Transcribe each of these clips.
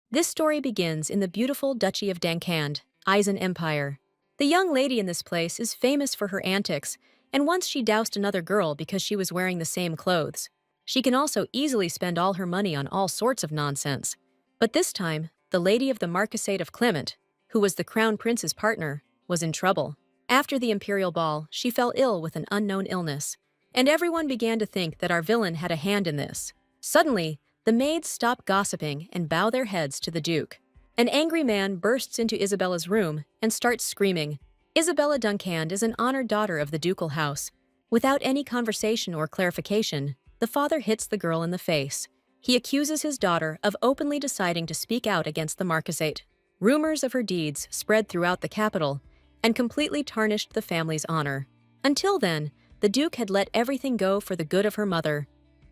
This story begins in the beautiful Duchy of Dankand, Eisen Empire. The young lady in this place is famous for her antics, and once she doused another girl because she was wearing the same clothes. She can also easily spend all her money on all sorts of nonsense. But this time, the lady of the Marquisate of Clement, who was the crown prince's partner, was in trouble. After the imperial ball, she fell ill with an unknown illness, and everyone began to think that our villain had a hand in this. Suddenly, the maids stop gossiping and bow their heads to the Duke. An angry man bursts into Isabella's room and starts screaming. Isabella Duncand is an honored daughter of the ducal house. Without any conversation or clarification, the father hits the girl in the face. He accuses his daughter of openly deciding to speak out against the Marquisate. Rumors of her deeds spread throughout the capital and completely tarnished the family's honor. Until then, the Duke had let everything go for the good of her mother.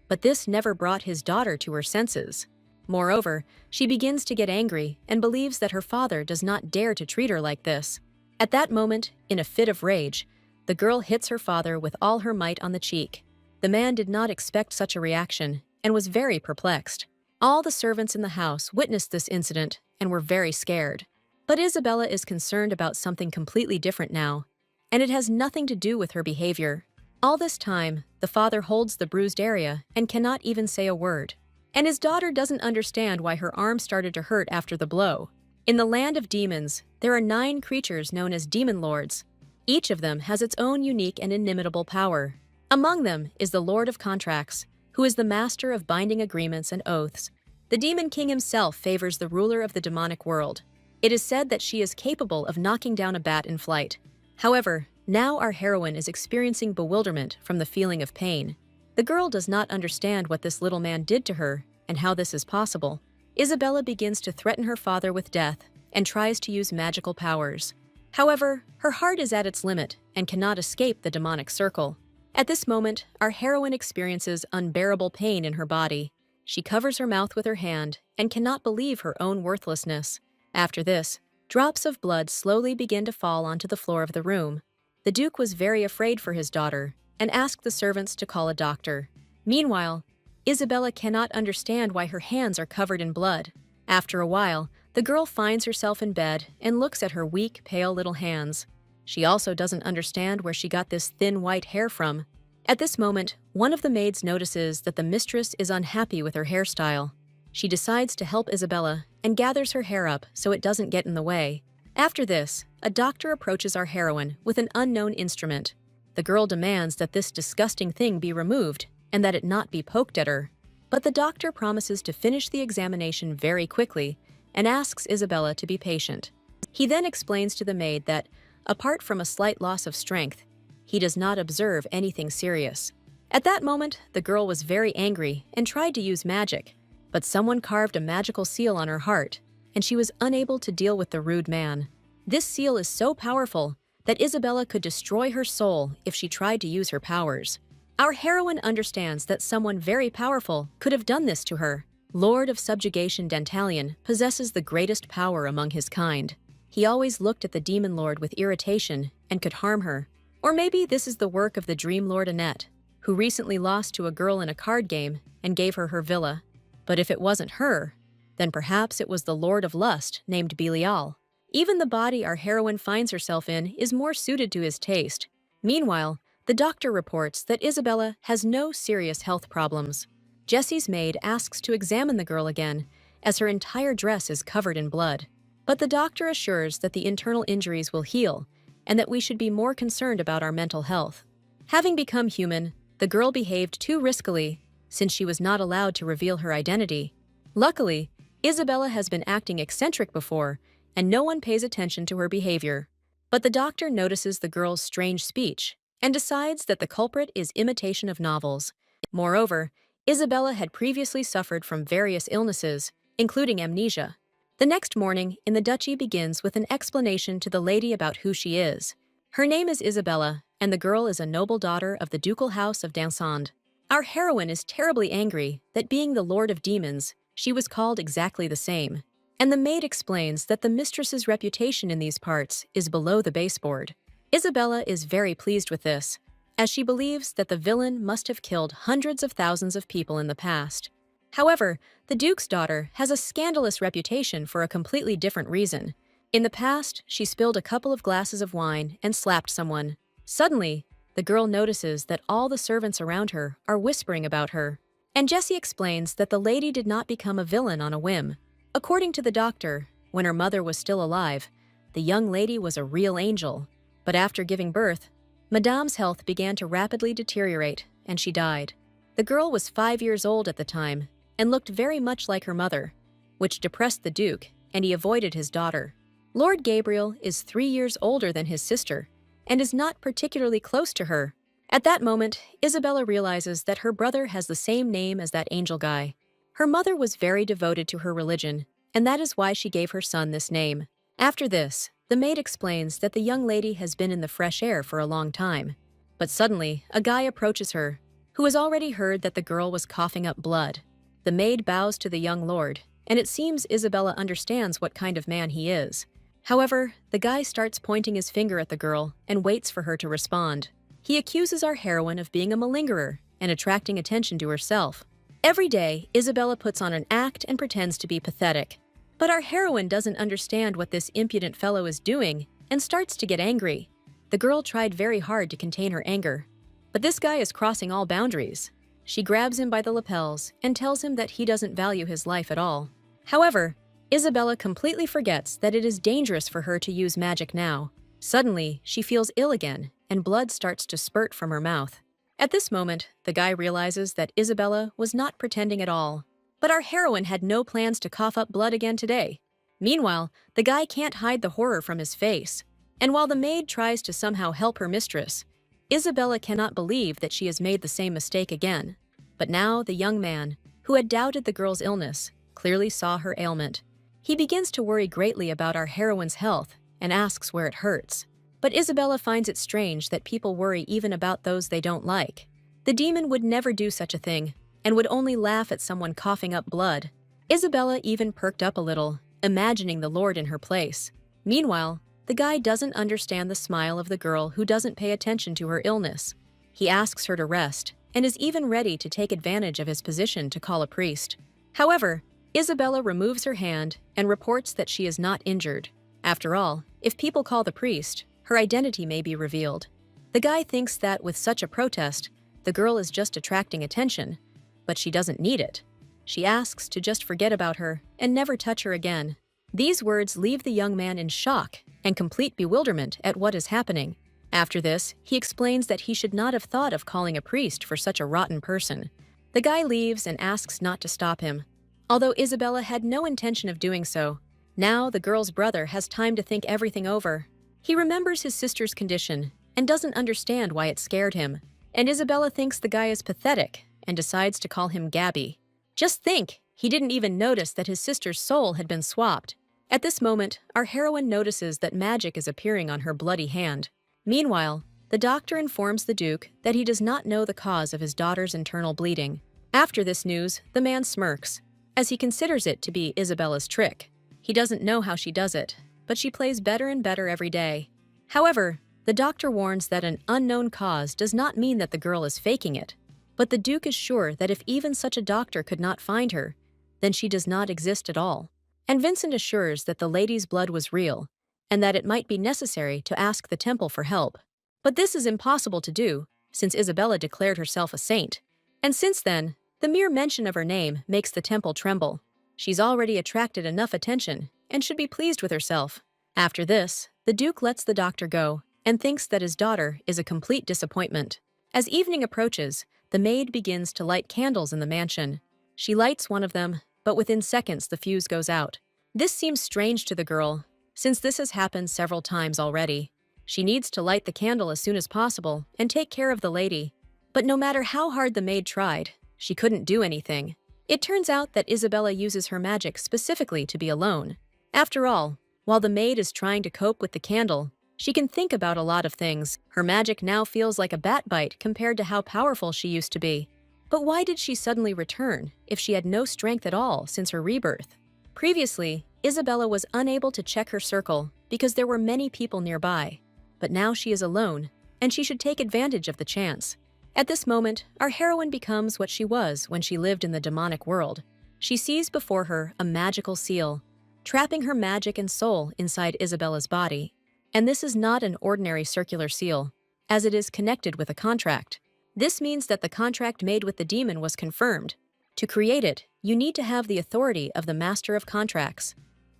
But this never brought his daughter to her senses. Moreover, she begins to get angry and believes that her father does not dare to treat her like this. At that moment, in a fit of rage, the girl hits her father with all her might on the cheek. The man did not expect such a reaction and was very perplexed. All the servants in the house witnessed this incident and were very scared. But Isabella is concerned about something completely different now, and it has nothing to do with her behavior. All this time, the father holds the bruised area and cannot even say a word. And his daughter doesn't understand why her arm started to hurt after the blow. In the land of demons, there are 9 creatures known as demon lords. Each of them has its own unique and inimitable power. Among them is the Lord of Contracts, who is the master of binding agreements and oaths. The Demon King himself favors the ruler of the demonic world. It is said that she is capable of knocking down a bat in flight. However, now our heroine is experiencing bewilderment from the feeling of pain. The girl does not understand what this little man did to her and how this is possible. Isabella begins to threaten her father with death and tries to use magical powers. However, her heart is at its limit and cannot escape the demonic circle. At this moment, our heroine experiences unbearable pain in her body. She covers her mouth with her hand and cannot believe her own worthlessness. After this, drops of blood slowly begin to fall onto the floor of the room. The Duke was very afraid for his daughter and asked the servants to call a doctor. Meanwhile, Isabella cannot understand why her hands are covered in blood. After a while, the girl finds herself in bed and looks at her weak, pale little hands. She also doesn't understand where she got this thin white hair from. At this moment, one of the maids notices that the mistress is unhappy with her hairstyle. She decides to help Isabella and gathers her hair up so it doesn't get in the way. After this, a doctor approaches our heroine with an unknown instrument. The girl demands that this disgusting thing be removed and that it not be poked at her. But the doctor promises to finish the examination very quickly and asks Isabella to be patient. He then explains to the maid that, apart from a slight loss of strength, he does not observe anything serious. At that moment, the girl was very angry and tried to use magic, but someone carved a magical seal on her heart, and she was unable to deal with the rude man. This seal is so powerful that Isabella could destroy her soul if she tried to use her powers. Our heroine understands that someone very powerful could have done this to her. Lord of Subjugation Dantalion possesses the greatest power among his kind. He always looked at the Demon Lord with irritation and could harm her. Or maybe this is the work of the Dream Lord Annette, who recently lost to a girl in a card game and gave her her villa. But if it wasn't her, then perhaps it was the Lord of Lust named Belial. Even the body our heroine finds herself in is more suited to his taste. Meanwhile, the doctor reports that Isabella has no serious health problems. Jessie's maid asks to examine the girl again, as her entire dress is covered in blood. But the doctor assures that the internal injuries will heal, and that we should be more concerned about our mental health. Having become human, the girl behaved too riskily, since she was not allowed to reveal her identity. Luckily, Isabella has been acting eccentric before, and no one pays attention to her behavior. But the doctor notices the girl's strange speech and decides that the culprit is imitation of novels. Moreover, Isabella had previously suffered from various illnesses, including amnesia. The next morning in the duchy begins with an explanation to the lady about who she is. Her name is Isabella, and the girl is a noble daughter of the ducal house of Dansand. Our heroine is terribly angry that, being the Lord of Demons, she was called exactly the same. And the maid explains that the mistress's reputation in these parts is below the baseboard. Isabella is very pleased with this, as she believes that the villain must have killed hundreds of thousands of people in the past. However, the Duke's daughter has a scandalous reputation for a completely different reason. In the past, she spilled a couple of glasses of wine and slapped someone. Suddenly, the girl notices that all the servants around her are whispering about her. And Jessie explains that the lady did not become a villain on a whim. According to the doctor, when her mother was still alive, the young lady was a real angel. But after giving birth, Madame's health began to rapidly deteriorate, and she died. The girl was 5 years old at the time and looked very much like her mother, which depressed the Duke, and he avoided his daughter. Lord Gabriel is 3 years older than his sister and is not particularly close to her. At that moment, Isabella realizes that her brother has the same name as that angel guy. Her mother was very devoted to her religion, and that is why she gave her son this name. After this, the maid explains that the young lady has been in the fresh air for a long time. But suddenly, a guy approaches her, who has already heard that the girl was coughing up blood. The maid bows to the young lord, and it seems Isabella understands what kind of man he is. However, the guy starts pointing his finger at the girl and waits for her to respond. He accuses our heroine of being a malingerer and attracting attention to herself. Every day, Isabella puts on an act and pretends to be pathetic. But our heroine doesn't understand what this impudent fellow is doing and starts to get angry. The girl tried very hard to contain her anger, but this guy is crossing all boundaries. She grabs him by the lapels and tells him that he doesn't value his life at all. However, Isabella completely forgets that it is dangerous for her to use magic now. Suddenly, she feels ill again, and blood starts to spurt from her mouth. At this moment, the guy realizes that Isabella was not pretending at all. But our heroine had no plans to cough up blood again today. Meanwhile, the guy can't hide the horror from his face. And while the maid tries to somehow help her mistress, Isabella cannot believe that she has made the same mistake again. But now the young man, who had doubted the girl's illness, clearly saw her ailment. He begins to worry greatly about our heroine's health and asks where it hurts. But Isabella finds it strange that people worry even about those they don't like. The demon would never do such a thing and would only laugh at someone coughing up blood. Isabella even perked up a little, imagining the Lord in her place. Meanwhile, the guy doesn't understand the smile of the girl who doesn't pay attention to her illness. He asks her to rest and is even ready to take advantage of his position to call a priest. However, Isabella removes her hand and reports that she is not injured. After all, if people call the priest, her identity may be revealed. The guy thinks that with such a protest, the girl is just attracting attention, but she doesn't need it. She asks to just forget about her and never touch her again. These words leave the young man in shock and complete bewilderment at what is happening. After this, he explains that he should not have thought of calling a priest for such a rotten person. The guy leaves and asks not to stop him, although Isabella had no intention of doing so. Now the girl's brother has time to think everything over. He remembers his sister's condition and doesn't understand why it scared him. And Isabella thinks the guy is pathetic and decides to call him Gabby. Just think, he didn't even notice that his sister's soul had been swapped. At this moment, our heroine notices that magic is appearing on her bloody hand. Meanwhile, the doctor informs the Duke that he does not know the cause of his daughter's internal bleeding. After this news, the man smirks, as he considers it to be Isabella's trick. He doesn't know how she does it, but she plays better and better every day. However, the doctor warns that an unknown cause does not mean that the girl is faking it. But the Duke is sure that if even such a doctor could not find her, then she does not exist at all. And Vincent assures that the lady's blood was real, and that it might be necessary to ask the temple for help. But this is impossible to do, since Isabella declared herself a saint. And since then, the mere mention of her name makes the temple tremble. She's already attracted enough attention, and should be pleased with herself. After this, the Duke lets the doctor go, and thinks that his daughter is a complete disappointment. As evening approaches, the maid begins to light candles in the mansion. She lights one of them, but within seconds the fuse goes out. This seems strange to the girl, since this has happened several times already. She needs to light the candle as soon as possible and take care of the lady. But no matter how hard the maid tried, she couldn't do anything. It turns out that Isabella uses her magic specifically to be alone. After all, while the maid is trying to cope with the candle, she can think about a lot of things. Her magic now feels like a bat bite compared to how powerful she used to be. But why did she suddenly return if she had no strength at all since her rebirth? Previously, Isabella was unable to check her circle because there were many people nearby. But now she is alone, and she should take advantage of the chance. At this moment, our heroine becomes what she was when she lived in the demonic world. She sees before her a magical seal, trapping her magic and soul inside Isabella's body. And this is not an ordinary circular seal, as it is connected with a contract. This means that the contract made with the demon was confirmed. To create it, you need to have the authority of the Master of Contracts,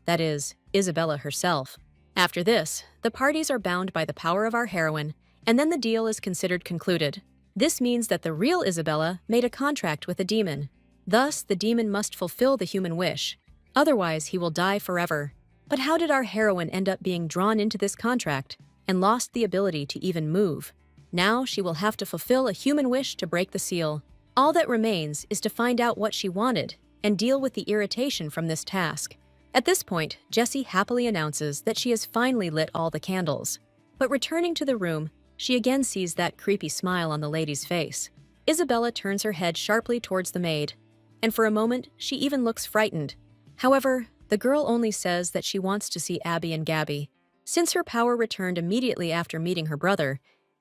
that is, Isabella herself. After this, the parties are bound by the power of our heroine, and then the deal is considered concluded. This means that the real Isabella made a contract with a demon. Thus, the demon must fulfill the human wish. Otherwise, he will die forever. But how did our heroine end up being drawn into this contract and lost the ability to even move? Now she will have to fulfill a human wish to break the seal. All that remains is to find out what she wanted and deal with the irritation from this task. At this point, Jessie happily announces that she has finally lit all the candles. But returning to the room, she again sees that creepy smile on the lady's face. Isabella turns her head sharply towards the maid, and for a moment, she even looks frightened. However, the girl only says that she wants to see Abby and Gabby. Since her power returned immediately after meeting her brother,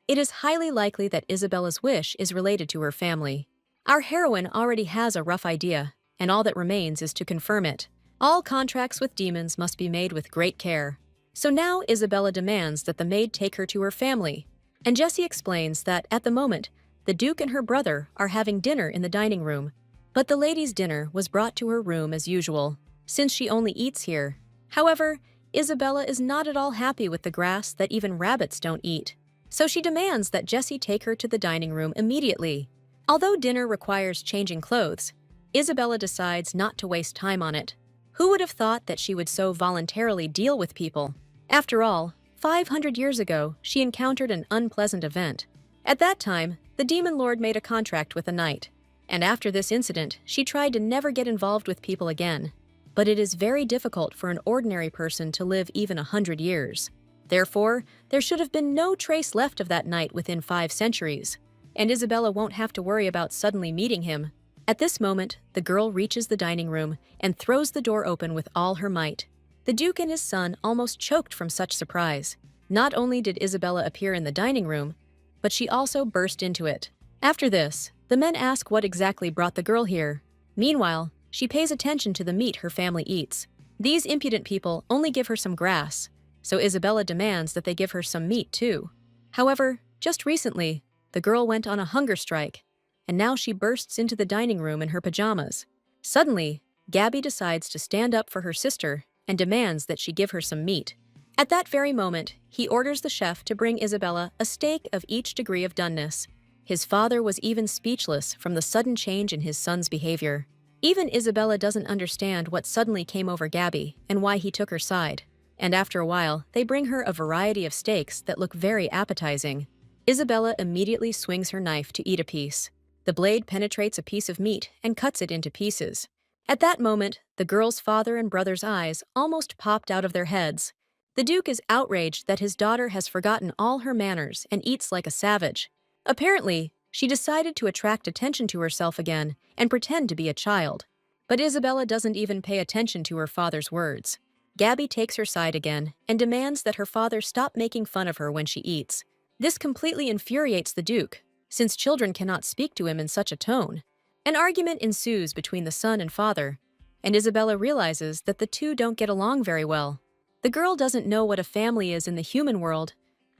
it is highly likely that Isabella's wish is related to her family. Our heroine already has a rough idea, and all that remains is to confirm it. All contracts with demons must be made with great care. So now Isabella demands that the maid take her to her family, and Jessie explains that at the moment, the Duke and her brother are having dinner in the dining room. But the lady's dinner was brought to her room as usual, since she only eats here. However, Isabella is not at all happy with the grass that even rabbits don't eat. So she demands that Jessie take her to the dining room immediately. Although dinner requires changing clothes, Isabella decides not to waste time on it. Who would have thought that she would so voluntarily deal with people? After all, 500 years ago, she encountered an unpleasant event. At that time, the demon lord made a contract with a knight, and after this incident, she tried to never get involved with people again. But it is very difficult for an ordinary person to live even 100 years. Therefore, there should have been no trace left of that knight within 5 centuries, and Isabella won't have to worry about suddenly meeting him. At this moment, the girl reaches the dining room and throws the door open with all her might. The Duke and his son almost choked from such surprise. Not only did Isabella appear in the dining room, but she also burst into it. After this, the men ask what exactly brought the girl here. Meanwhile, she pays attention to the meat her family eats. These impudent people only give her some grass, so Isabella demands that they give her some meat too. However, just recently, the girl went on a hunger strike, and now she bursts into the dining room in her pajamas. Suddenly, Gabby decides to stand up for her sister and demands that she give her some meat. At that very moment, he orders the chef to bring Isabella a steak of each degree of doneness. His father was even speechless from the sudden change in his son's behavior. Even Isabella doesn't understand what suddenly came over Gabby and why he took her side. And after a while, they bring her a variety of steaks that look very appetizing. Isabella immediately swings her knife to eat a piece. The blade penetrates a piece of meat and cuts it into pieces. At that moment, the girl's father and brother's eyes almost popped out of their heads. The Duke is outraged that his daughter has forgotten all her manners and eats like a savage. Apparently, she decided to attract attention to herself again and pretend to be a child. But Isabella doesn't even pay attention to her father's words. Gabby takes her side again and demands that her father stop making fun of her when she eats. This completely infuriates the Duke, since children cannot speak to him in such a tone. An argument ensues between the son and father, and Isabella realizes that the two don't get along very well. The girl doesn't know what a family is in the human world,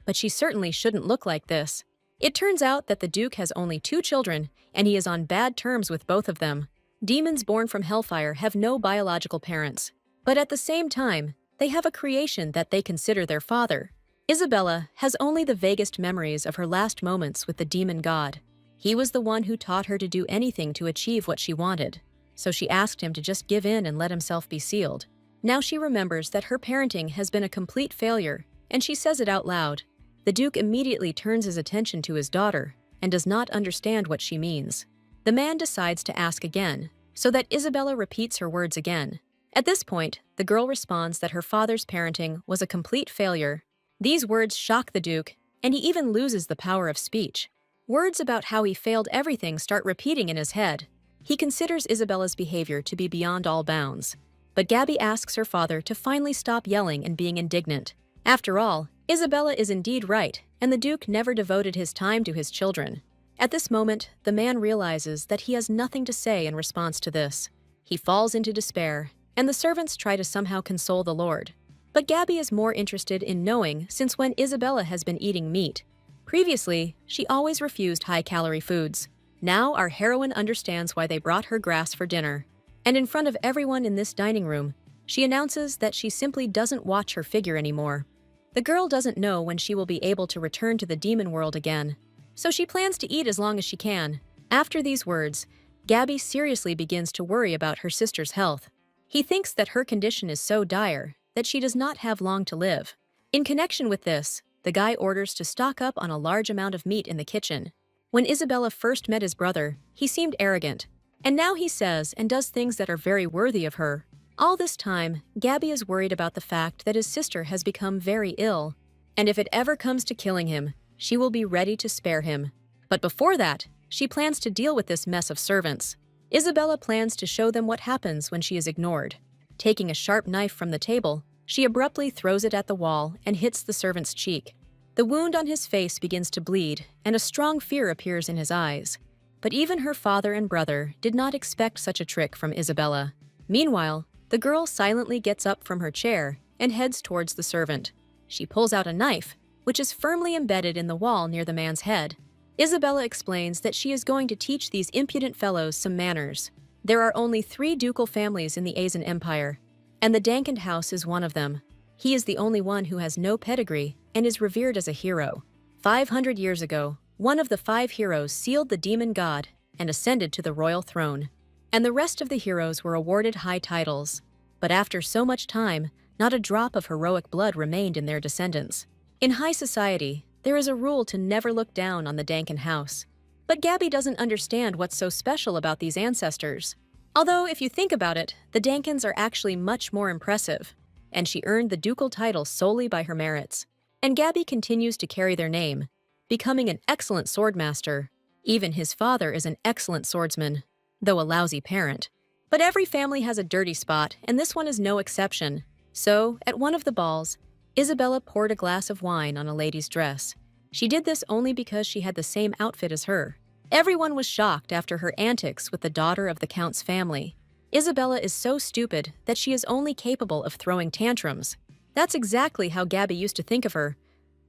but she certainly shouldn't look like this. It turns out that the Duke has only 2 children, and he is on bad terms with both of them. Demons born from hellfire have no biological parents, but at the same time, they have a creation that they consider their father. Isabella has only the vaguest memories of her last moments with the demon god. He was the one who taught her to do anything to achieve what she wanted, so she asked him to just give in and let himself be sealed. Now she remembers that her parenting has been a complete failure, and she says it out loud. The Duke immediately turns his attention to his daughter and does not understand what she means. The man decides to ask again, so that Isabella repeats her words again. At this point, the girl responds that her father's parenting was a complete failure. These words shock the Duke, and he even loses the power of speech. Words about how he failed everything start repeating in his head. He considers Isabella's behavior to be beyond all bounds. But Gabby asks her father to finally stop yelling and being indignant. After all, Isabella is indeed right, and the Duke never devoted his time to his children. At this moment, the man realizes that he has nothing to say in response to this. He falls into despair, and the servants try to somehow console the Lord. But Gabby is more interested in knowing since when Isabella has been eating meat. Previously, she always refused high-calorie foods. Now our heroine understands why they brought her grass for dinner. And in front of everyone in this dining room, she announces that she simply doesn't watch her figure anymore. The girl doesn't know when she will be able to return to the demon world again, so she plans to eat as long as she can. After these words, Gabby seriously begins to worry about her sister's health. He thinks that her condition is so dire that she does not have long to live. In connection with this, the guy orders to stock up on a large amount of meat in the kitchen. When Isabella first met his brother, he seemed arrogant, and now he says and does things that are very worthy of her. All this time, Gabby is worried about the fact that his sister has become very ill, and if it ever comes to killing him, she will be ready to spare him. But before that, she plans to deal with this mess of servants. Isabella plans to show them what happens when she is ignored. Taking a sharp knife from the table, she abruptly throws it at the wall and hits the servant's cheek. The wound on his face begins to bleed, and a strong fear appears in his eyes. But even her father and brother did not expect such a trick from Isabella. Meanwhile, the girl silently gets up from her chair and heads towards the servant. She pulls out a knife, which is firmly embedded in the wall near the man's head. Isabella explains that she is going to teach these impudent fellows some manners. There are only 3 ducal families in the Asian Empire, and the Danken house is one of them. He is the only one who has no pedigree and is revered as a hero. 500 years ago, one of the 5 heroes sealed the demon god and ascended to the royal throne, and the rest of the heroes were awarded high titles. But after so much time, not a drop of heroic blood remained in their descendants. In high society, there is a rule to never look down on the Danken house. But Gabby doesn't understand what's so special about these ancestors. Although, if you think about it, the Dankens are actually much more impressive, and she earned the ducal title solely by her merits. And Gabby continues to carry their name, becoming an excellent swordmaster. Even his father is an excellent swordsman, though a lousy parent. But every family has a dirty spot, and this one is no exception. So, at one of the balls, Isabella poured a glass of wine on a lady's dress. She did this only because she had the same outfit as her. Everyone was shocked after her antics with the daughter of the Count's family. Isabella is so stupid that she is only capable of throwing tantrums. That's exactly how Gabby used to think of her.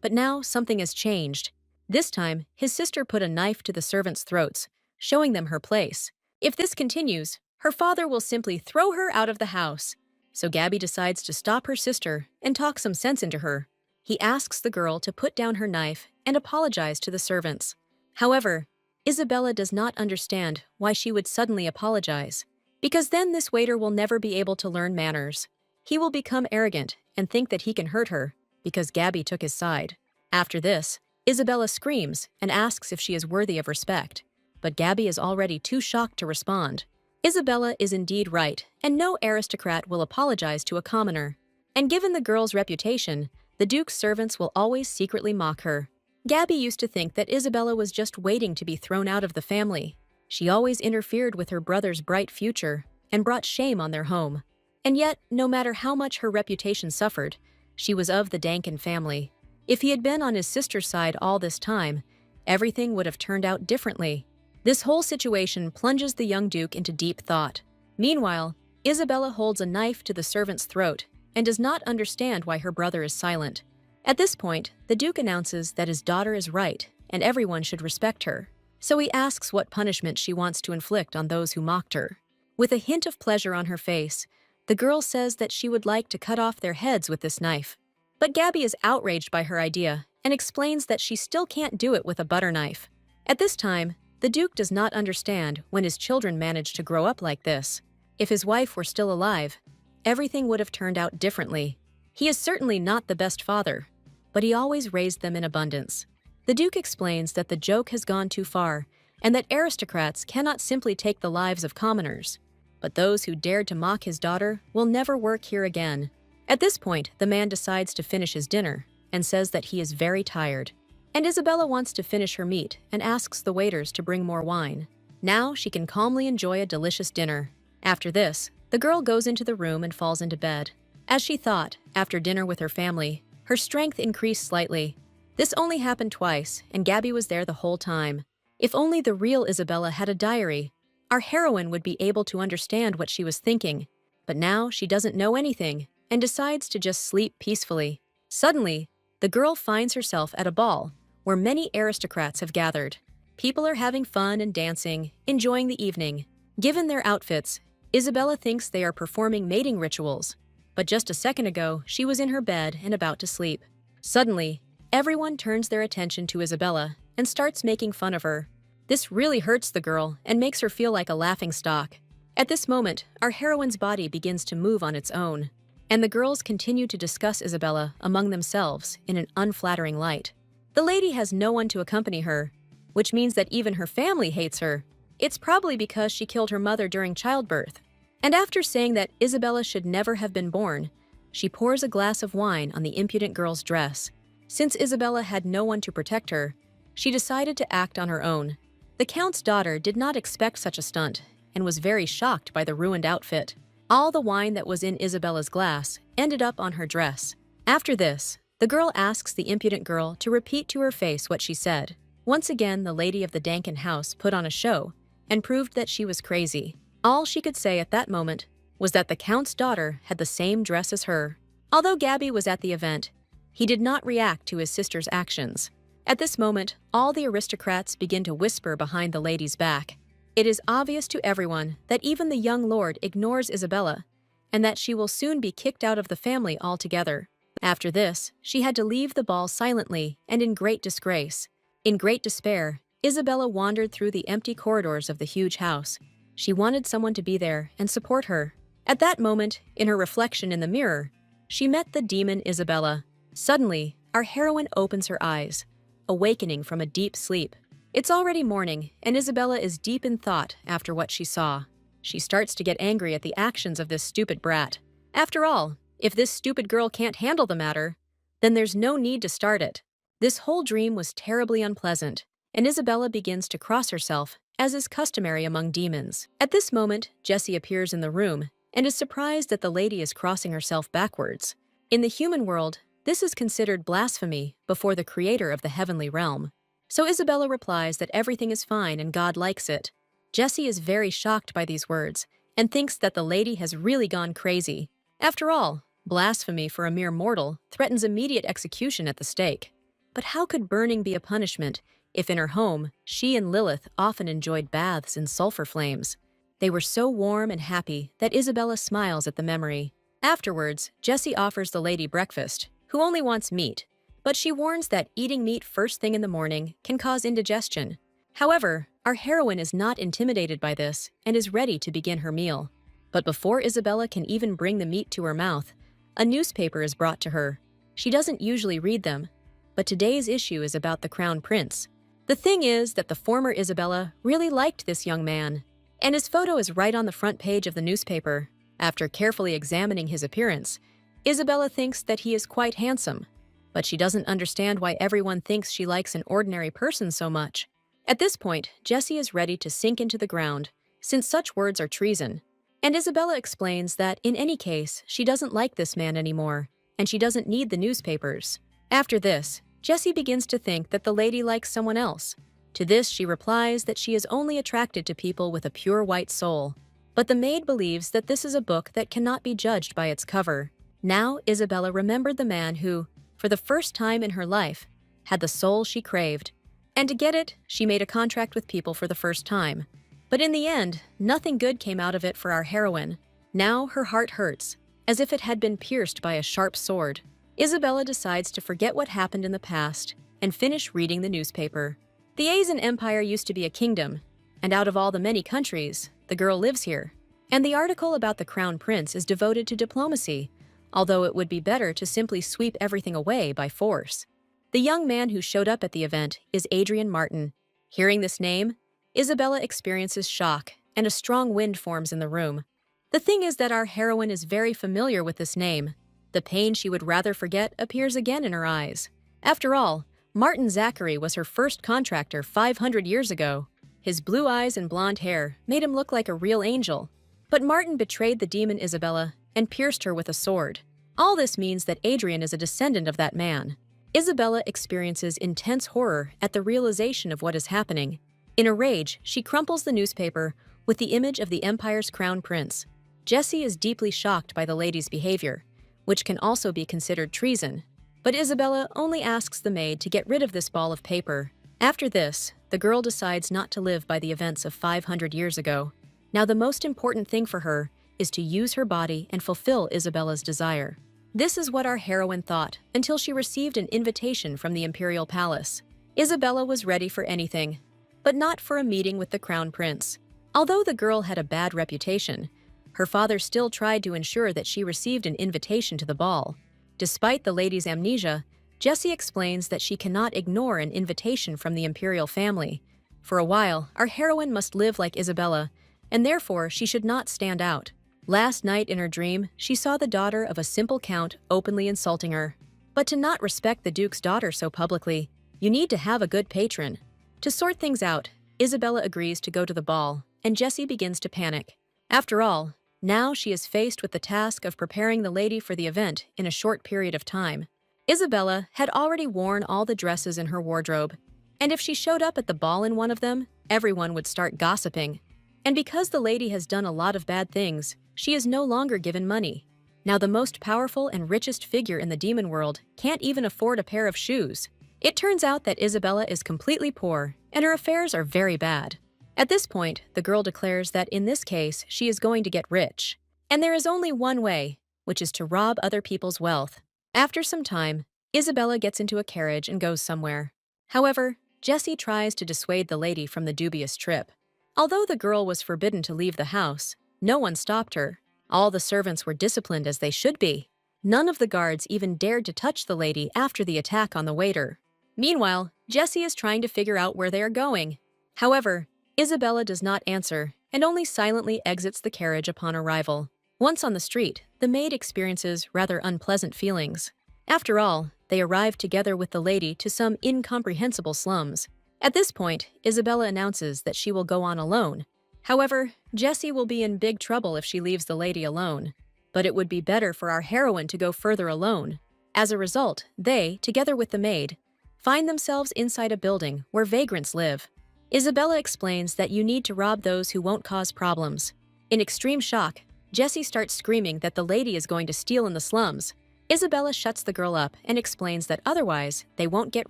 But now something has changed. This time, his sister put a knife to the servants' throats, showing them her place. If this continues, her father will simply throw her out of the house. So Gabby decides to stop her sister and talk some sense into her. He asks the girl to put down her knife and apologize to the servants. However, Isabella does not understand why she would suddenly apologize, because then this waiter will never be able to learn manners. He will become arrogant and think that he can hurt her, because Gabby took his side. After this, Isabella screams and asks if she is worthy of respect, but Gabby is already too shocked to respond. Isabella is indeed right, and no aristocrat will apologize to a commoner. And given the girl's reputation, the Duke's servants will always secretly mock her. Gabby used to think that Isabella was just waiting to be thrown out of the family. She always interfered with her brother's bright future and brought shame on their home. And yet, no matter how much her reputation suffered, she was of the Danken family. If he had been on his sister's side all this time, everything would have turned out differently. This whole situation plunges the young Duke into deep thought. Meanwhile, Isabella holds a knife to the servant's throat and does not understand why her brother is silent. At this point, the Duke announces that his daughter is right and everyone should respect her. So he asks what punishment she wants to inflict on those who mocked her. With a hint of pleasure on her face, the girl says that she would like to cut off their heads with this knife. But Gabby is outraged by her idea and explains that she still can't do it with a butter knife. At this time, the Duke does not understand when his children managed to grow up like this. If his wife were still alive, everything would have turned out differently. He is certainly not the best father, but he always raised them in abundance. The Duke explains that the joke has gone too far and that aristocrats cannot simply take the lives of commoners. But those who dared to mock his daughter will never work here again. At this point, the man decides to finish his dinner and says that he is very tired. And Isabella wants to finish her meat and asks the waiters to bring more wine. Now she can calmly enjoy a delicious dinner. After this, the girl goes into the room and falls into bed. As she thought, after dinner with her family, her strength increased slightly. This only happened twice, and Gabby was there the whole time. If only the real Isabella had a diary, our heroine would be able to understand what she was thinking. But now she doesn't know anything and decides to just sleep peacefully. Suddenly, the girl finds herself at a ball where many aristocrats have gathered. People are having fun and dancing, enjoying the evening. Given their outfits, Isabella thinks they are performing mating rituals. But just a second ago, she was in her bed and about to sleep. Suddenly, everyone turns their attention to Isabella and starts making fun of her. This really hurts the girl and makes her feel like a laughingstock. At this moment, our heroine's body begins to move on its own, and the girls continue to discuss Isabella among themselves in an unflattering light. The lady has no one to accompany her, which means that even her family hates her. It's probably because she killed her mother during childbirth. And after saying that Isabella should never have been born, she pours a glass of wine on the impudent girl's dress. Since Isabella had no one to protect her, she decided to act on her own. The count's daughter did not expect such a stunt and was very shocked by the ruined outfit. All the wine that was in Isabella's glass ended up on her dress. After this, the girl asks the impudent girl to repeat to her face what she said. Once again, the lady of the Dankin house put on a show and proved that she was crazy. All she could say at that moment was that the count's daughter had the same dress as her. Although Gabby was at the event, he did not react to his sister's actions. At this moment, all the aristocrats begin to whisper behind the lady's back. It is obvious to everyone that even the young lord ignores Isabella, and that she will soon be kicked out of the family altogether. After this, she had to leave the ball silently and in great disgrace. In great despair, Isabella wandered through the empty corridors of the huge house. She wanted someone to be there and support her. At that moment, in her reflection in the mirror, she met the demon Isabella. Suddenly, our heroine opens her eyes, awakening from a deep sleep. It's already morning, and Isabella is deep in thought after what she saw. She starts to get angry at the actions of this stupid brat. After all, if this stupid girl can't handle the matter, then there's no need to start it. This whole dream was terribly unpleasant, and Isabella begins to cross herself, as is customary among demons. At this moment, Jessie appears in the room and is surprised that the lady is crossing herself backwards. In the human world, this is considered blasphemy before the creator of the heavenly realm. So Isabella replies that everything is fine and God likes it. Jessie is very shocked by these words and thinks that the lady has really gone crazy. After all, blasphemy for a mere mortal threatens immediate execution at the stake. But how could burning be a punishment if in her home she and Lilith often enjoyed baths in sulfur flames? They were so warm and happy that Isabella smiles at the memory. Afterwards, Jessie offers the lady breakfast, who only wants meat, but she warns that eating meat first thing in the morning can cause indigestion. However, our heroine is not intimidated by this and is ready to begin her meal. But before Isabella can even bring the meat to her mouth, a newspaper is brought to her. She doesn't usually read them, but today's issue is about the crown prince. The thing is that the former Isabella really liked this young man, and his photo is right on the front page of the newspaper. After carefully examining his appearance, Isabella thinks that he is quite handsome, but she doesn't understand why everyone thinks she likes an ordinary person so much. At this point, Jessie is ready to sink into the ground, since such words are treason. And Isabella explains that in any case, she doesn't like this man anymore, and she doesn't need the newspapers. After this, Jessie begins to think that the lady likes someone else. To this, she replies that she is only attracted to people with a pure white soul. But the maid believes that this is a book that cannot be judged by its cover. Now, Isabella remembered the man who, for the first time in her life, had the soul she craved. And to get it, she made a contract with people for the first time. But in the end, nothing good came out of it for our heroine. Now her heart hurts, as if it had been pierced by a sharp sword. Isabella decides to forget what happened in the past and finish reading the newspaper. The Asian Empire used to be a kingdom, and out of all the many countries, the girl lives here. And the article about the crown prince is devoted to diplomacy, although it would be better to simply sweep everything away by force. The young man who showed up at the event is Adrian Martin. Hearing this name, Isabella experiences shock, and a strong wind forms in the room. The thing is that our heroine is very familiar with this name. The pain she would rather forget appears again in her eyes. After all, Martin Zachary was her first contractor 500 years ago. His blue eyes and blonde hair made him look like a real angel. But Martin betrayed the demon Isabella and pierced her with a sword. All this means that Adrian is a descendant of that man. Isabella experiences intense horror at the realization of what is happening. In a rage, she crumples the newspaper with the image of the empire's crown prince. Jessie is deeply shocked by the lady's behavior, which can also be considered treason, but Isabella only asks the maid to get rid of this ball of paper. After this, the girl decides not to live by the events of 500 years ago. Now the most important thing for her is to use her body and fulfill Isabella's desire. This is what our heroine thought until she received an invitation from the imperial palace. Isabella was ready for anything, but not for a meeting with the crown prince. Although the girl had a bad reputation, her father still tried to ensure that she received an invitation to the ball. Despite the lady's amnesia, Jessie explains that she cannot ignore an invitation from the imperial family. For a while, our heroine must live like Isabella, and therefore she should not stand out. Last night in her dream, she saw the daughter of a simple count openly insulting her. But to not respect the duke's daughter so publicly, you need to have a good patron. To sort things out, Isabella agrees to go to the ball, and Jessie begins to panic. After all, now she is faced with the task of preparing the lady for the event in a short period of time. Isabella had already worn all the dresses in her wardrobe, and if she showed up at the ball in one of them, everyone would start gossiping. And because the lady has done a lot of bad things, she is no longer given money. Now the most powerful and richest figure in the demon world can't even afford a pair of shoes. It turns out that Isabella is completely poor, and her affairs are very bad. At this point, the girl declares that in this case, she is going to get rich. And there is only one way, which is to rob other people's wealth. After some time, Isabella gets into a carriage and goes somewhere. However, Jessie tries to dissuade the lady from the dubious trip. Although the girl was forbidden to leave the house, no one stopped her. All the servants were disciplined as they should be. None of the guards even dared to touch the lady after the attack on the waiter. Meanwhile, Jessie is trying to figure out where they are going. However, Isabella does not answer and only silently exits the carriage upon arrival. Once on the street, the maid experiences rather unpleasant feelings. After all, they arrived together with the lady to some incomprehensible slums. At this point, Isabella announces that she will go on alone. However, Jessie will be in big trouble if she leaves the lady alone. But it would be better for our heroine to go further alone. As a result, they, together with the maid, find themselves inside a building where vagrants live. Isabella explains that you need to rob those who won't cause problems. In extreme shock, Jessie starts screaming that the lady is going to steal in the slums. Isabella shuts the girl up and explains that otherwise they won't get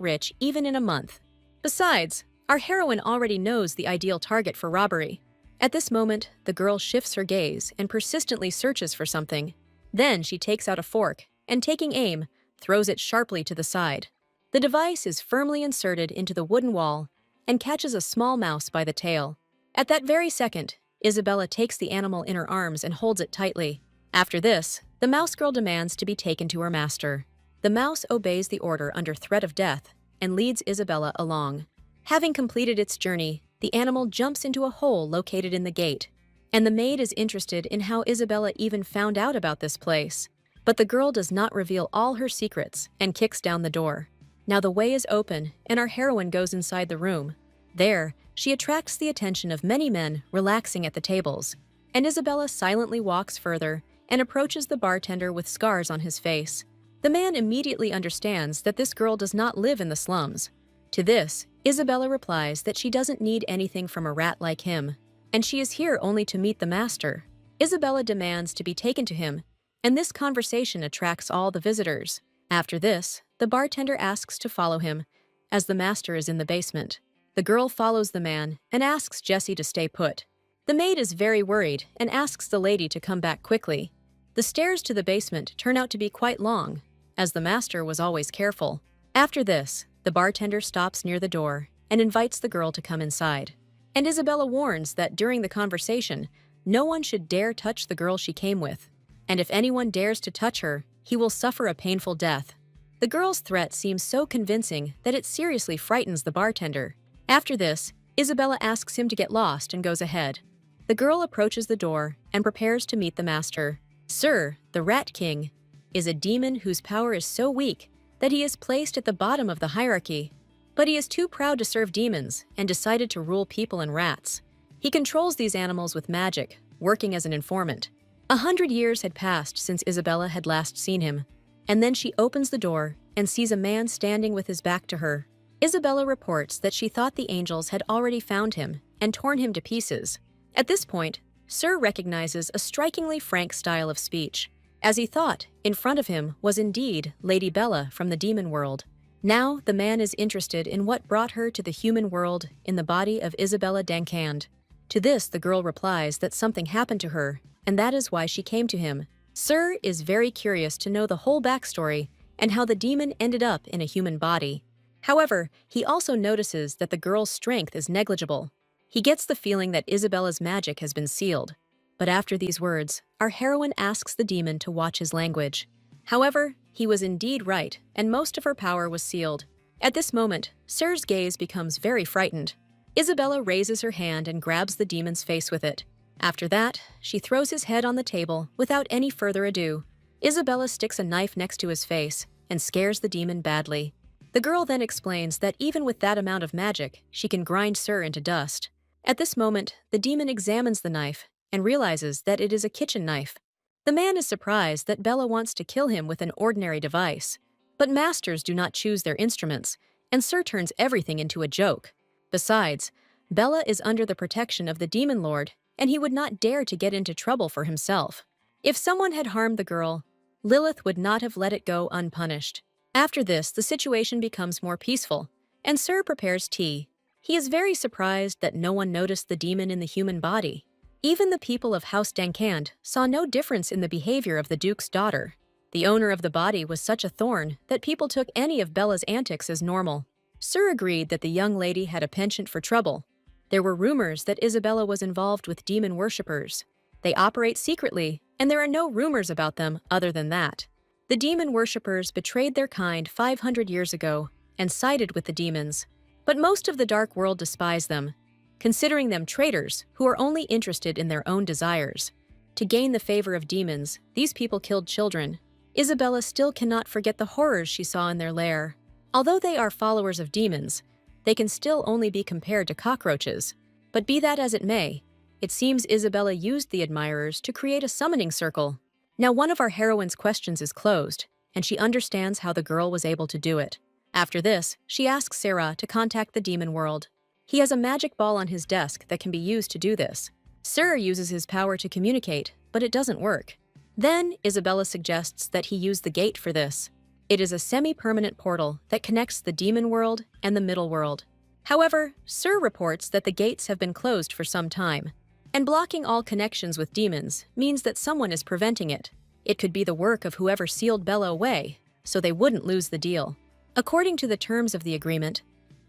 rich even in a month. Besides, our heroine already knows the ideal target for robbery. At this moment, the girl shifts her gaze and persistently searches for something. Then she takes out a fork and, taking aim, throws it sharply to the side. The device is firmly inserted into the wooden wall and catches a small mouse by the tail. At that very second, Isabella takes the animal in her arms and holds it tightly. After this, the mouse girl demands to be taken to her master. The mouse obeys the order under threat of death and leads Isabella along. Having completed its journey, the animal jumps into a hole located in the gate, and the maid is interested in how Isabella even found out about this place. But the girl does not reveal all her secrets and kicks down the door. Now the way is open, and our heroine goes inside the room. There, she attracts the attention of many men relaxing at the tables, and Isabella silently walks further and approaches the bartender with scars on his face. The man immediately understands that this girl does not live in the slums. To this, Isabella replies that she doesn't need anything from a rat like him, and she is here only to meet the master. Isabella demands to be taken to him, and this conversation attracts all the visitors. After this, the bartender asks to follow him, as the master is in the basement. The girl follows the man and asks Jessie to stay put. The maid is very worried and asks the lady to come back quickly. The stairs to the basement turn out to be quite long, as the master was always careful. After this, the bartender stops near the door and invites the girl to come inside. And Isabella warns that during the conversation, no one should dare touch the girl she came with. And if anyone dares to touch her, he will suffer a painful death. The girl's threat seems so convincing that it seriously frightens the bartender. After this, Isabella asks him to get lost and goes ahead. The girl approaches the door and prepares to meet the master. Sir, the Rat King, is a demon whose power is so weak that he is placed at the bottom of the hierarchy. But he is too proud to serve demons and decided to rule people and rats. He controls these animals with magic, working as an informant. 100 years had passed since Isabella had last seen him, and then she opens the door and sees a man standing with his back to her. Isabella reports that she thought the angels had already found him and torn him to pieces. At this point, Sir recognizes a strikingly frank style of speech, as he thought in front of him was indeed Lady Bella from the demon world. Now the man is interested in what brought her to the human world in the body of Isabella Dankand. To this the girl replies that something happened to her, and that is why she came to him. Sir is very curious to know the whole backstory and how the demon ended up in a human body. However, he also notices that the girl's strength is negligible. He gets the feeling that Isabella's magic has been sealed. But after these words, our heroine asks the demon to watch his language. However, he was indeed right, and most of her power was sealed. At this moment, Sir's gaze becomes very frightened. Isabella raises her hand and grabs the demon's face with it. After that, she throws his head on the table without any further ado. Isabella sticks a knife next to his face and scares the demon badly. The girl then explains that even with that amount of magic, she can grind Sir into dust. At this moment, the demon examines the knife and realizes that it is a kitchen knife. The man is surprised that Bella wants to kill him with an ordinary device. But masters do not choose their instruments, and Sir turns everything into a joke. Besides, Bella is under the protection of the demon lord, and he would not dare to get into trouble for himself. If someone had harmed the girl, Lilith would not have let it go unpunished. After this, the situation becomes more peaceful, and Sir prepares tea. He is very surprised that no one noticed the demon in the human body. Even the people of House Dankand saw no difference in the behavior of the Duke's daughter. The owner of the body was such a thorn that people took any of Bella's antics as normal. Sir agreed that the young lady had a penchant for trouble. There were rumors that Isabella was involved with demon worshippers. They operate secretly, and there are no rumors about them other than that. The demon worshippers betrayed their kind 500 years ago and sided with the demons. But most of the dark world despise them, considering them traitors who are only interested in their own desires. To gain the favor of demons, these people killed children. Isabella still cannot forget the horrors she saw in their lair. Although they are followers of demons, they can still only be compared to cockroaches. But be that as it may, it seems Isabella used the admirers to create a summoning circle. Now one of our heroine's questions is closed, and she understands how the girl was able to do it. After this, she asks Sarah to contact the demon world. He has a magic ball on his desk that can be used to do this. Sir uses his power to communicate, but it doesn't work. Then, Isabella suggests that he use the gate for this. It is a semi-permanent portal that connects the demon world and the middle world. However, Sir reports that the gates have been closed for some time, and blocking all connections with demons means that someone is preventing it. It could be the work of whoever sealed Bella away, so they wouldn't lose the deal. According to the terms of the agreement,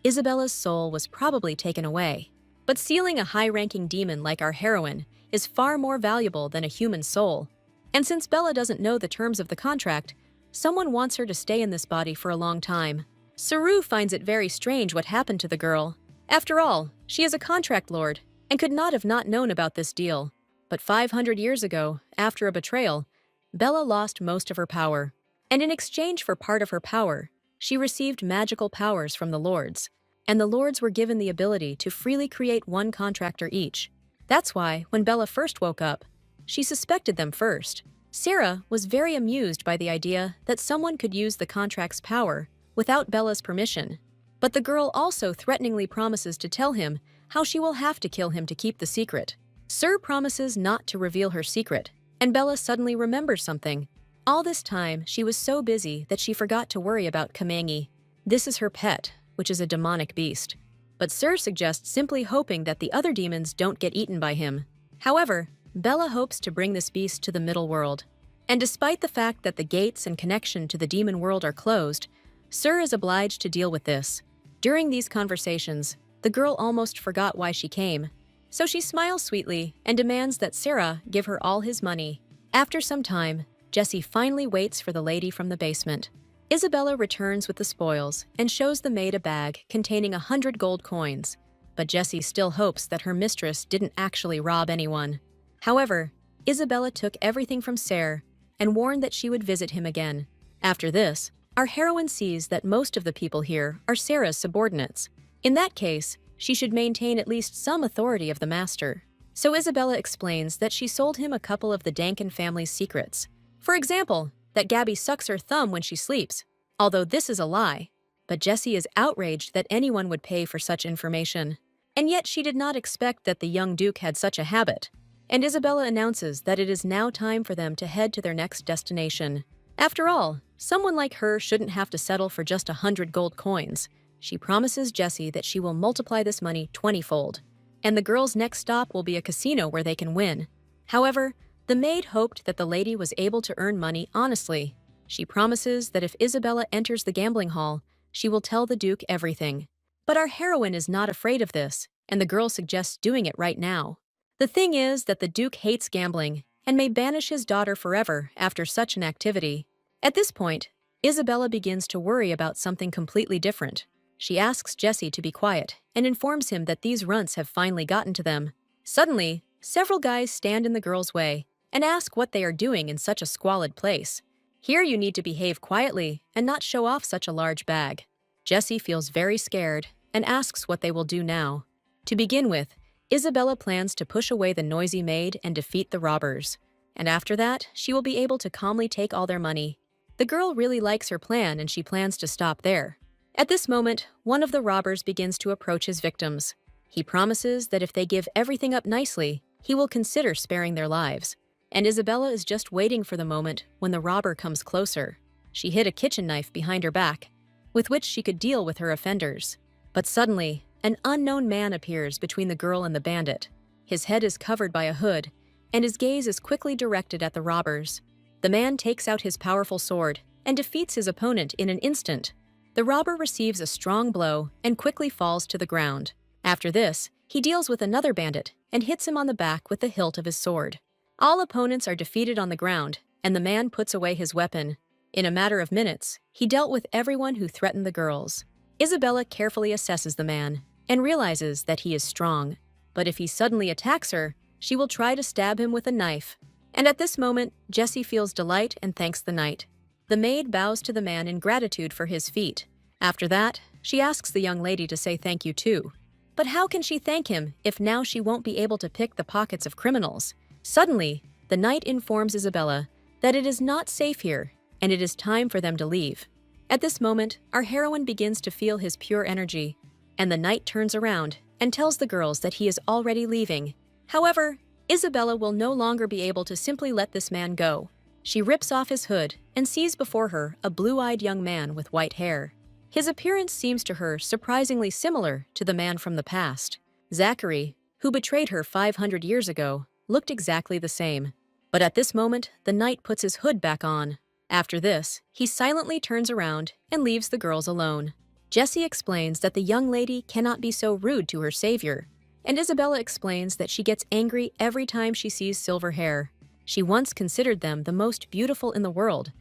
Isabella's soul was probably taken away. But sealing a high-ranking demon like our heroine is far more valuable than a human soul. And since Bella doesn't know the terms of the contract, someone wants her to stay in this body for a long time. Saru finds it very strange what happened to the girl. After all, she is a contract lord and could not have not known about this deal. But 500 years ago, after a betrayal, Bella lost most of her power. And in exchange for part of her power, she received magical powers from the lords. And the lords were given the ability to freely create one contractor each. That's why, when Bella first woke up, she suspected them first. Sarah was very amused by the idea that someone could use the contract's power without Bella's permission. But the girl also threateningly promises to tell him how she will have to kill him to keep the secret. Sir promises not to reveal her secret, and Bella suddenly remembers something. All this time, she was so busy that she forgot to worry about Kamangi. This is her pet, which is a demonic beast. But Sir suggests simply hoping that the other demons don't get eaten by him. However, Bella hopes to bring this beast to the middle world. And despite the fact that the gates and connection to the demon world are closed, Sir is obliged to deal with this. During these conversations, the girl almost forgot why she came. So she smiles sweetly and demands that Sarah give her all his money. After some time, Jessie finally waits for the lady from the basement. Isabella returns with the spoils and shows the maid a bag containing 100 gold coins. But Jessie still hopes that her mistress didn't actually rob anyone. However, Isabella took everything from Sir and warned that she would visit him again. After this, our heroine sees that most of the people here are Sarah's subordinates. In that case, she should maintain at least some authority of the master. So Isabella explains that she sold him a couple of the Dankin family's secrets. For example, that Gabby sucks her thumb when she sleeps, although this is a lie. But Jessie is outraged that anyone would pay for such information. And yet she did not expect that the young Duke had such a habit. And Isabella announces that it is now time for them to head to their next destination. After all, someone like her shouldn't have to settle for just 100 gold coins. She promises Jessie that she will multiply this money 20-fold. And the girls' next stop will be a casino where they can win. However, the maid hoped that the lady was able to earn money honestly. She promises that if Isabella enters the gambling hall, she will tell the Duke everything. But our heroine is not afraid of this, and the girl suggests doing it right now. The thing is that the Duke hates gambling and may banish his daughter forever after such an activity. At this point, Isabella begins to worry about something completely different. She asks Jessie to be quiet and informs him that these runts have finally gotten to them. Suddenly, several guys stand in the girl's way and ask what they are doing in such a squalid place. Here you need to behave quietly and not show off such a large bag. Jessie feels very scared and asks what they will do now. To begin with, Isabella plans to push away the noisy maid and defeat the robbers. And after that, she will be able to calmly take all their money. The girl really likes her plan and she plans to stop there. At this moment, one of the robbers begins to approach his victims. He promises that if they give everything up nicely, he will consider sparing their lives. And Isabella is just waiting for the moment when the robber comes closer. She hid a kitchen knife behind her back, with which she could deal with her offenders. But suddenly, an unknown man appears between the girl and the bandit. His head is covered by a hood, and his gaze is quickly directed at the robbers. The man takes out his powerful sword and defeats his opponent in an instant. The robber receives a strong blow and quickly falls to the ground. After this, he deals with another bandit and hits him on the back with the hilt of his sword. All opponents are defeated on the ground, and the man puts away his weapon. In a matter of minutes, he dealt with everyone who threatened the girls. Isabella carefully assesses the man and realizes that he is strong. But if he suddenly attacks her, she will try to stab him with a knife. And at this moment, Jessie feels delight and thanks the knight. The maid bows to the man in gratitude for his feat. After that, she asks the young lady to say thank you too. But how can she thank him if now she won't be able to pick the pockets of criminals? Suddenly, the knight informs Isabella that it is not safe here, and it is time for them to leave. At this moment, our heroine begins to feel his pure energy, and the knight turns around and tells the girls that he is already leaving. However, Isabella will no longer be able to simply let this man go. She rips off his hood and sees before her a blue-eyed young man with white hair. His appearance seems to her surprisingly similar to the man from the past. Zachary, who betrayed her 500 years ago, looked exactly the same. But at this moment, the knight puts his hood back on. After this, he silently turns around and leaves the girls alone. Jessie explains that the young lady cannot be so rude to her savior, and Isabella explains that she gets angry every time she sees silver hair. She once considered them the most beautiful in the world,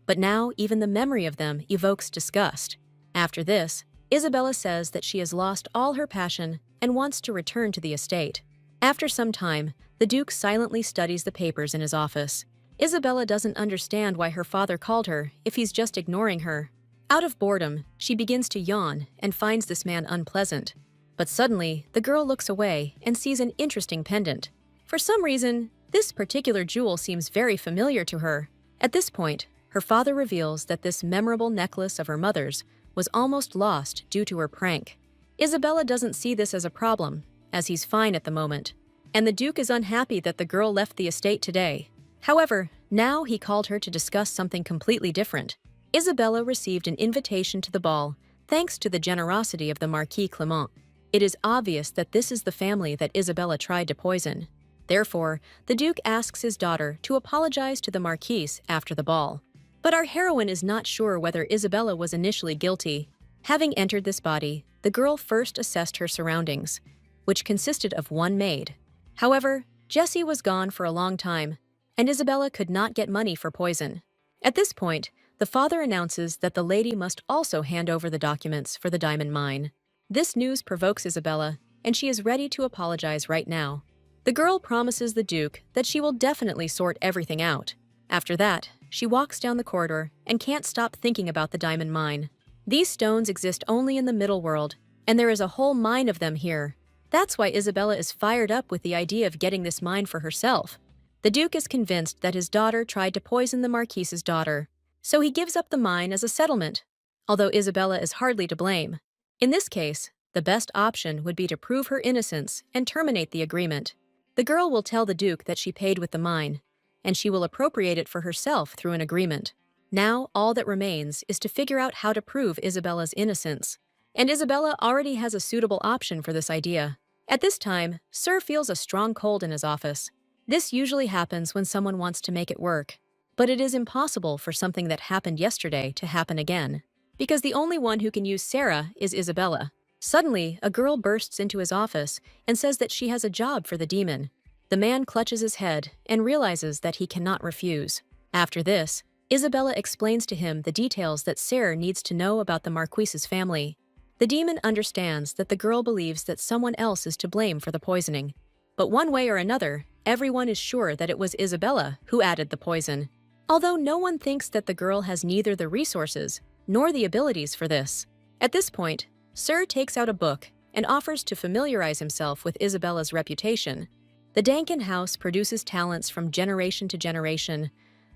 but now even the memory of them evokes disgust. After this, Isabella says that she has lost all her passion and wants to return to the estate. After some time, the Duke silently studies the papers in his office. Isabella doesn't understand why her father called her if he's just ignoring her. Out of boredom, she begins to yawn and finds this man unpleasant. But suddenly, the girl looks away and sees an interesting pendant. For some reason, this particular jewel seems very familiar to her. At this point, her father reveals that this memorable necklace of her mother's was almost lost due to her prank. Isabella doesn't see this as a problem, as he's fine at the moment, and the Duke is unhappy that the girl left the estate today. However, now he called her to discuss something completely different. Isabella received an invitation to the ball, thanks to the generosity of the Marquis Clement. It is obvious that this is the family that Isabella tried to poison. Therefore, the Duke asks his daughter to apologize to the Marquise after the ball. But our heroine is not sure whether Isabella was initially guilty. Having entered this body, the girl first assessed her surroundings, which consisted of one maid. However, Jessie was gone for a long time, and Isabella could not get money for poison. At this point, the father announces that the lady must also hand over the documents for the diamond mine. This news provokes Isabella, and she is ready to apologize right now. The girl promises the Duke that she will definitely sort everything out. After that, she walks down the corridor and can't stop thinking about the diamond mine. These stones exist only in the middle world, and there is a whole mine of them here. That's why Isabella is fired up with the idea of getting this mine for herself. The Duke is convinced that his daughter tried to poison the Marquise's daughter, so he gives up the mine as a settlement. although Isabella is hardly to blame. In this case, the best option would be to prove her innocence and terminate the agreement. The girl will tell the Duke that she paid with the mine, and she will appropriate it for herself through an agreement. Now, all that remains is to figure out how to prove Isabella's innocence. And Isabella already has a suitable option for this idea. At this time, Sir feels a strong cold in his office. This usually happens when someone wants to make it work. But it is impossible for something that happened yesterday to happen again, because the only one who can use Sarah is Isabella. Suddenly, a girl bursts into his office and says that she has a job for the demon. The man clutches his head and realizes that he cannot refuse. After this, Isabella explains to him the details that Sarah needs to know about the Marquise's family. The demon understands that the girl believes that someone else is to blame for the poisoning. But one way or another, everyone is sure that it was Isabella who added the poison. Although no one thinks that the girl has neither the resources nor the abilities for this. At this point, Sir takes out a book and offers to familiarize himself with Isabella's reputation. The Dankin house produces talents from generation to generation,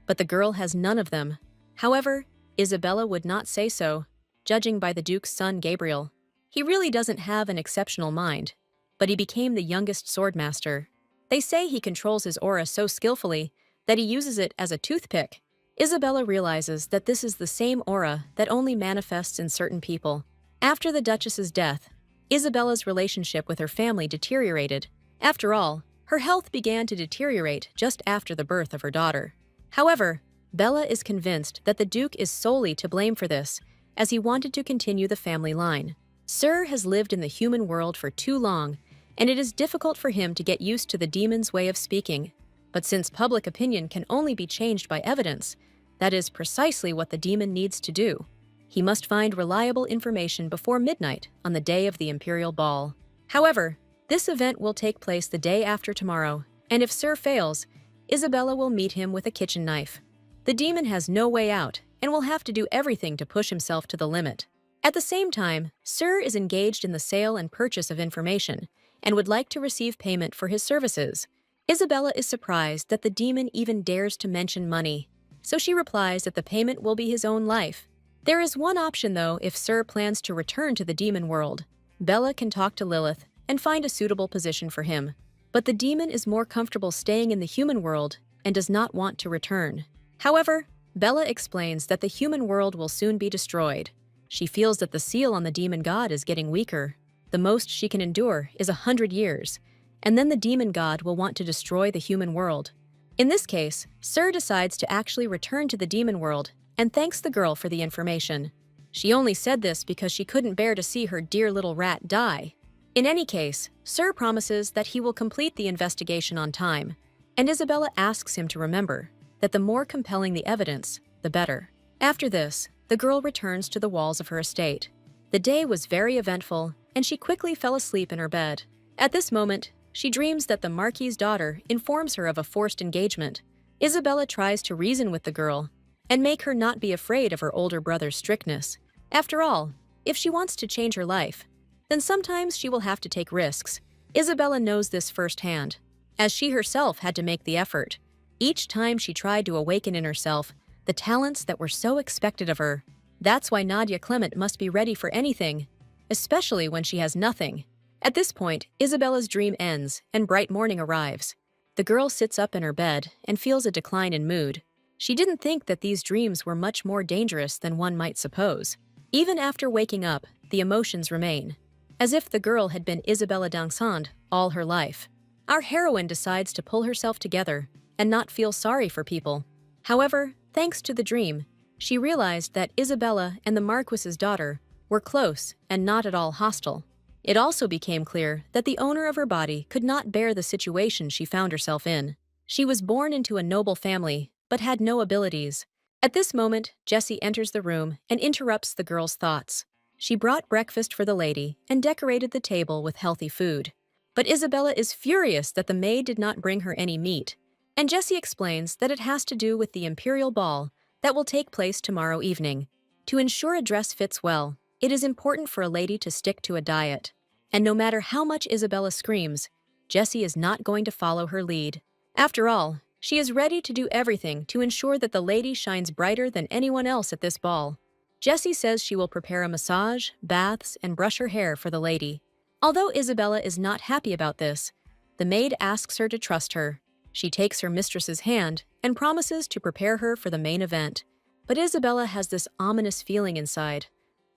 but the girl has none of them. However, Isabella would not say so, judging by the Duke's son Gabriel. He really doesn't have an exceptional mind, but he became the youngest swordmaster. They say he controls his aura so skillfully that he uses it as a toothpick. Isabella realizes that this is the same aura that only manifests in certain people. After the Duchess's death, Isabella's relationship with her family deteriorated. After all, her health began to deteriorate just after the birth of her daughter. However, Bella is convinced that the Duke is solely to blame for this, as he wanted to continue the family line. Sir has lived in the human world for too long, and it is difficult for him to get used to the demon's way of speaking. But since public opinion can only be changed by evidence, that is precisely what the demon needs to do. He must find reliable information before midnight on the day of the Imperial Ball. However, this event will take place the day after tomorrow, and if Sir fails, Isabella will meet him with a kitchen knife. The demon has no way out and will have to do everything to push himself to the limit. At the same time, Sir is engaged in the sale and purchase of information and would like to receive payment for his services. Isabella is surprised that the demon even dares to mention money, so she replies that the payment will be his own life. There is one option though if Sir plans to return to the demon world. Bella can talk to Lilith and find a suitable position for him. But the demon is more comfortable staying in the human world and does not want to return. However, Bella explains that the human world will soon be destroyed. She feels that the seal on the demon god is getting weaker. The most she can endure is 100 years, and then the demon god will want to destroy the human world. In this case, Sir decides to actually return to the demon world and thanks the girl for the information. She only said this because she couldn't bear to see her dear little rat die. In any case, Sir promises that he will complete the investigation on time, and Isabella asks him to remember that the more compelling the evidence, the better. After this, the girl returns to the walls of her estate. The day was very eventful, and she quickly fell asleep in her bed. At this moment, she dreams that the Marquis's daughter informs her of a forced engagement. Isabella tries to reason with the girl and make her not be afraid of her older brother's strictness. After all, if she wants to change her life, then sometimes she will have to take risks. Isabella knows this firsthand, as she herself had to make the effort. Each time she tried to awaken in herself the talents that were so expected of her. That's why Nadia Clement must be ready for anything, especially when she has nothing. At this point, Isabella's dream ends and bright morning arrives. The girl sits up in her bed and feels a decline in mood. She didn't think that these dreams were much more dangerous than one might suppose. Even after waking up, the emotions remain, as if the girl had been Isabella Dansand all her life. Our heroine decides to pull herself together and not feel sorry for people. However, thanks to the dream, she realized that Isabella and the Marquis's daughter were close and not at all hostile. It also became clear that the owner of her body could not bear the situation she found herself in. She was born into a noble family, but had no abilities. At this moment, Jessie enters the room and interrupts the girl's thoughts. She brought breakfast for the lady and decorated the table with healthy food. But Isabella is furious that the maid did not bring her any meat, and Jessie explains that it has to do with the Imperial Ball that will take place tomorrow evening. To ensure a dress fits well, it is important for a lady to stick to a diet. And no matter how much Isabella screams, Jessie is not going to follow her lead. After all, she is ready to do everything to ensure that the lady shines brighter than anyone else at this ball. Jessie says she will prepare a massage, baths, and brush her hair for the lady. Although Isabella is not happy about this, the maid asks her to trust her. She takes her mistress's hand and promises to prepare her for the main event. But Isabella has this ominous feeling inside,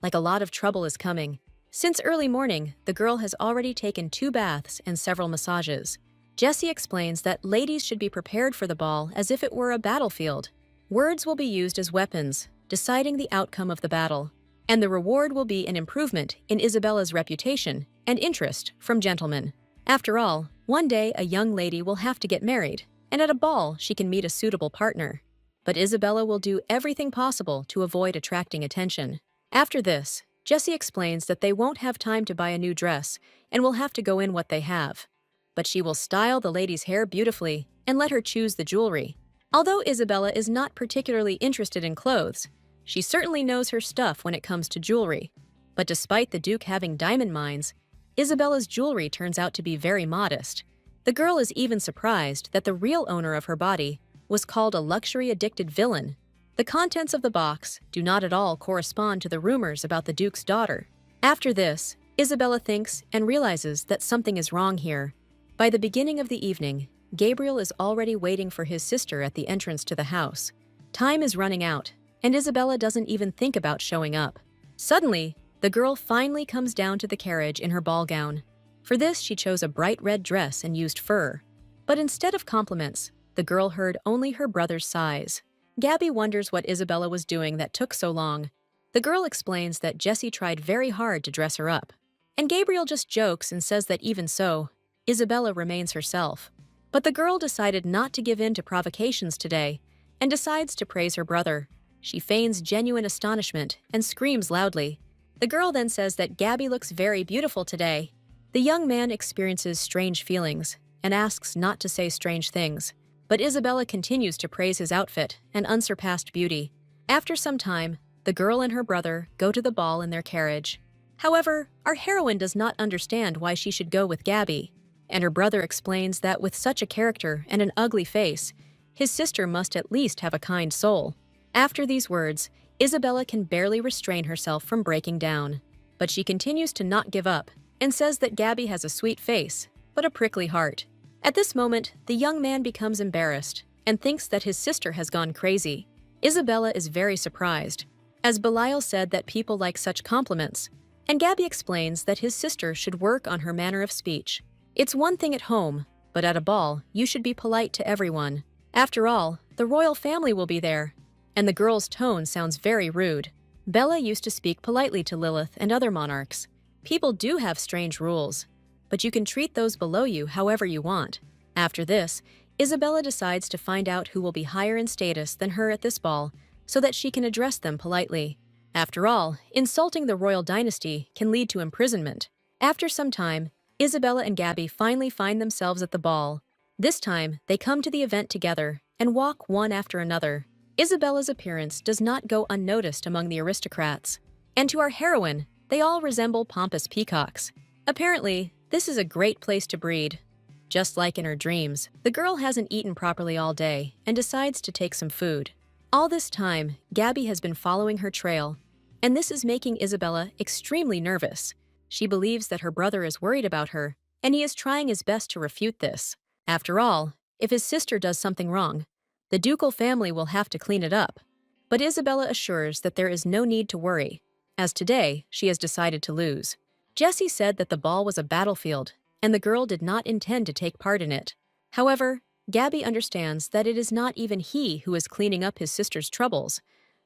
like a lot of trouble is coming. Since early morning, the girl has already taken 2 baths and several massages. Jessie explains that ladies should be prepared for the ball as if it were a battlefield. Words will be used as weapons, deciding the outcome of the battle. And the reward will be an improvement in Isabella's reputation and interest from gentlemen. After all, one day a young lady will have to get married, and at a ball she can meet a suitable partner. But Isabella will do everything possible to avoid attracting attention. After this, Jessie explains that they won't have time to buy a new dress and will have to go in what they have. But she will style the lady's hair beautifully and let her choose the jewelry. Although Isabella is not particularly interested in clothes, she certainly knows her stuff when it comes to jewelry. But despite the Duke having diamond mines, Isabella's jewelry turns out to be very modest. The girl is even surprised that the real owner of her body was called a luxury-addicted villain. The contents of the box do not at all correspond to the rumors about the Duke's daughter. After this, Isabella thinks and realizes that something is wrong here. By the beginning of the evening, Gabriel is already waiting for his sister at the entrance to the house. Time is running out, and Isabella doesn't even think about showing up. Suddenly, the girl finally comes down to the carriage in her ball gown. For this, she chose a bright red dress and used fur. But instead of compliments, the girl heard only her brother's sighs. Gabby wonders what Isabella was doing that took so long. The girl explains that Jessie tried very hard to dress her up. And Gabriel just jokes and says that even so, Isabella remains herself. But the girl decided not to give in to provocations today and decides to praise her brother. She feigns genuine astonishment and screams loudly. The girl then says that Gabby looks very beautiful today. The young man experiences strange feelings and asks not to say strange things. But Isabella continues to praise his outfit and unsurpassed beauty. After some time, the girl and her brother go to the ball in their carriage. However, our heroine does not understand why she should go with Gabby, and her brother explains that with such a character and an ugly face, his sister must at least have a kind soul. After these words, Isabella can barely restrain herself from breaking down. But she continues to not give up and says that Gabby has a sweet face, but a prickly heart. At this moment, the young man becomes embarrassed and thinks that his sister has gone crazy. Isabella is very surprised, as Belial said that people like such compliments, and Gabby explains that his sister should work on her manner of speech. It's one thing at home, but at a ball, you should be polite to everyone. After all, the royal family will be there, and the girl's tone sounds very rude. Bella used to speak politely to Lilith and other monarchs. People do have strange rules, but you can treat those below you however you want. After this, Isabella decides to find out who will be higher in status than her at this ball so that she can address them politely. After all, insulting the royal dynasty can lead to imprisonment. After some time, Isabella and Gabby finally find themselves at the ball. This time, they come to the event together and walk one after another. Isabella's appearance does not go unnoticed among the aristocrats. And to our heroine, they all resemble pompous peacocks. Apparently, this is a great place to breed. Just like in her dreams, the girl hasn't eaten properly all day and decides to take some food. All this time, Gabby has been following her trail, and this is making Isabella extremely nervous. She believes that her brother is worried about her, and he is trying his best to refute this. After all, if his sister does something wrong, the ducal family will have to clean it up. But Isabella assures that there is no need to worry, as today she has decided to lose. Jessie said that the ball was a battlefield, and the girl did not intend to take part in it. However, Gabby understands that it is not even he who is cleaning up his sister's troubles,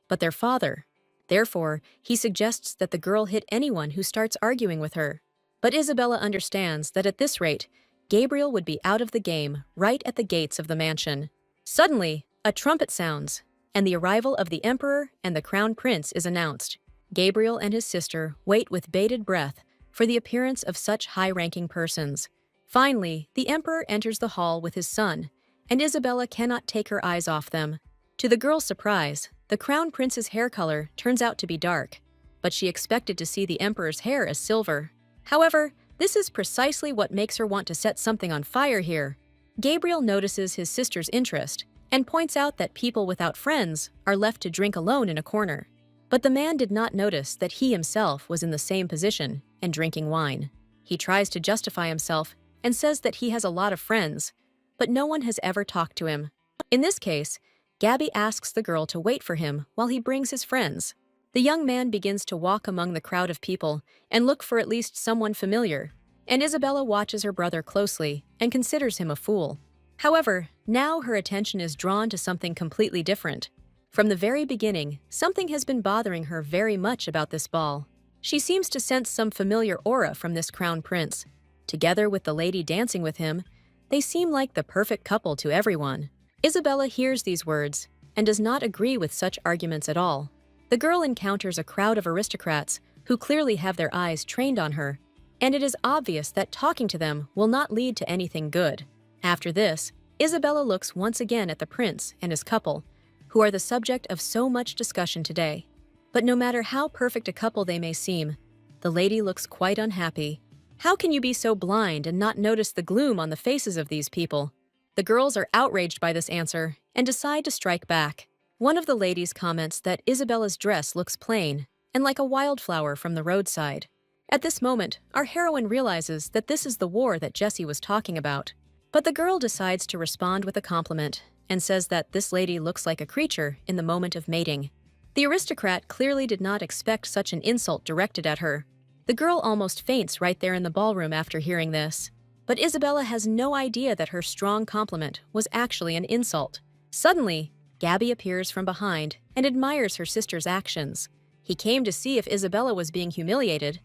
but their father. Therefore, he suggests that the girl hit anyone who starts arguing with her. But Isabella understands that at this rate, Gabriel would be out of the game right at the gates of the mansion. Suddenly, a trumpet sounds, and the arrival of the emperor and the crown prince is announced. Gabriel and his sister wait with bated breath for the appearance of such high-ranking persons. Finally, the emperor enters the hall with his son, and Isabella cannot take her eyes off them. To the girl's surprise, the crown prince's hair color turns out to be dark, but she expected to see the emperor's hair as silver. However, this is precisely what makes her want to set something on fire here. Gabriel notices his sister's interest and points out that people without friends are left to drink alone in a corner. But the man did not notice that he himself was in the same position and drinking wine. He tries to justify himself and says that he has a lot of friends, but no one has ever talked to him. In this case, Gabby asks the girl to wait for him while he brings his friends. The young man begins to walk among the crowd of people and look for at least someone familiar, and Isabella watches her brother closely and considers him a fool. However, now her attention is drawn to something completely different. From the very beginning, something has been bothering her very much about this ball. She seems to sense some familiar aura from this crown prince. Together with the lady dancing with him, they seem like the perfect couple to everyone. Isabella hears these words and does not agree with such arguments at all. The girl encounters a crowd of aristocrats who clearly have their eyes trained on her, and it is obvious that talking to them will not lead to anything good. After this, Isabella looks once again at the prince and his couple, who are the subject of so much discussion today. But no matter how perfect a couple they may seem, the lady looks quite unhappy. How can you be so blind and not notice the gloom on the faces of these people? The girls are outraged by this answer and decide to strike back. One of the ladies comments that Isabella's dress looks plain and like a wildflower from the roadside. At this moment, our heroine realizes that this is the war that Jessie was talking about. But the girl decides to respond with a compliment and says that this lady looks like a creature in the moment of mating. The aristocrat clearly did not expect such an insult directed at her. The girl almost faints right there in the ballroom after hearing this. But Isabella has no idea that her strong compliment was actually an insult. Suddenly, Gabby appears from behind and admires her sister's actions. He came to see if Isabella was being humiliated,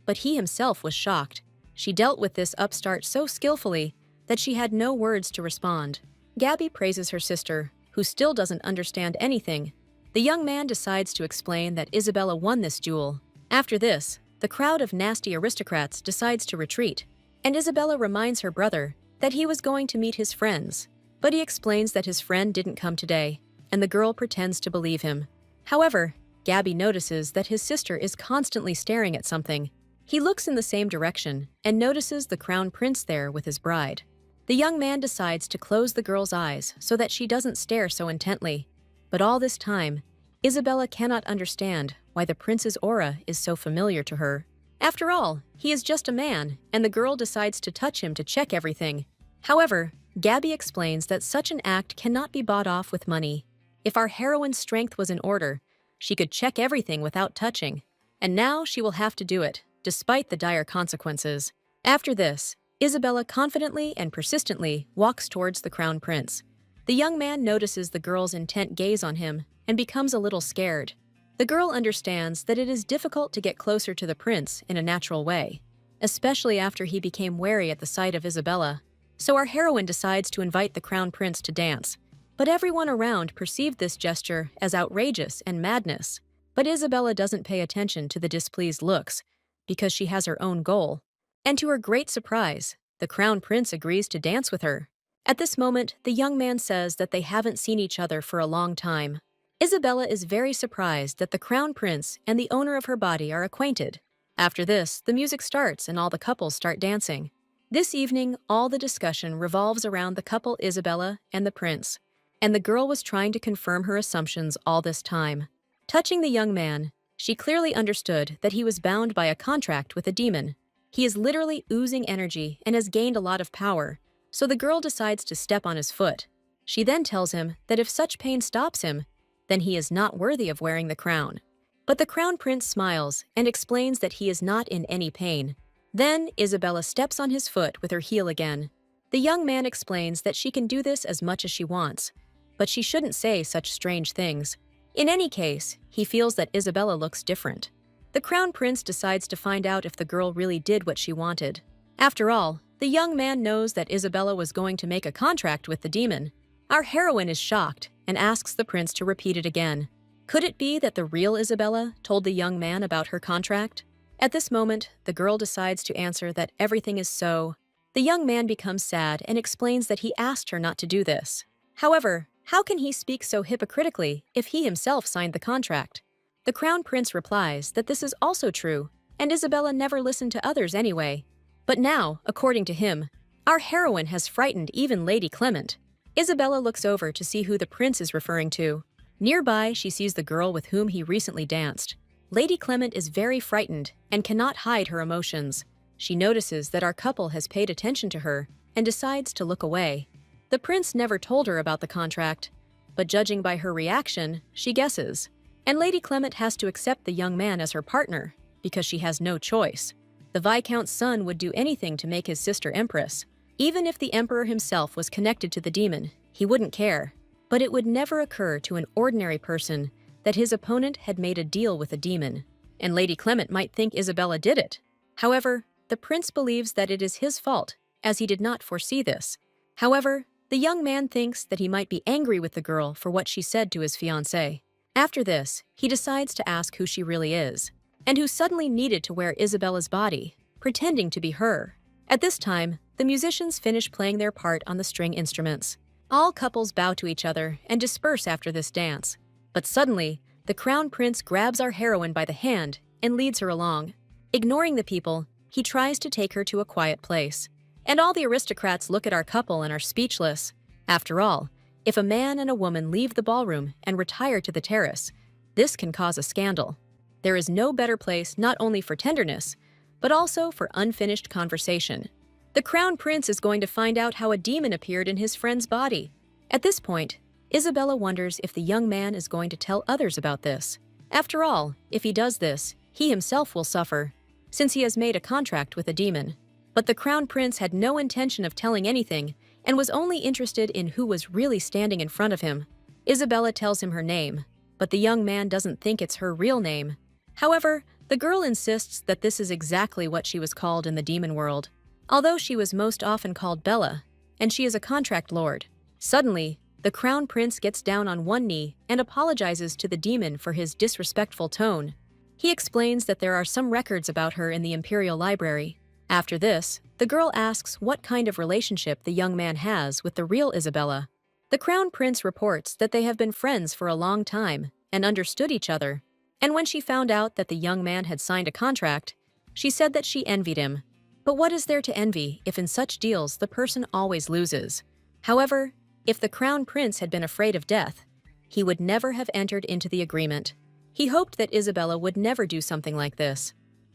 but he himself was shocked. She dealt with this upstart so skillfully that she had no words to respond. Gabby praises her sister, who still doesn't understand anything. The young man decides to explain that Isabella won this duel. After this, the crowd of nasty aristocrats decides to retreat, and Isabella reminds her brother that he was going to meet his friends. But he explains that his friend didn't come today, and the girl pretends to believe him. However, Gabby notices that his sister is constantly staring at something. He looks in the same direction and notices the crown prince there with his bride. The young man decides to close the girl's eyes so that she doesn't stare so intently. But all this time, Isabella cannot understand why the prince's aura is so familiar to her. After all, he is just a man, and the girl decides to touch him to check everything. However, Gabby explains that such an act cannot be bought off with money. If our heroine's strength was in order, she could check everything without touching, and now she will have to do it, despite the dire consequences. After this, Isabella confidently and persistently walks towards the crown prince. The young man notices the girl's intent gaze on him and becomes a little scared. The girl understands that it is difficult to get closer to the prince in a natural way, especially after he became wary at the sight of Isabella. So our heroine decides to invite the crown prince to dance. But everyone around perceived this gesture as outrageous and madness. But Isabella doesn't pay attention to the displeased looks, because she has her own goal. And to her great surprise, the crown prince agrees to dance with her. At this moment, the young man says that they haven't seen each other for a long time. Isabella is very surprised that the crown prince and the owner of her body are acquainted. After this, the music starts and all the couples start dancing. This evening, all the discussion revolves around the couple Isabella and the prince, and the girl was trying to confirm her assumptions all this time. Touching the young man, she clearly understood that he was bound by a contract with a demon. He is literally oozing energy and has gained a lot of power, so the girl decides to step on his foot. She then tells him that if such pain stops him, then he is not worthy of wearing the crown. But the crown prince smiles and explains that he is not in any pain. Then Isabella steps on his foot with her heel again. The young man explains that she can do this as much as she wants, but she shouldn't say such strange things. In any case, he feels that Isabella looks different. The crown prince decides to find out if the girl really did what she wanted. After all, the young man knows that Isabella was going to make a contract with the demon. Our heroine is shocked and asks the prince to repeat it again. Could it be that the real Isabella told the young man about her contract? At this moment, the girl decides to answer that everything is so. The young man becomes sad and explains that he asked her not to do this. However, how can he speak so hypocritically if he himself signed the contract? The crown prince replies that this is also true, and Isabella never listened to others anyway. But now, according to him, our heroine has frightened even Lady Clement. Isabella looks over to see who the prince is referring to. Nearby, she sees the girl with whom he recently danced. Lady Clement is very frightened and cannot hide her emotions. She notices that our couple has paid attention to her and decides to look away. The prince never told her about the contract, but judging by her reaction, she guesses. And Lady Clement has to accept the young man as her partner because she has no choice. The Viscount's son would do anything to make his sister empress. Even if the emperor himself was connected to the demon, he wouldn't care. But it would never occur to an ordinary person that his opponent had made a deal with a demon, and Lady Clement might think Isabella did it. However, the prince believes that it is his fault, as he did not foresee this. However, the young man thinks that he might be angry with the girl for what she said to his fiancé. After this, he decides to ask who she really is, and who suddenly needed to wear Isabella's body, pretending to be her. At this time, the musicians finish playing their part on the string instruments. All couples bow to each other and disperse after this dance. But suddenly, the crown prince grabs our heroine by the hand and leads her along. Ignoring the people, he tries to take her to a quiet place. And all the aristocrats look at our couple and are speechless. After all, if a man and a woman leave the ballroom and retire to the terrace, this can cause a scandal. There is no better place not only for tenderness, but also for unfinished conversation. The crown prince is going to find out how a demon appeared in his friend's body. At this point, Isabella wonders if the young man is going to tell others about this. After all, if he does this, he himself will suffer, since he has made a contract with a demon. But the crown prince had no intention of telling anything and was only interested in who was really standing in front of him. Isabella tells him her name, but the young man doesn't think it's her real name. However, the girl insists that this is exactly what she was called in the demon world, although she was most often called Bella, and she is a contract lord. Suddenly, the crown prince gets down on one knee and apologizes to the demon for his disrespectful tone. He explains that there are some records about her in the imperial library. After this, the girl asks what kind of relationship the young man has with the real Isabella. The crown prince reports that they have been friends for a long time and understood each other. And when she found out that the young man had signed a contract, she said that she envied him. But what is there to envy if in such deals the person always loses? However, if the crown prince had been afraid of death, he would never have entered into the agreement. He hoped that Isabella would never do something like this.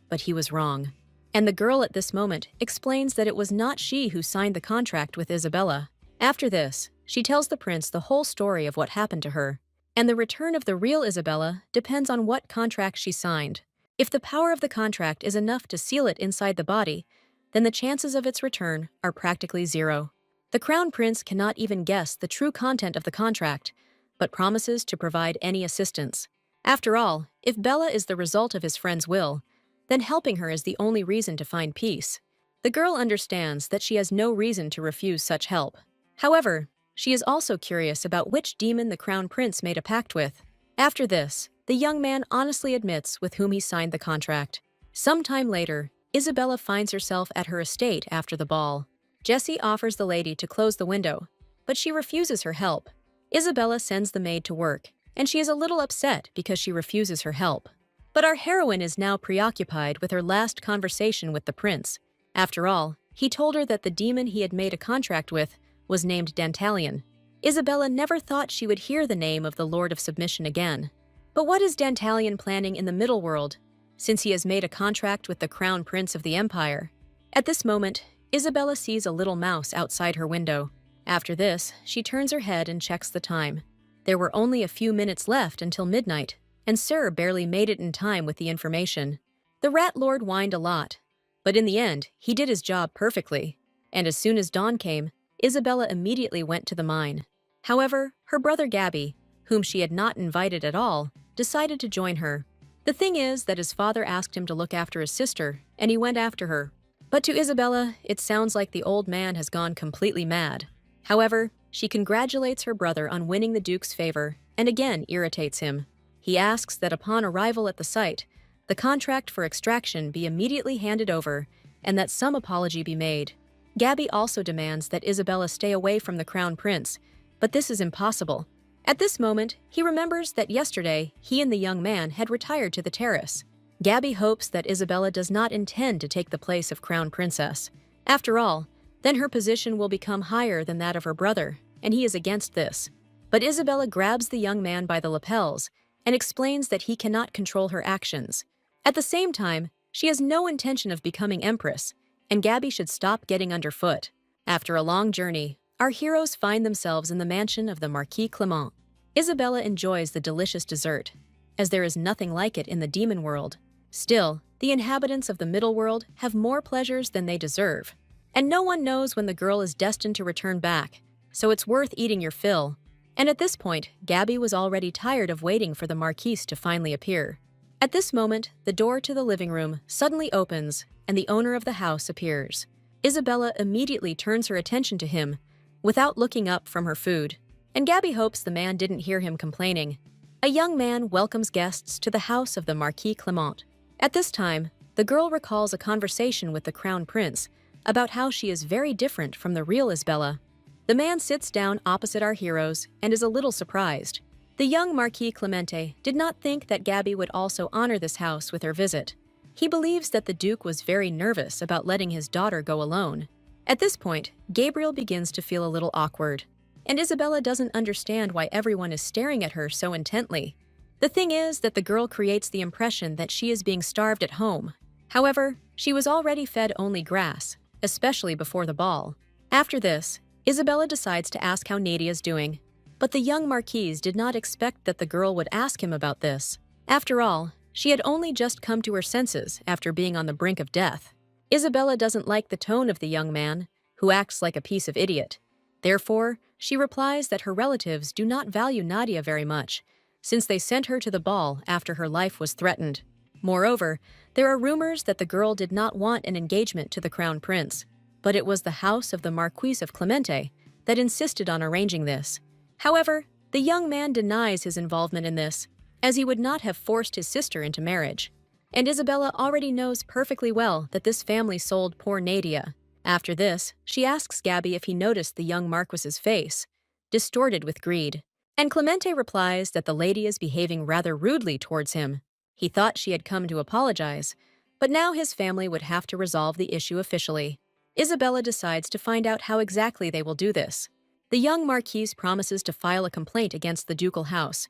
But he was wrong. And the girl at this moment explains that it was not she who signed the contract with Isabella. After this, she tells the prince the whole story of what happened to her. And the return of the real Isabella depends on what contract she signed. If the power of the contract is enough to seal it inside the body, then the chances of its return are practically zero. The crown prince cannot even guess the true content of the contract, but promises to provide any assistance. After all, if Bella is the result of his friend's will, then helping her is the only reason to find peace. The girl understands that she has no reason to refuse such help. However, she is also curious about which demon the crown prince made a pact with. After this, the young man honestly admits with whom he signed the contract. Sometime later, Isabella finds herself at her estate after the ball. Jessie offers the lady to close the window, but she refuses her help. Isabella sends the maid to work, and she is a little upset because she refuses her help. But our heroine is now preoccupied with her last conversation with the prince. After all, he told her that the demon he had made a contract with was named Dantalion. Isabella never thought she would hear the name of the Lord of Submission again. But what is Dantalion planning in the middle world, since he has made a contract with the crown prince of the empire? At this moment, Isabella sees a little mouse outside her window. After this, she turns her head and checks the time. There were only a few minutes left until midnight, and Sir barely made it in time with the information. The rat lord whined a lot, but in the end, he did his job perfectly. And as soon as dawn came, Isabella immediately went to the mine. However, her brother Gabby, whom she had not invited at all, decided to join her. The thing is that his father asked him to look after his sister, and he went after her. But to Isabella, it sounds like the old man has gone completely mad. However, she congratulates her brother on winning the Duke's favor and again irritates him. He asks that upon arrival at the site, the contract for extraction be immediately handed over and that some apology be made. Gabby also demands that Isabella stay away from the crown prince, but this is impossible. At this moment, he remembers that yesterday he and the young man had retired to the terrace. Gabby hopes that Isabella does not intend to take the place of crown princess. After all, then her position will become higher than that of her brother, and he is against this. But Isabella grabs the young man by the lapels and explains that he cannot control her actions. At the same time, she has no intention of becoming empress, and Gabby should stop getting underfoot. After a long journey, our heroes find themselves in the mansion of the Marquis Clement. Isabella enjoys the delicious dessert, as there is nothing like it in the demon world. Still, the inhabitants of the middle world have more pleasures than they deserve. And no one knows when the girl is destined to return back, so it's worth eating your fill. And at this point, Gabby was already tired of waiting for the Marquise to finally appear. At this moment, the door to the living room suddenly opens, and the owner of the house appears. Isabella immediately turns her attention to him, without looking up from her food. And Gabby hopes the man didn't hear him complaining. A young man welcomes guests to the house of the Marquis Clement. At this time, the girl recalls a conversation with the Crown Prince about how she is very different from the real Isabella. The man sits down opposite our heroes and is a little surprised. The young Marquis Clemente did not think that Gabby would also honor this house with her visit. He believes that the Duke was very nervous about letting his daughter go alone. At this point, Gabriel begins to feel a little awkward, and Isabella doesn't understand why everyone is staring at her so intently. The thing is that the girl creates the impression that she is being starved at home. However, she was already fed only grass, especially before the ball. After this, Isabella decides to ask how Nadia's doing, but the young Marquise did not expect that the girl would ask him about this. After all, she had only just come to her senses after being on the brink of death. Isabella doesn't like the tone of the young man, who acts like a piece of idiot. Therefore, she replies that her relatives do not value Nadia very much, since they sent her to the ball after her life was threatened. Moreover, there are rumors that the girl did not want an engagement to the Crown Prince, but it was the house of the Marquis of Clemente that insisted on arranging this. However, the young man denies his involvement in this, as he would not have forced his sister into marriage. And Isabella already knows perfectly well that this family sold poor Nadia. After this, she asks Gabby if he noticed the young Marquis's face, distorted with greed. And Clemente replies that the lady is behaving rather rudely towards him. He thought she had come to apologize, but now his family would have to resolve the issue officially. Isabella decides to find out how exactly they will do this. The young Marquise promises to file a complaint against the ducal house,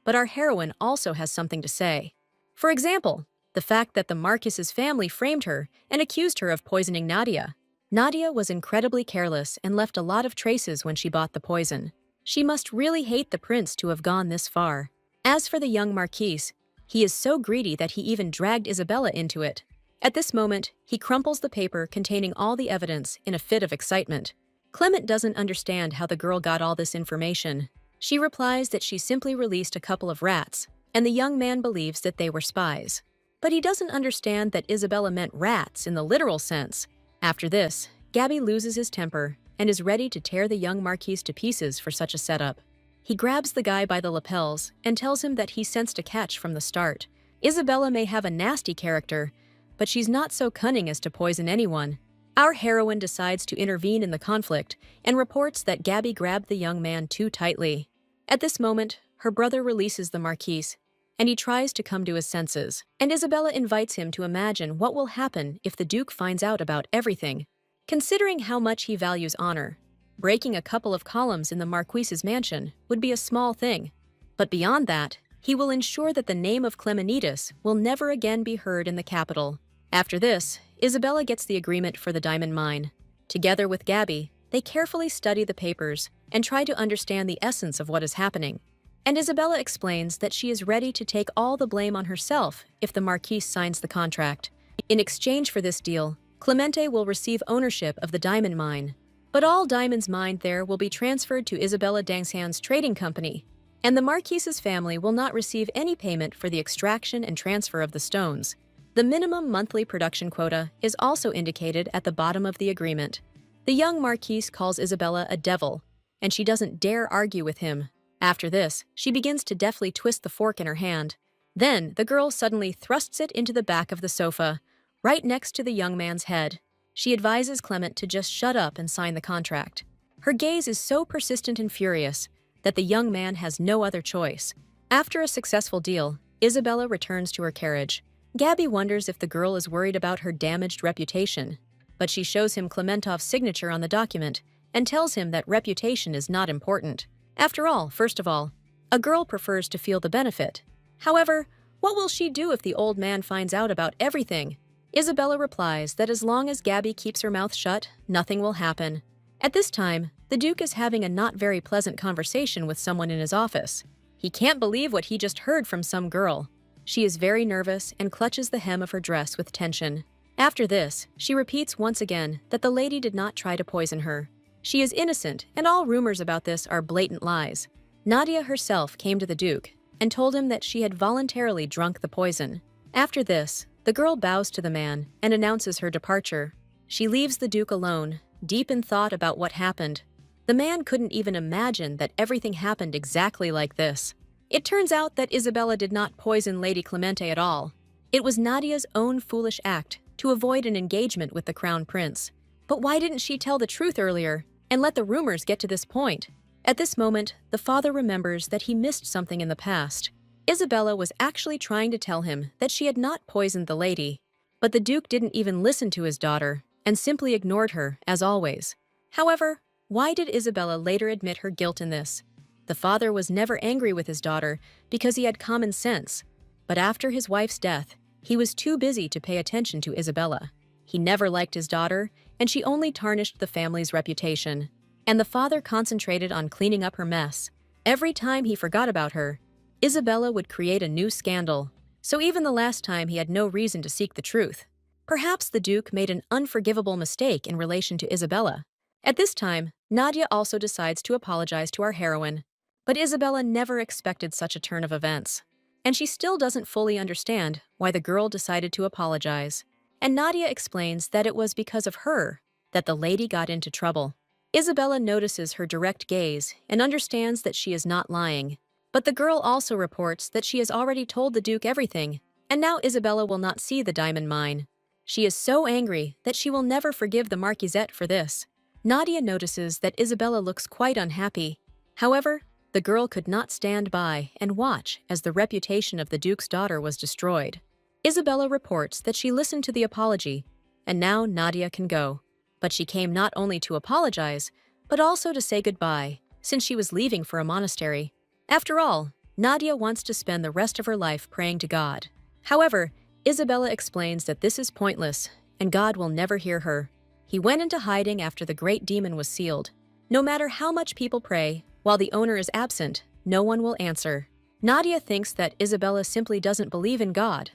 but our heroine also has something to say. For example, the fact that the Marquis's family framed her and accused her of poisoning Nadia. Nadia was incredibly careless and left a lot of traces when she bought the poison. She must really hate the prince to have gone this far. As for the young Marquise, he is so greedy that he even dragged Isabella into it. At this moment, he crumples the paper containing all the evidence in a fit of excitement. Clement doesn't understand how the girl got all this information. She replies that she simply released a couple of rats, and the young man believes that they were spies. But he doesn't understand that Isabella meant rats in the literal sense. After this, Gabby loses his temper and is ready to tear the young Marquise to pieces for such a setup. He grabs the guy by the lapels and tells him that he sensed a catch from the start. Isabella may have a nasty character, but she's not so cunning as to poison anyone. Our heroine decides to intervene in the conflict and reports that Gabby grabbed the young man too tightly. At this moment, her brother releases the Marquise, and he tries to come to his senses. And Isabella invites him to imagine what will happen if the Duke finds out about everything. Considering how much he values honor, breaking a couple of columns in the Marquise's mansion would be a small thing. But beyond that, he will ensure that the name of Clemenidas will never again be heard in the capital. After this, Isabella gets the agreement for the diamond mine. Together with Gabby, they carefully study the papers and try to understand the essence of what is happening. And Isabella explains that she is ready to take all the blame on herself if the Marquise signs the contract. In exchange for this deal, Clemente will receive ownership of the diamond mine. But all diamonds mined there will be transferred to Isabella Dangshan's trading company, and the Marquise's family will not receive any payment for the extraction and transfer of the stones. The minimum monthly production quota is also indicated at the bottom of the agreement. The young Marquise calls Isabella a devil, and she doesn't dare argue with him. After this, she begins to deftly twist the fork in her hand. Then, the girl suddenly thrusts it into the back of the sofa, right next to the young man's head. She advises Clement to just shut up and sign the contract. Her gaze is so persistent and furious that the young man has no other choice. After a successful deal, Isabella returns to her carriage. Gabby wonders if the girl is worried about her damaged reputation, but she shows him Klementov's signature on the document and tells him that reputation is not important. After all, first of all, a girl prefers to feel the benefit. However, what will she do if the old man finds out about everything? Isabella replies that as long as Gabby keeps her mouth shut, nothing will happen. At this time, the Duke is having a not very pleasant conversation with someone in his office. He can't believe what he just heard from some girl. She is very nervous and clutches the hem of her dress with tension. After this, she repeats once again that the lady did not try to poison her. She is innocent, and all rumors about this are blatant lies. Nadia herself came to the Duke and told him that she had voluntarily drunk the poison. After this, the girl bows to the man and announces her departure. She leaves the Duke alone, deep in thought about what happened. The man couldn't even imagine that everything happened exactly like this. It turns out that Isabella did not poison Lady Clemente at all. It was Nadia's own foolish act to avoid an engagement with the Crown Prince. But why didn't she tell the truth earlier and let the rumors get to this point? At this moment, the father remembers that he missed something in the past. Isabella was actually trying to tell him that she had not poisoned the lady, but the Duke didn't even listen to his daughter and simply ignored her, as always. However, why did Isabella later admit her guilt in this? The father was never angry with his daughter because he had common sense, but after his wife's death, he was too busy to pay attention to Isabella. He never liked his daughter, and she only tarnished the family's reputation. And the father concentrated on cleaning up her mess. Every time he forgot about her, Isabella would create a new scandal, so even the last time he had no reason to seek the truth. Perhaps the Duke made an unforgivable mistake in relation to Isabella. At this time, Nadia also decides to apologize to our heroine, but Isabella never expected such a turn of events, and she still doesn't fully understand why the girl decided to apologize. And Nadia explains that it was because of her that the lady got into trouble. Isabella notices her direct gaze and understands that she is not lying. But the girl also reports that she has already told the Duke everything, and now Isabella will not see the diamond mine. She is so angry that she will never forgive the Marquisette for this. Nadia notices that Isabella looks quite unhappy. However, the girl could not stand by and watch as the reputation of the Duke's daughter was destroyed. Isabella reports that she listened to the apology, and now Nadia can go. But she came not only to apologize, but also to say goodbye, since she was leaving for a monastery. After all, Nadia wants to spend the rest of her life praying to God. However, Isabella explains that this is pointless, and God will never hear her. He went into hiding after the great demon was sealed. No matter how much people pray, while the owner is absent, no one will answer. Nadia thinks that Isabella simply doesn't believe in God,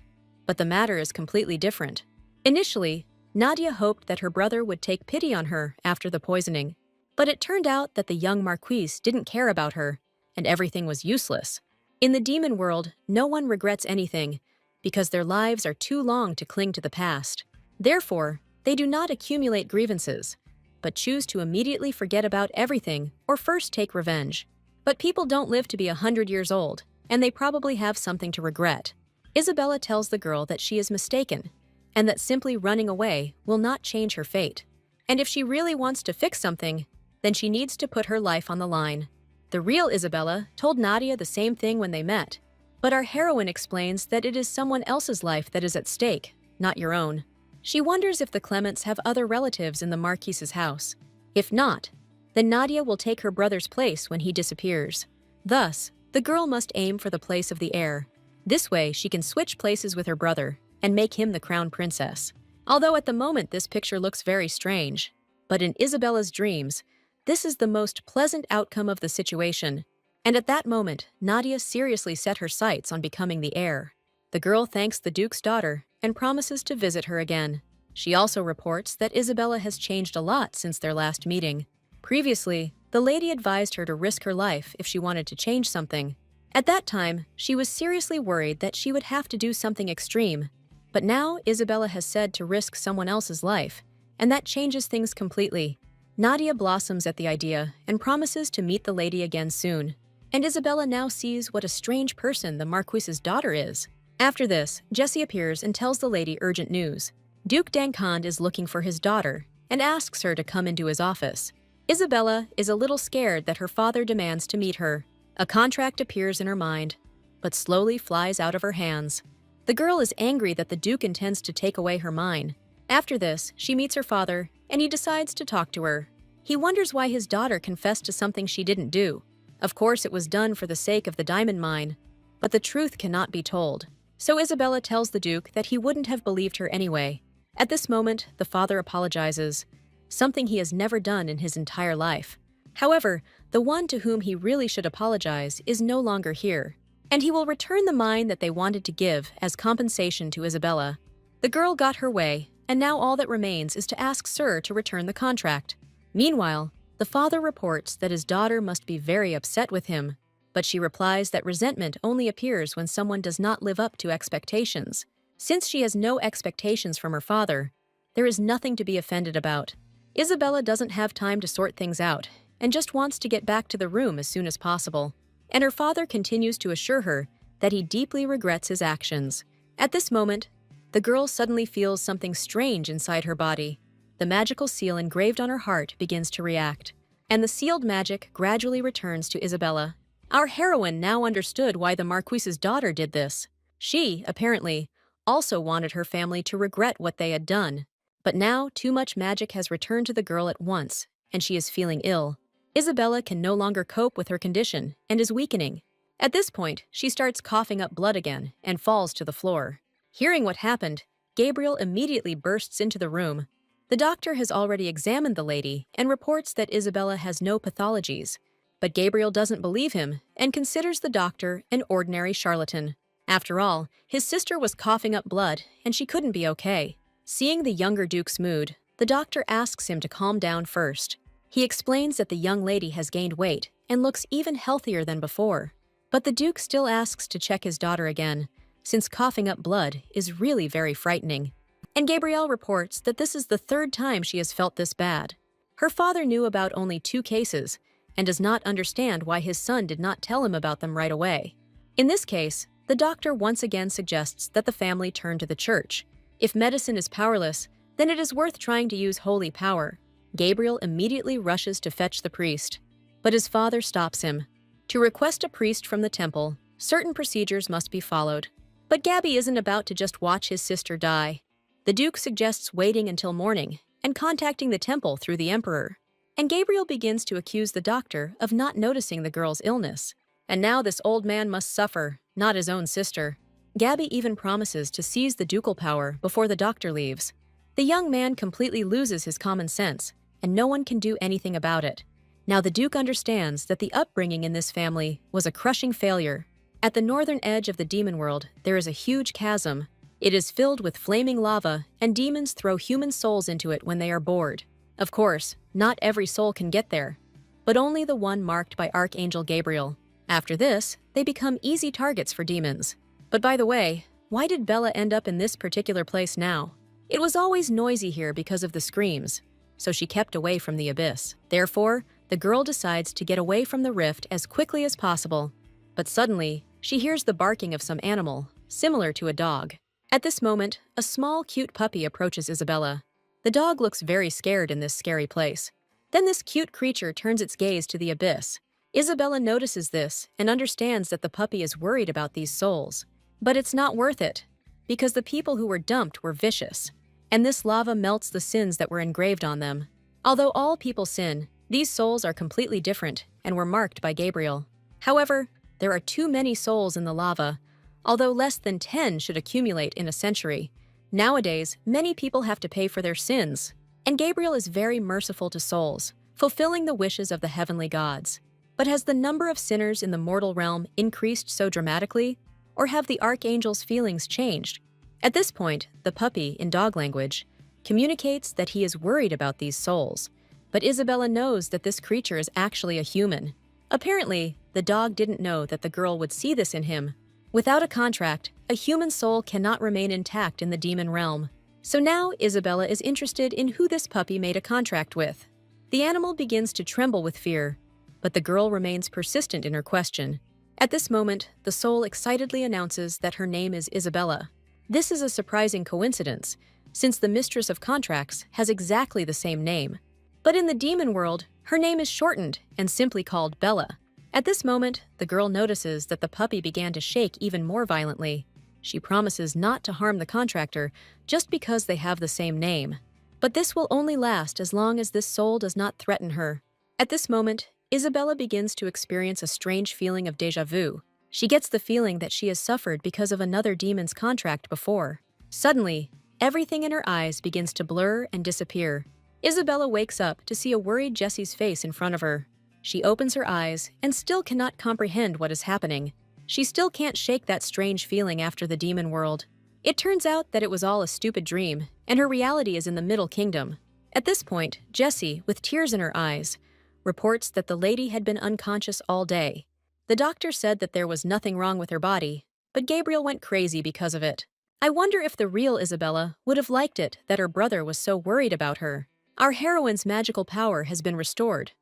but the matter is completely different. Initially, Nadia hoped that her brother would take pity on her after the poisoning, but it turned out that the young Marquise didn't care about her, and everything was useless. In the demon world, no one regrets anything, because their lives are too long to cling to the past. Therefore, they do not accumulate grievances, but choose to immediately forget about everything or first take revenge. But people don't live to be 100 years old, and they probably have something to regret. Isabella tells the girl that she is mistaken, and that simply running away will not change her fate. And if she really wants to fix something, then she needs to put her life on the line. The real Isabella told Nadia the same thing when they met, but our heroine explains that it is someone else's life that is at stake, not your own. She wonders if the Clements have other relatives in the Marquise's house. If not, then Nadia will take her brother's place when he disappears. Thus, the girl must aim for the place of the heir. This way, she can switch places with her brother and make him the crown princess. Although at the moment this picture looks very strange, but in Isabella's dreams, this is the most pleasant outcome of the situation. And at that moment, Nadia seriously set her sights on becoming the heir. The girl thanks the Duke's daughter and promises to visit her again. She also reports that Isabella has changed a lot since their last meeting. Previously, the lady advised her to risk her life if she wanted to change something. At that time, she was seriously worried that she would have to do something extreme. But now, Isabella has said to risk someone else's life, and that changes things completely. Nadia blossoms at the idea and promises to meet the lady again soon. And Isabella now sees what a strange person the Marquise's daughter is. After this, Jessie appears and tells the lady urgent news. Duke d'Ancand is looking for his daughter and asks her to come into his office. Isabella is a little scared that her father demands to meet her. A contract appears in her mind, but slowly flies out of her hands. The girl is angry that the Duke intends to take away her mine. After this, she meets her father, and he decides to talk to her. He wonders why his daughter confessed to something she didn't do, Of course, it was done for the sake of the diamond mine, but the truth cannot be told. So Isabella tells the Duke that he wouldn't have believed her anyway. At this moment, the father apologizes, something he has never done in his entire life. However, the one to whom he really should apologize is no longer here, and he will return the mine that they wanted to give as compensation to Isabella. The girl got her way, and now all that remains is to ask Sir to return the contract. Meanwhile, the father reports that his daughter must be very upset with him, but she replies that resentment only appears when someone does not live up to expectations. Since she has no expectations from her father, there is nothing to be offended about. Isabella doesn't have time to sort things out and just wants to get back to the room as soon as possible. And her father continues to assure her that he deeply regrets his actions. At this moment, the girl suddenly feels something strange inside her body. The magical seal engraved on her heart begins to react, and the sealed magic gradually returns to Isabella. Our heroine now understood why the Marquise's daughter did this. She, apparently, also wanted her family to regret what they had done. But now, too much magic has returned to the girl at once, and she is feeling ill. Isabella can no longer cope with her condition and is weakening. At this point, she starts coughing up blood again and falls to the floor. Hearing what happened, Gabriel immediately bursts into the room. The doctor has already examined the lady and reports that Isabella has no pathologies. But Gabriel doesn't believe him and considers the doctor an ordinary charlatan. After all, his sister was coughing up blood and she couldn't be okay. Seeing the younger Duke's mood, the doctor asks him to calm down first. He explains that the young lady has gained weight and looks even healthier than before. But the Duke still asks to check his daughter again, since coughing up blood is really very frightening. And Gabrielle reports that this is the third time she has felt this bad. Her father knew about only 2 cases and does not understand why his son did not tell him about them right away. In this case, the doctor once again suggests that the family turn to the church. If medicine is powerless, then it is worth trying to use holy power. Gabriel immediately rushes to fetch the priest, but his father stops him. To request a priest from the temple, certain procedures must be followed. But Gabby isn't about to just watch his sister die. The Duke suggests waiting until morning and contacting the temple through the emperor. And Gabriel begins to accuse the doctor of not noticing the girl's illness. And now this old man must suffer, not his own sister. Gabby even promises to seize the ducal power before the doctor leaves. The young man completely loses his common sense, and no one can do anything about it. Now the Duke understands that the upbringing in this family was a crushing failure. At the northern edge of the demon world, there is a huge chasm. It is filled with flaming lava, and demons throw human souls into it when they are bored. Of course, not every soul can get there, but only the one marked by Archangel Gabriel. After this, they become easy targets for demons. But by the way, why did Bella end up in this particular place now? It was always noisy here because of the screams, so she kept away from the abyss. Therefore, the girl decides to get away from the rift as quickly as possible. But suddenly, she hears the barking of some animal, similar to a dog. At this moment, a small, cute puppy approaches Isabella. The dog looks very scared in this scary place. Then this cute creature turns its gaze to the abyss. Isabella notices this and understands that the puppy is worried about these souls. But it's not worth it, because the people who were dumped were vicious, and this lava melts the sins that were engraved on them. Although all people sin, these souls are completely different and were marked by Gabriel. However, there are too many souls in the lava, although less than 10 should accumulate in a century. Nowadays, many people have to pay for their sins, and Gabriel is very merciful to souls, fulfilling the wishes of the heavenly gods. But has the number of sinners in the mortal realm increased so dramatically, or have the archangel's feelings changed? At this point, the puppy, in dog language, communicates that he is worried about these souls, but Isabella knows that this creature is actually a human. Apparently, the dog didn't know that the girl would see this in him. Without a contract, a human soul cannot remain intact in the demon realm. So now Isabella is interested in who this puppy made a contract with. The animal begins to tremble with fear, but the girl remains persistent in her question. At this moment, the soul excitedly announces that her name is Isabella. This is a surprising coincidence, since the mistress of contracts has exactly the same name. But in the demon world, her name is shortened and simply called Bella. At this moment, the girl notices that the puppy began to shake even more violently. She promises not to harm the contractor just because they have the same name. But this will only last as long as this soul does not threaten her. At this moment, Isabella begins to experience a strange feeling of déjà vu. She gets the feeling that she has suffered because of another demon's contract before. Suddenly, everything in her eyes begins to blur and disappear. Isabella wakes up to see a worried Jesse's face in front of her. She opens her eyes and still cannot comprehend what is happening. She still can't shake that strange feeling after the demon world. It turns out that it was all a stupid dream, and her reality is in the Middle Kingdom. At this point, Jessie, with tears in her eyes, reports that the lady had been unconscious all day. The doctor said that there was nothing wrong with her body, but Gabriel went crazy because of it. I wonder if the real Isabella would have liked it that her brother was so worried about her. Our heroine's magical power has been restored,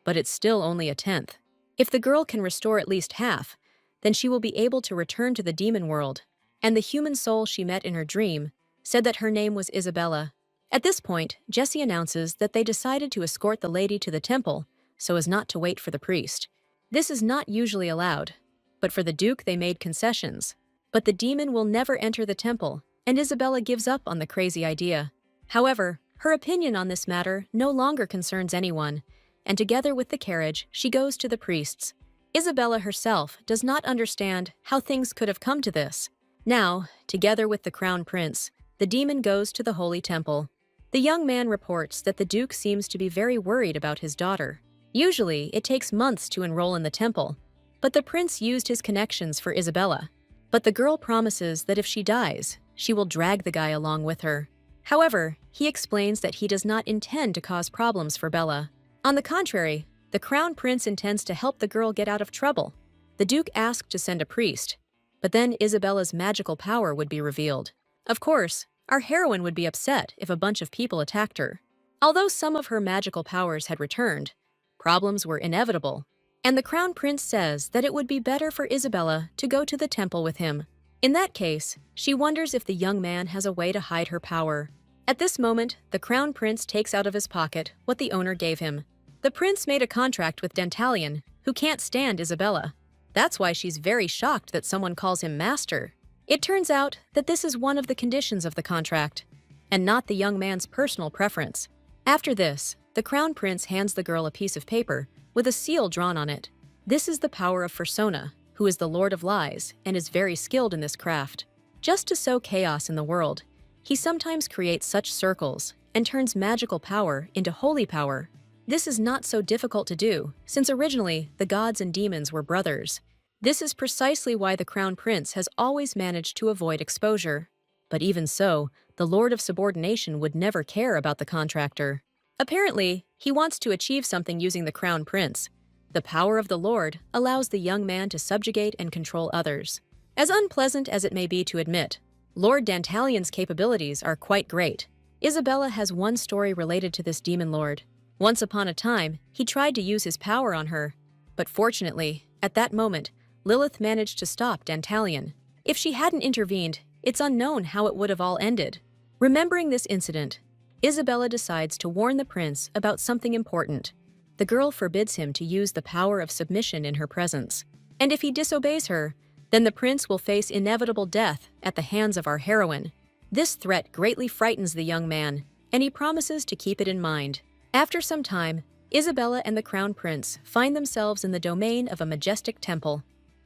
but it's still only a tenth. If the girl can restore at least half, then she will be able to return to the demon world. And the human soul she met in her dream said that her name was Isabella. At this point, Jessie announces that they decided to escort the lady to the temple so as not to wait for the priest. This is not usually allowed, but for the Duke they made concessions. But the demon will never enter the temple, and Isabella gives up on the crazy idea. However, her opinion on this matter no longer concerns anyone, and together with the carriage, she goes to the priests. Isabella herself does not understand how things could have come to this. Now, together with the crown prince, the demon goes to the holy temple. The young man reports that the Duke seems to be very worried about his daughter. Usually, it takes months to enroll in the temple, but the prince used his connections for Isabella. But the girl promises that if she dies, she will drag the guy along with her. However, he explains that he does not intend to cause problems for Bella. On the contrary, the crown prince intends to help the girl get out of trouble. The Duke asked to send a priest, but then Isabella's magical power would be revealed. Of course, our heroine would be upset if a bunch of people attacked her. Although some of her magical powers had returned, problems were inevitable, and the crown prince says that it would be better for Isabella to go to the temple with him. In that case, she wonders if the young man has a way to hide her power. At this moment, the crown prince takes out of his pocket what the owner gave him. The prince made a contract with Dantalion, who can't stand Isabella. That's why she's very shocked that someone calls him master. It turns out that this is one of the conditions of the contract, and not the young man's personal preference. After this, the crown prince hands the girl a piece of paper with a seal drawn on it. This is the power of Fursona, who is the Lord of Lies and is very skilled in this craft. Just to sow chaos in the world, he sometimes creates such circles and turns magical power into holy power. This is not so difficult to do, since originally the gods and demons were brothers. This is precisely why the crown prince has always managed to avoid exposure. But even so, the Lord of Subordination would never care about the contractor. Apparently, he wants to achieve something using the crown prince. The power of the Lord allows the young man to subjugate and control others. As unpleasant as it may be to admit, Lord Dantalion's capabilities are quite great. Isabella has one story related to this demon lord. Once upon a time, he tried to use his power on her, but fortunately, at that moment, Lilith managed to stop Dantalion. If she hadn't intervened, it's unknown how it would have all ended. Remembering this incident, Isabella decides to warn the prince about something important. The girl forbids him to use the power of submission in her presence, and if he disobeys her, then the prince will face inevitable death at the hands of our heroine. This threat greatly frightens the young man, and he promises to keep it in mind. After some time, Isabella and the crown prince find themselves in the domain of a majestic temple.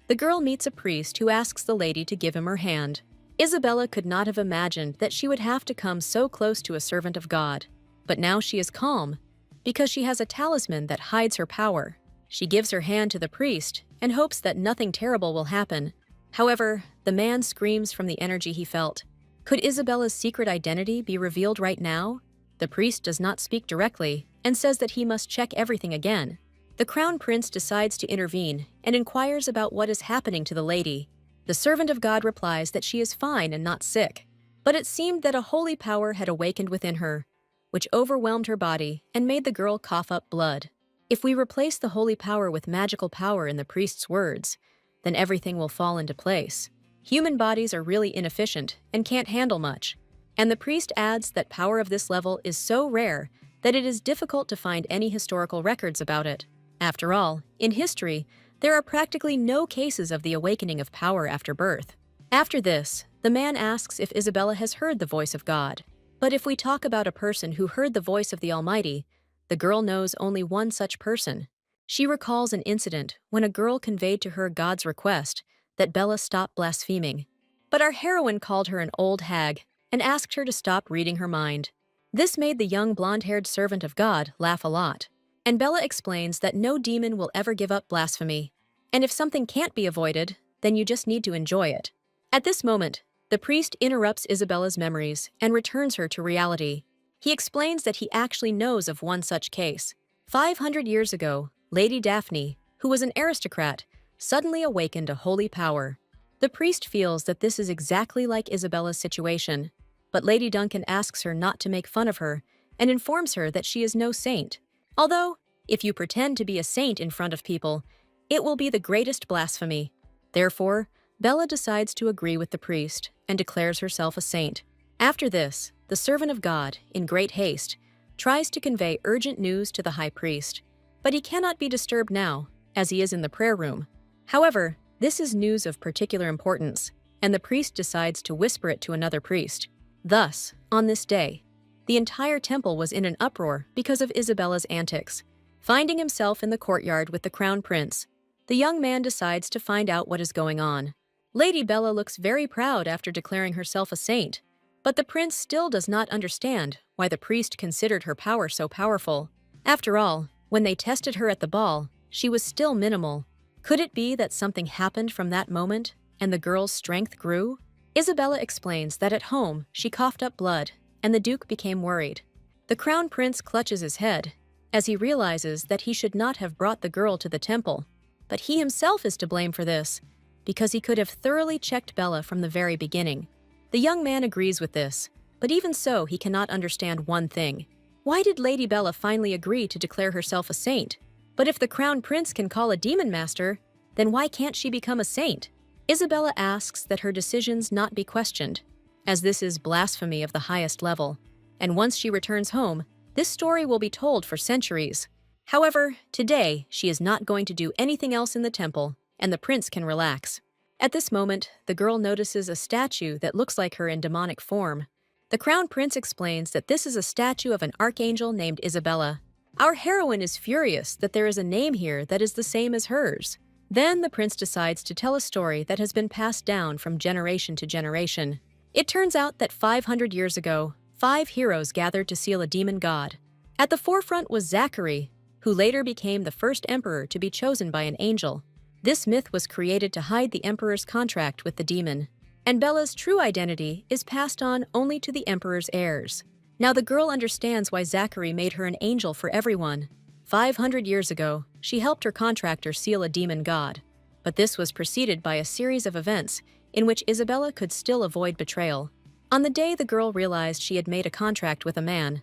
The girl meets a priest who asks the lady to give him her hand. Isabella could not have imagined that she would have to come so close to a servant of God. But now she is calm, because she has a talisman that hides her power. She gives her hand to the priest and hopes that nothing terrible will happen. However, the man screams from the energy he felt. Could Isabella's secret identity be revealed right now? The priest does not speak directly and says that he must check everything again. The crown prince decides to intervene and inquires about what is happening to the lady. The servant of God replies that she is fine and not sick, but it seemed that a holy power had awakened within her, which overwhelmed her body and made the girl cough up blood. If we replace the holy power with magical power in the priest's words, then everything will fall into place. Human bodies are really inefficient and can't handle much, and the priest adds that power of this level is so rare that it is difficult to find any historical records about it. After all, in history, there are practically no cases of the awakening of power after birth. After this, the man asks if Isabella has heard the voice of God. But if we talk about a person who heard the voice of the Almighty, the girl knows only one such person. She recalls an incident when a girl conveyed to her God's request that Bella stop blaspheming. But our heroine called her an old hag and asked her to stop reading her mind. This made the young blonde-haired servant of God laugh a lot. And Bella explains that no demon will ever give up blasphemy. And if something can't be avoided, then you just need to enjoy it. At this moment, the priest interrupts Isabella's memories and returns her to reality. He explains that he actually knows of one such case. 500 years ago, Lady Daphne, who was an aristocrat, suddenly awakened a holy power. The priest feels that this is exactly like Isabella's situation, but Lady Duncan asks her not to make fun of her and informs her that she is no saint. Although, if you pretend to be a saint in front of people, it will be the greatest blasphemy. Therefore, Bella decides to agree with the priest and declares herself a saint. After this, the servant of God, in great haste, tries to convey urgent news to the high priest, but he cannot be disturbed now, as he is in the prayer room. However, this is news of particular importance, and the priest decides to whisper it to another priest. Thus, on this day, the entire temple was in an uproar because of Isabella's antics. Finding himself in the courtyard with the crown prince, the young man decides to find out what is going on. Lady Bella looks very proud after declaring herself a saint, but the prince still does not understand why the priest considered her power so powerful. After all, when they tested her at the ball, she was still minimal. Could it be that something happened from that moment, and the girl's strength grew? Isabella explains that at home she coughed up blood, and the Duke became worried. The crown prince clutches his head, as he realizes that he should not have brought the girl to the temple. But he himself is to blame for this, because he could have thoroughly checked Bella from the very beginning. The young man agrees with this, but even so he cannot understand one thing. Why did Lady Bella finally agree to declare herself a saint? But if the crown prince can call a demon master, then why can't she become a saint? Isabella asks that her decisions not be questioned, as this is blasphemy of the highest level, and once she returns home, this story will be told for centuries. However, today she is not going to do anything else in the temple, and the prince can relax. At this moment, the girl notices a statue that looks like her in demonic form. The crown prince explains that this is a statue of an archangel named Isabella. Our heroine is furious that there is a name here that is the same as hers. Then the prince decides to tell a story that has been passed down from generation to generation. It turns out that 500 years ago, 5 heroes gathered to seal a demon god. At the forefront was Zachary, who later became the first emperor to be chosen by an angel. This myth was created to hide the emperor's contract with the demon, and Bella's true identity is passed on only to the emperor's heirs. Now the girl understands why Zachary made her an angel for everyone. 500 years ago, she helped her contractor seal a demon god, but this was preceded by a series of events in which Isabella could still avoid betrayal. On the day the girl realized she had made a contract with a man,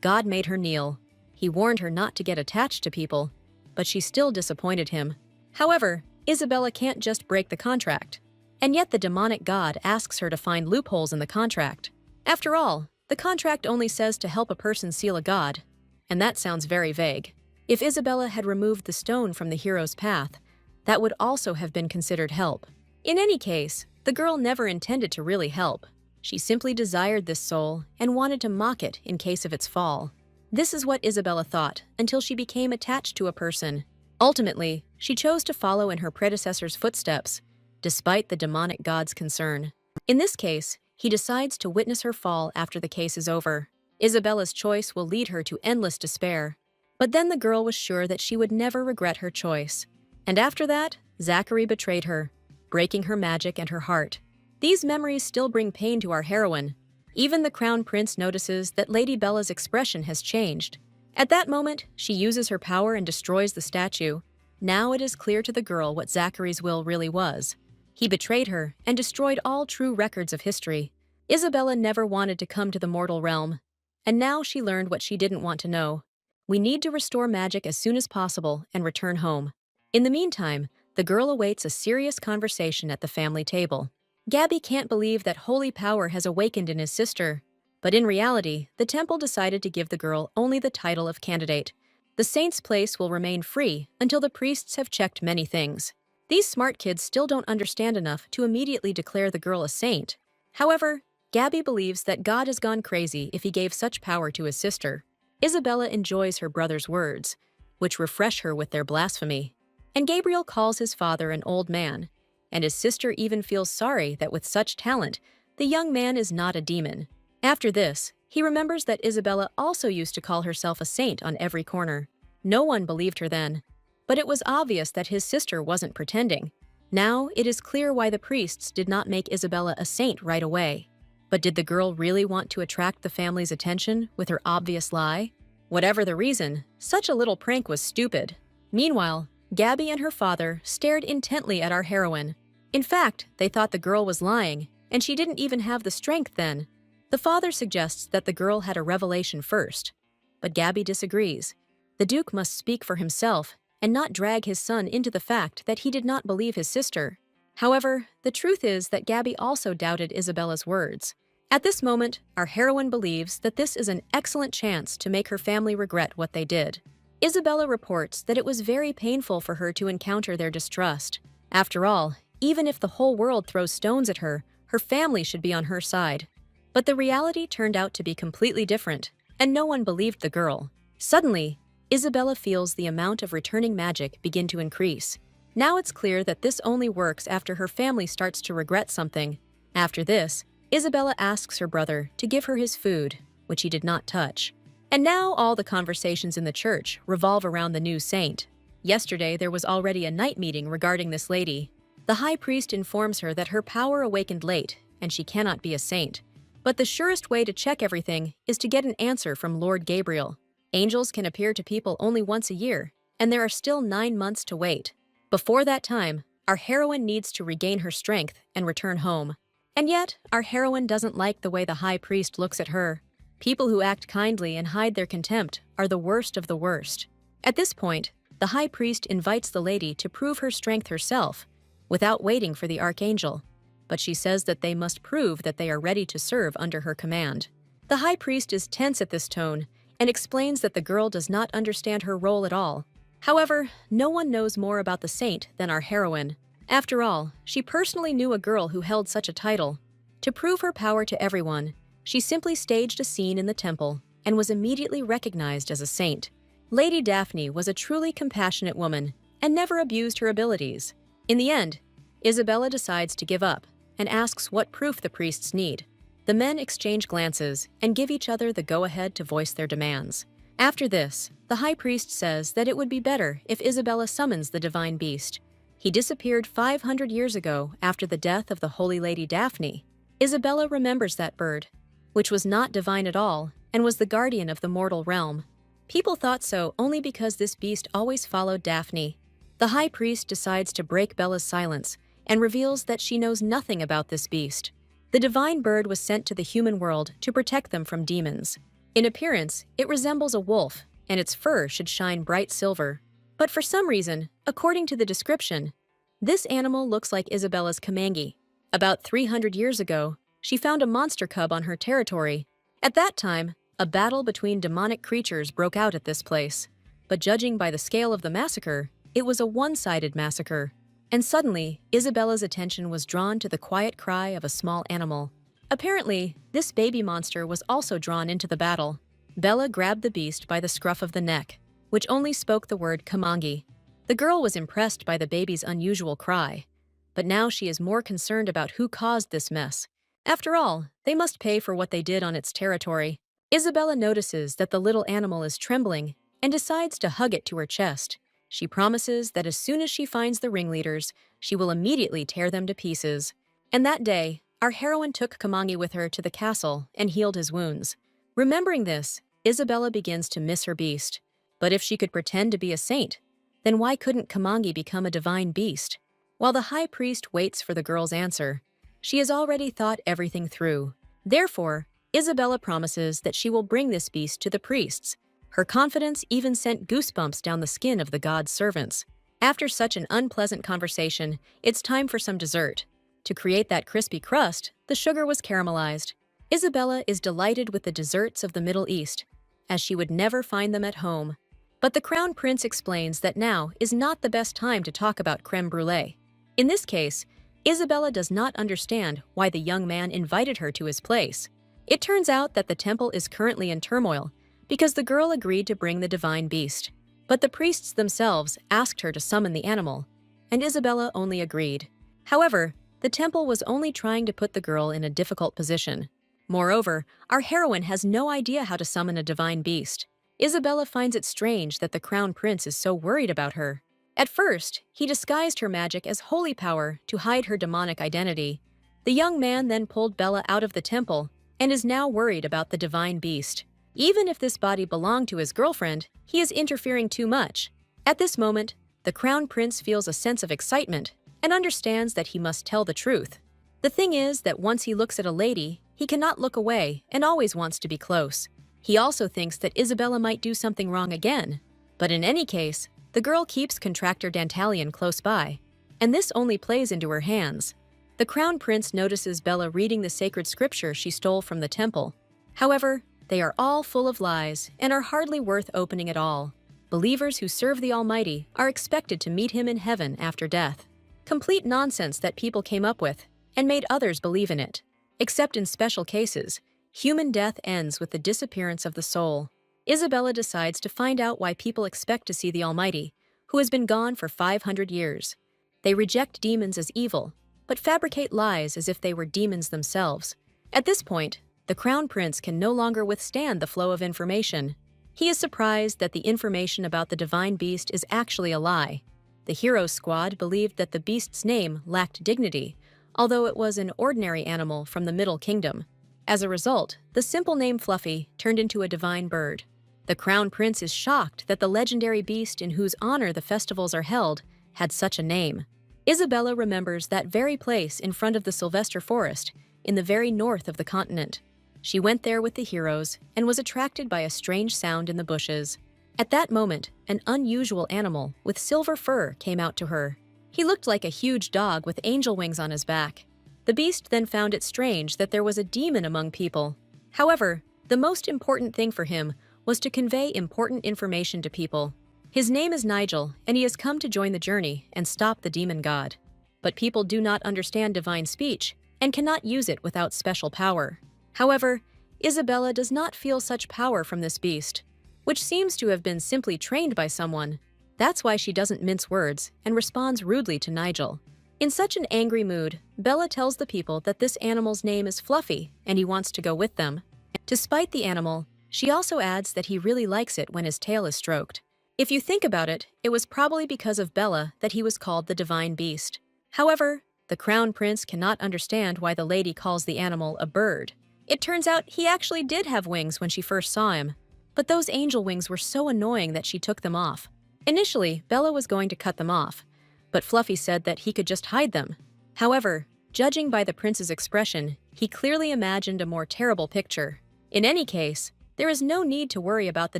God made her kneel. He warned her not to get attached to people, but she still disappointed him. However, Isabella can't just break the contract, and yet the demonic god asks her to find loopholes in the contract. After all, the contract only says to help a person seal a god, and that sounds very vague. If Isabella had removed the stone from the hero's path, that would also have been considered help. In any case, the girl never intended to really help. She simply desired this soul and wanted to mock it in case of its fall. This is what Isabella thought until she became attached to a person. Ultimately, she chose to follow in her predecessor's footsteps, despite the demonic god's concern. In this case, he decides to witness her fall after the case is over. Isabella's choice will lead her to endless despair. But then the girl was sure that she would never regret her choice. And after that, Zachary betrayed her, breaking her magic and her heart. These memories still bring pain to our heroine. Even the crown prince notices that Lady Bella's expression has changed. At that moment, she uses her power and destroys the statue. Now it is clear to the girl what Zachary's will really was. He betrayed her and destroyed all true records of history. Isabella never wanted to come to the mortal realm, and now she learned what she didn't want to know. We need to restore magic as soon as possible and return home. In the meantime, the girl awaits a serious conversation at the family table. Gabby can't believe that holy power has awakened in his sister, but in reality, the temple decided to give the girl only the title of candidate. The saint's place will remain free until the priests have checked many things. These smart kids still don't understand enough to immediately declare the girl a saint. However, Gabby believes that God has gone crazy if he gave such power to his sister. Isabella enjoys her brother's words, which refresh her with their blasphemy. And Gabriel calls his father an old man, and his sister even feels sorry that with such talent, the young man is not a demon. After this, he remembers that Isabella also used to call herself a saint on every corner. No one believed her then, but it was obvious that his sister wasn't pretending. Now it is clear why the priests did not make Isabella a saint right away. But did the girl really want to attract the family's attention with her obvious lie? Whatever the reason, such a little prank was stupid. Meanwhile, Gabby and her father stared intently at our heroine. In fact, they thought the girl was lying, and she didn't even have the strength then. The father suggests that the girl had a revelation first, but Gabby disagrees. The Duke must speak for himself and not drag his son into the fact that he did not believe his sister. However, the truth is that Gabby also doubted Isabella's words. At this moment, our heroine believes that this is an excellent chance to make her family regret what they did. Isabella reports that it was very painful for her to encounter their distrust. After all, even if the whole world throws stones at her, her family should be on her side. But the reality turned out to be completely different, and no one believed the girl. Suddenly, Isabella feels the amount of returning magic begin to increase. Now it's clear that this only works after her family starts to regret something. After this, Isabella asks her brother to give her his food, which he did not touch. And now all the conversations in the church revolve around the new saint. Yesterday there was already a night meeting regarding this lady. The high priest informs her that her power awakened late, and she cannot be a saint. But the surest way to check everything is to get an answer from Lord Gabriel. Angels can appear to people only once a year, and there are still 9 months to wait. Before that time, our heroine needs to regain her strength and return home. And yet, our heroine doesn't like the way the high priest looks at her. People who act kindly and hide their contempt are the worst of the worst. At this point, the high priest invites the lady to prove her strength herself, without waiting for the archangel. But she says that they must prove that they are ready to serve under her command. The high priest is tense at this tone and explains that the girl does not understand her role at all. However, no one knows more about the saint than our heroine. After all, she personally knew a girl who held such a title. To prove her power to everyone, she simply staged a scene in the temple and was immediately recognized as a saint. Lady Daphne was a truly compassionate woman and never abused her abilities. In the end, Isabella decides to give up and asks what proof the priests need. The men exchange glances and give each other the go-ahead to voice their demands. After this, the high priest says that it would be better if Isabella summons the divine beast. He disappeared 500 years ago after the death of the Holy Lady Daphne. Isabella remembers that bird, which was not divine at all and was the guardian of the mortal realm. People thought so only because this beast always followed Daphne. The high priest decides to break Bella's silence and reveals that she knows nothing about this beast. The divine bird was sent to the human world to protect them from demons. In appearance, it resembles a wolf, and its fur should shine bright silver. But for some reason, according to the description, this animal looks like Isabella's Kamangi. About 300 years ago, she found a monster cub on her territory. At that time, a battle between demonic creatures broke out at this place. But judging by the scale of the massacre, it was a one-sided massacre. And suddenly, Isabella's attention was drawn to the quiet cry of a small animal. Apparently, this baby monster was also drawn into the battle. Bella grabbed the beast by the scruff of the neck, which only spoke the word Kamangi. The girl was impressed by the baby's unusual cry, but now she is more concerned about who caused this mess. After all, they must pay for what they did on its territory. Isabella notices that the little animal is trembling and decides to hug it to her chest. She promises that as soon as she finds the ringleaders, she will immediately tear them to pieces. And that day, our heroine took Kamangi with her to the castle and healed his wounds. Remembering this, Isabella begins to miss her beast. But if she could pretend to be a saint, then why couldn't Kamangi become a divine beast? While the high priest waits for the girl's answer, she has already thought everything through. Therefore, Isabella promises that she will bring this beast to the priests. Her confidence even sent goosebumps down the skin of the god's servants. After such an unpleasant conversation, it's time for some dessert. To create that crispy crust, the sugar was caramelized. Isabella is delighted with the desserts of the Middle East, as she would never find them at home. But the crown prince explains that now is not the best time to talk about crème brûlée. In this case, Isabella does not understand why the young man invited her to his place. It turns out that the temple is currently in turmoil, because the girl agreed to bring the divine beast. But the priests themselves asked her to summon the animal, and Isabella only agreed. However, the temple was only trying to put the girl in a difficult position. Moreover, our heroine has no idea how to summon a divine beast. Isabella finds it strange that the crown prince is so worried about her. At first, he disguised her magic as holy power to hide her demonic identity. The young man then pulled Bella out of the temple and is now worried about the divine beast. Even if this body belonged to his girlfriend, he is interfering too much. At this moment, the crown prince feels a sense of excitement and understands that he must tell the truth. The thing is that once he looks at a lady, he cannot look away and always wants to be close. He also thinks that Isabella might do something wrong again. But in any case, the girl keeps Contractor Dantalion close by, and this only plays into her hands. The crown prince notices Bella reading the sacred scripture she stole from the temple. However, they are all full of lies and are hardly worth opening at all. Believers who serve the Almighty are expected to meet him in heaven after death. Complete nonsense that people came up with and made others believe in it. Except in special cases, human death ends with the disappearance of the soul. Isabella decides to find out why people expect to see the Almighty, who has been gone for 500 years. They reject demons as evil, but fabricate lies as if they were demons themselves. At this point, the crown prince can no longer withstand the flow of information. He is surprised that the information about the divine beast is actually a lie. The hero squad believed that the beast's name lacked dignity, although it was an ordinary animal from the Middle Kingdom. As a result, the simple name Fluffy turned into a divine bird. The crown prince is shocked that the legendary beast in whose honor the festivals are held had such a name. Isabella remembers that very place in front of the Sylvester Forest, in the very north of the continent. She went there with the heroes and was attracted by a strange sound in the bushes. At that moment, an unusual animal with silver fur came out to her. He looked like a huge dog with angel wings on his back. The beast then found it strange that there was a demon among people. However, the most important thing for him was to convey important information to people. His name is Nigel, and he has come to join the journey and stop the demon god. But people do not understand divine speech and cannot use it without special power. However, Isabella does not feel such power from this beast, which seems to have been simply trained by someone. That's why she doesn't mince words and responds rudely to Nigel. In such an angry mood, Bella tells the people that this animal's name is Fluffy and he wants to go with them. To spite the animal, she also adds that he really likes it when his tail is stroked. If you think about it, it was probably because of Bella that he was called the divine beast. However, the crown prince cannot understand why the lady calls the animal a bird. It turns out he actually did have wings when she first saw him, but those angel wings were so annoying that she took them off. Initially, Bella was going to cut them off, but Fluffy said that he could just hide them. However, judging by the prince's expression, he clearly imagined a more terrible picture. In any case, there is no need to worry about the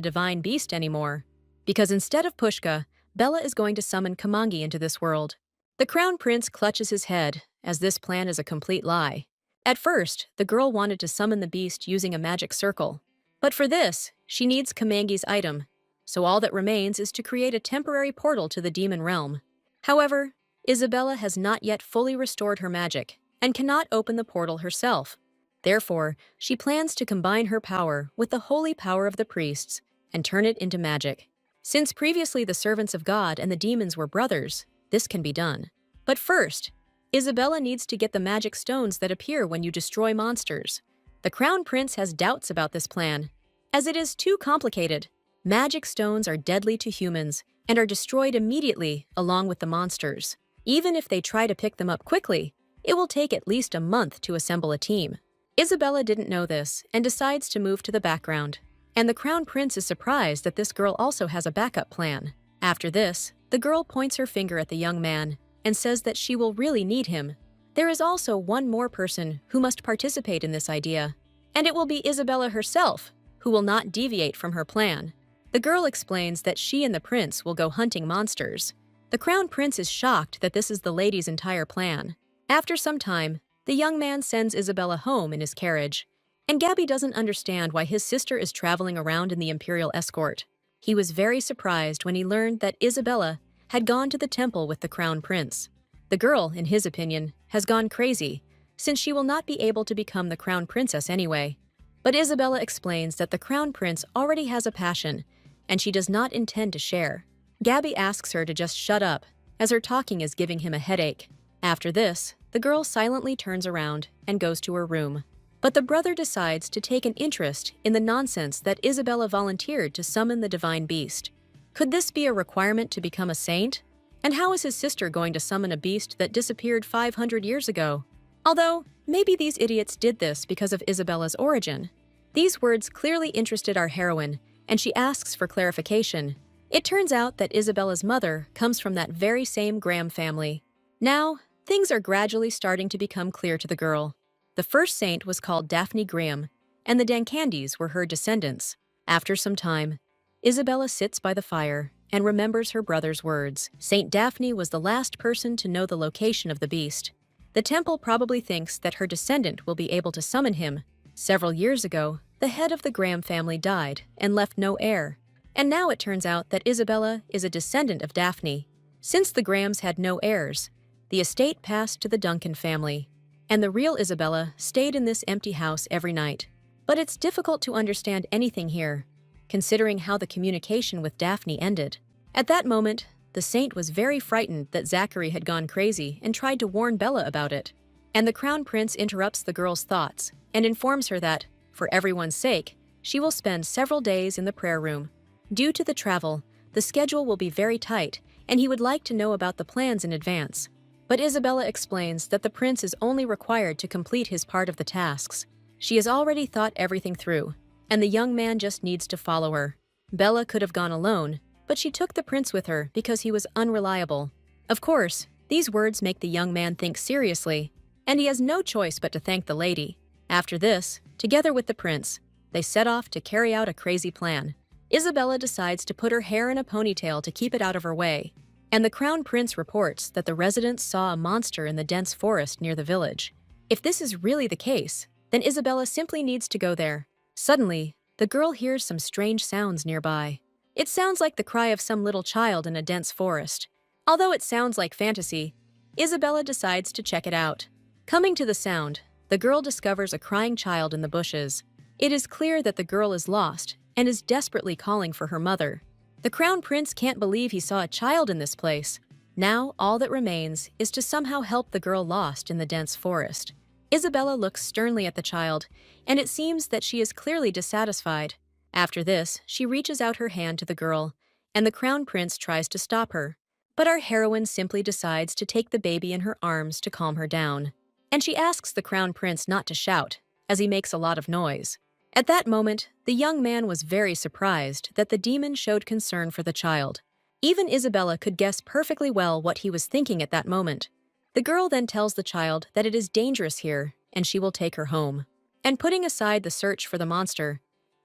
divine beast anymore, because instead of Pushka, Bella is going to summon Kamangi into this world. The crown prince clutches his head, as this plan is a complete lie. At first, the girl wanted to summon the beast using a magic circle. But for this, she needs Kamangi's item, so all that remains is to create a temporary portal to the demon realm. However, Isabella has not yet fully restored her magic and cannot open the portal herself. Therefore, she plans to combine her power with the holy power of the priests and turn it into magic. Since previously the servants of God and the demons were brothers, this can be done. But first, Isabella needs to get the magic stones that appear when you destroy monsters. The crown prince has doubts about this plan, as it is too complicated. Magic stones are deadly to humans and are destroyed immediately along with the monsters. Even if they try to pick them up quickly, it will take at least a month to assemble a team. Isabella didn't know this and decides to move to the background. And the crown prince is surprised that this girl also has a backup plan. After this, the girl points her finger at the young man and says that she will really need him. There is also one more person who must participate in this idea, and it will be Isabella herself, who will not deviate from her plan. The girl explains that she and the prince will go hunting monsters. The crown prince is shocked that this is the lady's entire plan. After some time, the young man sends Isabella home in his carriage, and Gabby doesn't understand why his sister is traveling around in the imperial escort. He was very surprised when he learned that Isabella had gone to the temple with the crown prince. The girl, in his opinion, has gone crazy, since she will not be able to become the crown princess anyway. But Isabella explains that the crown prince already has a passion, and she does not intend to share. Gabby asks her to just shut up, as her talking is giving him a headache. After this, the girl silently turns around and goes to her room. But the brother decides to take an interest in the nonsense that Isabella volunteered to summon the divine beast. Could this be a requirement to become a saint? And how is his sister going to summon a beast that disappeared 500 years ago? Although, maybe these idiots did this because of Isabella's origin. These words clearly interested our heroine, and she asks for clarification. It turns out that Isabella's mother comes from that very same Graham family. Now, things are gradually starting to become clear to the girl. The first saint was called Daphne Graham, and the Dancandys were her descendants. After some time, Isabella sits by the fire and remembers her brother's words. Saint Daphne was the last person to know the location of the beast. The temple probably thinks that her descendant will be able to summon him. Several years ago, the head of the Graham family died and left no heir. And now it turns out that Isabella is a descendant of Daphne. Since the Grahams had no heirs, the estate passed to the Duncan family, and the real Isabella stayed in this empty house every night. But it's difficult to understand anything here, considering how the communication with Daphne ended. At that moment, the saint was very frightened that Zachary had gone crazy and tried to warn Bella about it. And the crown prince interrupts the girl's thoughts and informs her that, for everyone's sake, she will spend several days in the prayer room. Due to the travel, the schedule will be very tight, and he would like to know about the plans in advance. But Isabella explains that the prince is only required to complete his part of the tasks. She has already thought everything through, and the young man just needs to follow her. Bella could have gone alone, but she took the prince with her because he was unreliable. Of course, these words make the young man think seriously, and he has no choice but to thank the lady. After this, together with the prince, they set off to carry out a crazy plan. Isabella decides to put her hair in a ponytail to keep it out of her way, and the crown prince reports that the residents saw a monster in the dense forest near the village. If this is really the case, then Isabella simply needs to go there. Suddenly, the girl hears some strange sounds nearby. It sounds like the cry of some little child in a dense forest. Although it sounds like fantasy, Isabella decides to check it out. Coming to the sound, the girl discovers a crying child in the bushes. It is clear that the girl is lost and is desperately calling for her mother. The crown prince can't believe he saw a child in this place. Now, all that remains is to somehow help the girl lost in the dense forest. Isabella looks sternly at the child, and it seems that she is clearly dissatisfied. After this, she reaches out her hand to the girl, and the crown prince tries to stop her. But our heroine simply decides to take the baby in her arms to calm her down. And she asks the crown prince not to shout, as he makes a lot of noise. At that moment, the young man was very surprised that the demon showed concern for the child. Even Isabella could guess perfectly well what he was thinking at that moment. The girl then tells the child that it is dangerous here, and she will take her home. And putting aside the search for the monster,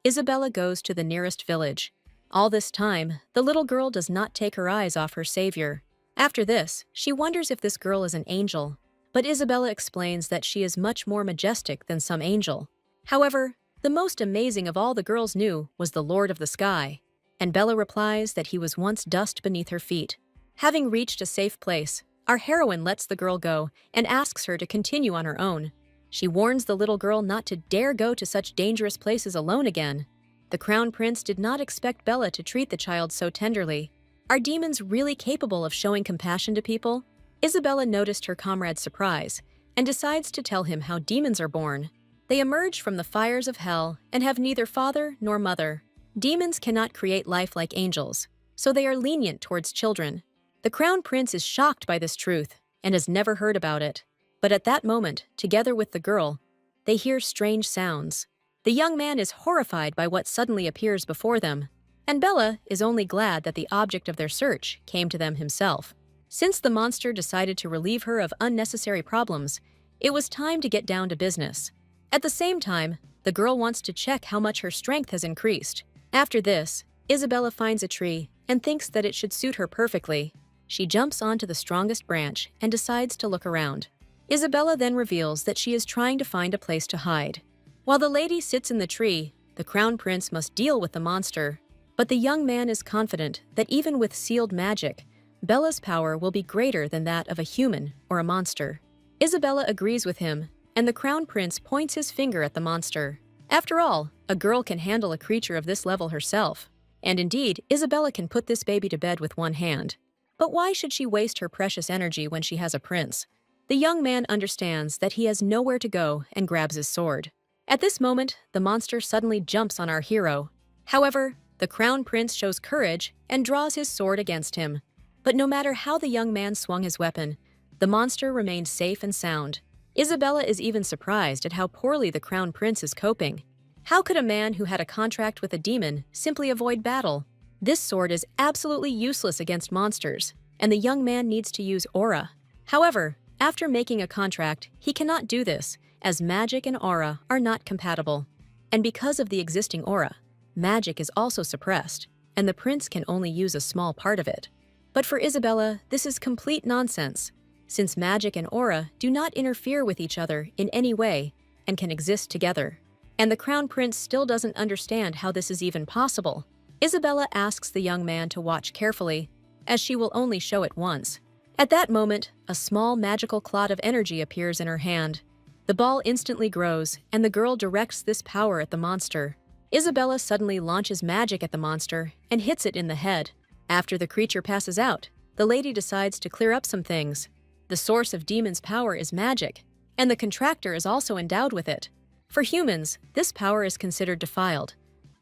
Isabella goes to the nearest village. All this time, the little girl does not take her eyes off her savior. After this, she wonders if this girl is an angel, but Isabella explains that she is much more majestic than some angel. However, the most amazing of all the girls knew was the Lord of the Sky, and Bella replies that he was once dust beneath her feet. Having reached a safe place, our heroine lets the girl go and asks her to continue on her own. She warns the little girl not to dare go to such dangerous places alone again. The crown prince did not expect Bella to treat the child so tenderly. Are demons really capable of showing compassion to people? Isabella noticed her comrade's surprise and decides to tell him how demons are born. They emerge from the fires of hell and have neither father nor mother. Demons cannot create life like angels, so they are lenient towards children. The crown prince is shocked by this truth and has never heard about it. But at that moment, together with the girl, they hear strange sounds. The young man is horrified by what suddenly appears before them, and Bella is only glad that the object of their search came to them himself. Since the monster decided to relieve her of unnecessary problems, it was time to get down to business. At the same time, the girl wants to check how much her strength has increased. After this, Isabella finds a tree and thinks that it should suit her perfectly. She jumps onto the strongest branch and decides to look around. Isabella then reveals that she is trying to find a place to hide. While the lady sits in the tree, the crown prince must deal with the monster. But the young man is confident that even with sealed magic, Bella's power will be greater than that of a human or a monster. Isabella agrees with him, and the crown prince points his finger at the monster. After all, a girl can handle a creature of this level herself. And indeed, Isabella can put this baby to bed with one hand. But why should she waste her precious energy when she has a prince? The young man understands that he has nowhere to go and grabs his sword. At this moment, the monster suddenly jumps on our hero. However, the crown prince shows courage and draws his sword against him. But no matter how the young man swung his weapon, the monster remained safe and sound. Isabella is even surprised at how poorly the crown prince is coping. How could a man who had a contract with a demon simply avoid battle? This sword is absolutely useless against monsters, and the young man needs to use aura. However, after making a contract, he cannot do this, as magic and aura are not compatible. And because of the existing aura, magic is also suppressed, and the prince can only use a small part of it. But for Isabella, this is complete nonsense, since magic and aura do not interfere with each other in any way and can exist together. And the crown prince still doesn't understand how this is even possible. Isabella asks the young man to watch carefully, as she will only show it once. At that moment, a small magical clot of energy appears in her hand. The ball instantly grows, and the girl directs this power at the monster. Isabella suddenly launches magic at the monster and hits it in the head. After the creature passes out, the lady decides to clear up some things. The source of demon's power is magic, and the contractor is also endowed with it. For humans, this power is considered defiled,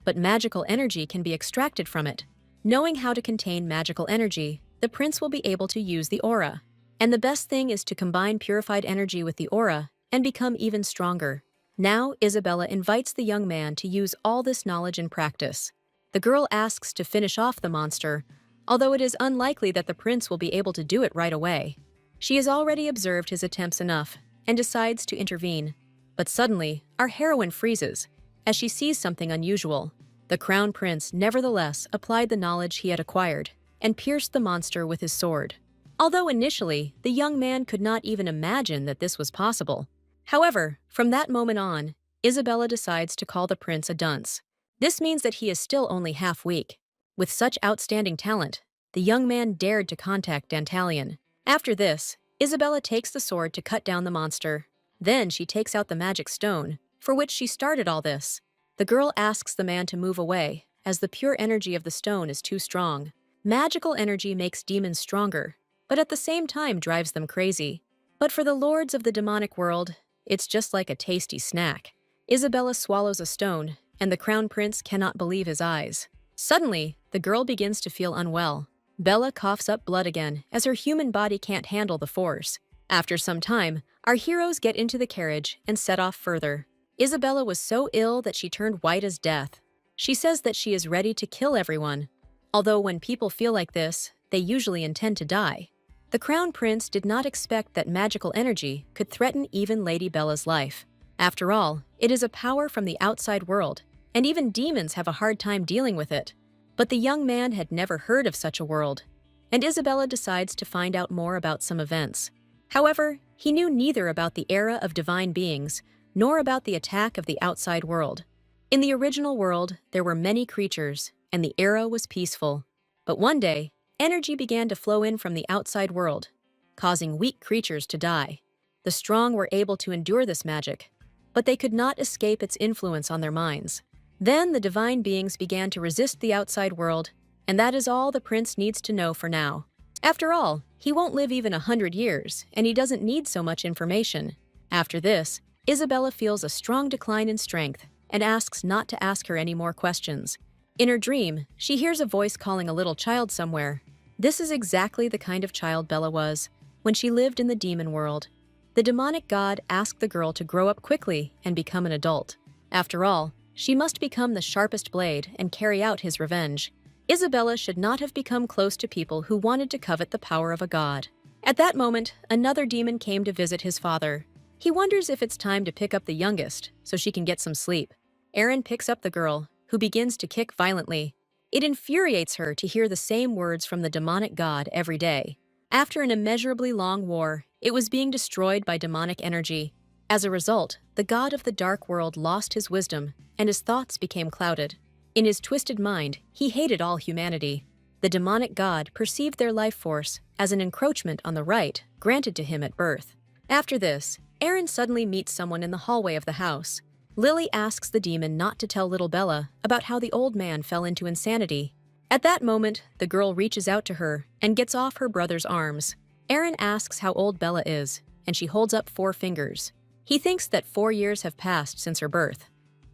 but magical energy can be extracted from it. Knowing how to contain magical energy, the prince will be able to use the aura. And the best thing is to combine purified energy with the aura and become even stronger. Now, Isabella invites the young man to use all this knowledge in practice. The girl asks to finish off the monster, although it is unlikely that the prince will be able to do it right away. She has already observed his attempts enough and decides to intervene. But suddenly, our heroine freezes as she sees something unusual. The crown prince nevertheless applied the knowledge he had acquired and pierced the monster with his sword. Although initially, the young man could not even imagine that this was possible. However, from that moment on, Isabella decides to call the prince a dunce. This means that he is still only half weak. With such outstanding talent, the young man dared to contact Dantalion. After this, Isabella takes the sword to cut down the monster. Then she takes out the magic stone, for which she started all this. The girl asks the man to move away, as the pure energy of the stone is too strong. Magical energy makes demons stronger, but at the same time drives them crazy. But for the lords of the demonic world, it's just like a tasty snack. Isabella swallows a stone, and the crown prince cannot believe his eyes. Suddenly, the girl begins to feel unwell. Bella coughs up blood again, as her human body can't handle the force. After some time, our heroes get into the carriage and set off further. Isabella was so ill that she turned white as death. She says that she is ready to kill everyone. Although when people feel like this, they usually intend to die. The crown prince did not expect that magical energy could threaten even Lady Bella's life. After all, it is a power from the outside world, and even demons have a hard time dealing with it. But the young man had never heard of such a world, and Isabella decides to find out more about some events. However, he knew neither about the era of divine beings, nor about the attack of the outside world. In the original world, there were many creatures, and the era was peaceful. But one day, energy began to flow in from the outside world, causing weak creatures to die. The strong were able to endure this magic, but they could not escape its influence on their minds. Then the divine beings began to resist the outside world, and that is all the prince needs to know for now. After all, he won't live even 100 years, and he doesn't need so much information. After this, Isabella feels a strong decline in strength and asks not to ask her any more questions. In her dream, she hears a voice calling a little child somewhere. This is exactly the kind of child Bella was when she lived in the demon world. The demonic god asked the girl to grow up quickly and become an adult. After all, she must become the sharpest blade and carry out his revenge. Isabella should not have become close to people who wanted to covet the power of a god. At that moment, another demon came to visit his father. He wonders if it's time to pick up the youngest so she can get some sleep. Aaron picks up the girl, who begins to kick violently. It infuriates her to hear the same words from the demonic god every day. After an immeasurably long war, it was being destroyed by demonic energy. As a result, the god of the dark world lost his wisdom, and his thoughts became clouded. In his twisted mind, he hated all humanity. The demonic god perceived their life force as an encroachment on the right granted to him at birth. After this, Aaron suddenly meets someone in the hallway of the house. Lily asks the demon not to tell little Bella about how the old man fell into insanity. At that moment, the girl reaches out to her and gets off her brother's arms. Aaron asks how old Bella is, and she holds up 4 fingers. He thinks that 4 years have passed since her birth,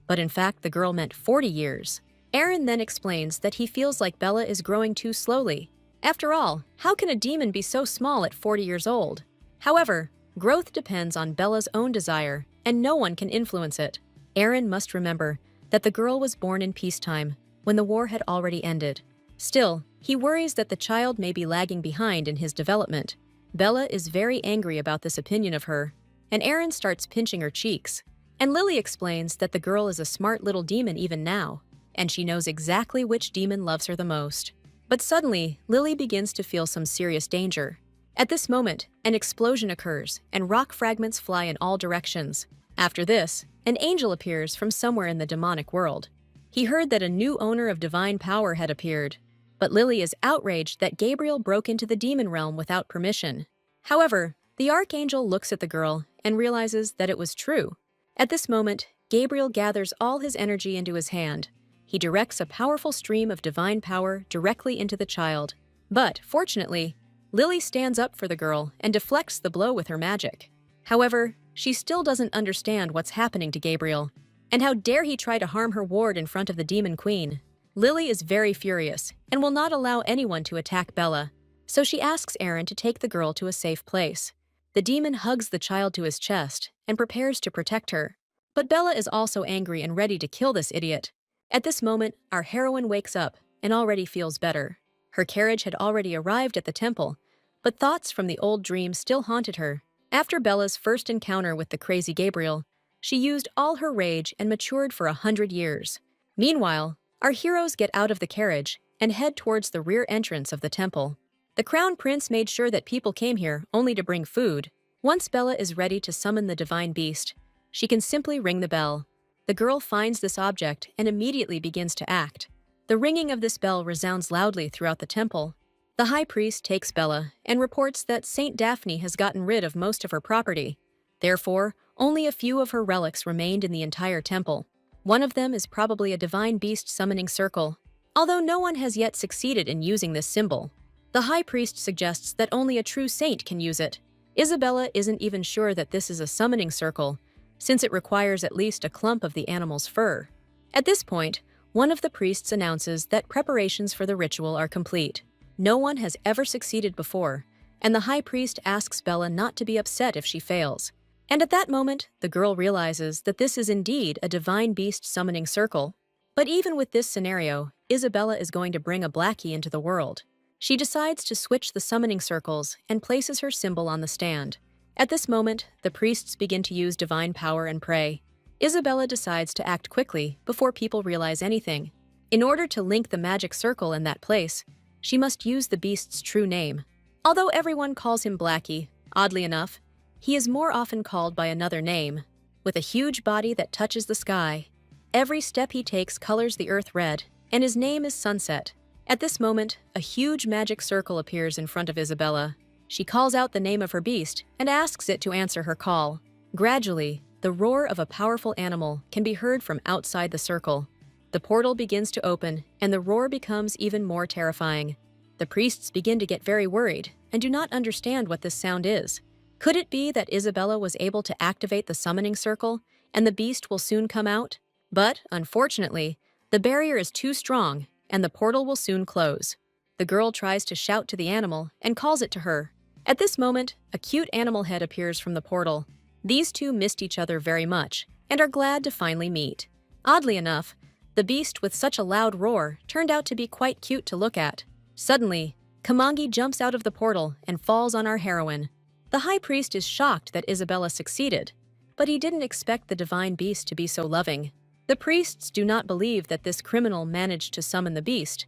but in fact the girl meant 40 years. Aaron then explains that he feels like Bella is growing too slowly. After all, how can a demon be so small at 40 years old? However, growth depends on Bella's own desire, and no one can influence it. Aaron must remember that the girl was born in peacetime, when the war had already ended. Still, he worries that the child may be lagging behind in his development. Bella is very angry about this opinion of her, and Aaron starts pinching her cheeks. And Lily explains that the girl is a smart little demon even now, and she knows exactly which demon loves her the most. But suddenly, Lily begins to feel some serious danger. At this moment, an explosion occurs, and rock fragments fly in all directions. After this, an angel appears from somewhere in the demonic world. He heard that a new owner of divine power had appeared, but Lily is outraged that Gabriel broke into the demon realm without permission. However, the archangel looks at the girl and realizes that it was true. At this moment, Gabriel gathers all his energy into his hand. He directs a powerful stream of divine power directly into the child. But, fortunately, Lily stands up for the girl and deflects the blow with her magic. However, she still doesn't understand what's happening to Gabriel. And how dare he try to harm her ward in front of the demon queen? Lily is very furious and will not allow anyone to attack Bella, so she asks Aaron to take the girl to a safe place. The demon hugs the child to his chest and prepares to protect her. But Bella is also angry and ready to kill this idiot. At this moment, our heroine wakes up and already feels better. Her carriage had already arrived at the temple, but thoughts from the old dream still haunted her. After Bella's first encounter with the crazy Gabriel, she used all her rage and matured for 100 years. Meanwhile, our heroes get out of the carriage and head towards the rear entrance of the temple. The crown prince made sure that people came here only to bring food. Once Bella is ready to summon the divine beast, she can simply ring the bell. The girl finds this object and immediately begins to act. The ringing of this bell resounds loudly throughout the temple. The high priest takes Bella and reports that Saint Daphne has gotten rid of most of her property. Therefore, only a few of her relics remained in the entire temple. One of them is probably a divine beast summoning circle, although no one has yet succeeded in using this symbol. The high priest suggests that only a true saint can use it. Isabella isn't even sure that this is a summoning circle, since it requires at least a clump of the animal's fur. At this point, one of the priests announces that preparations for the ritual are complete. No one has ever succeeded before, and the high priest asks Bella not to be upset if she fails. And at that moment, the girl realizes that this is indeed a divine beast summoning circle. But even with this scenario, Isabella is going to bring a Blackie into the world. She decides to switch the summoning circles and places her symbol on the stand. At this moment, the priests begin to use divine power and pray. Isabella decides to act quickly before people realize anything. In order to link the magic circle in that place, she must use the beast's true name. Although everyone calls him Blackie, oddly enough, he is more often called by another name. With a huge body that touches the sky, every step he takes colors the earth red, and his name is Sunset. At this moment, a huge magic circle appears in front of Isabella. She calls out the name of her beast and asks it to answer her call. Gradually, the roar of a powerful animal can be heard from outside the circle. The portal begins to open, and the roar becomes even more terrifying. The priests begin to get very worried and do not understand what this sound is. Could it be that Isabella was able to activate the summoning circle, and the beast will soon come out? But, unfortunately, the barrier is too strong, and the portal will soon close. The girl tries to shout to the animal and calls it to her. At this moment, a cute animal head appears from the portal. These two missed each other very much and are glad to finally meet. Oddly enough, the beast with such a loud roar turned out to be quite cute to look at. Suddenly, Kamangi jumps out of the portal and falls on our heroine. The high priest is shocked that Isabella succeeded, but he didn't expect the divine beast to be so loving. The priests do not believe that this criminal managed to summon the beast,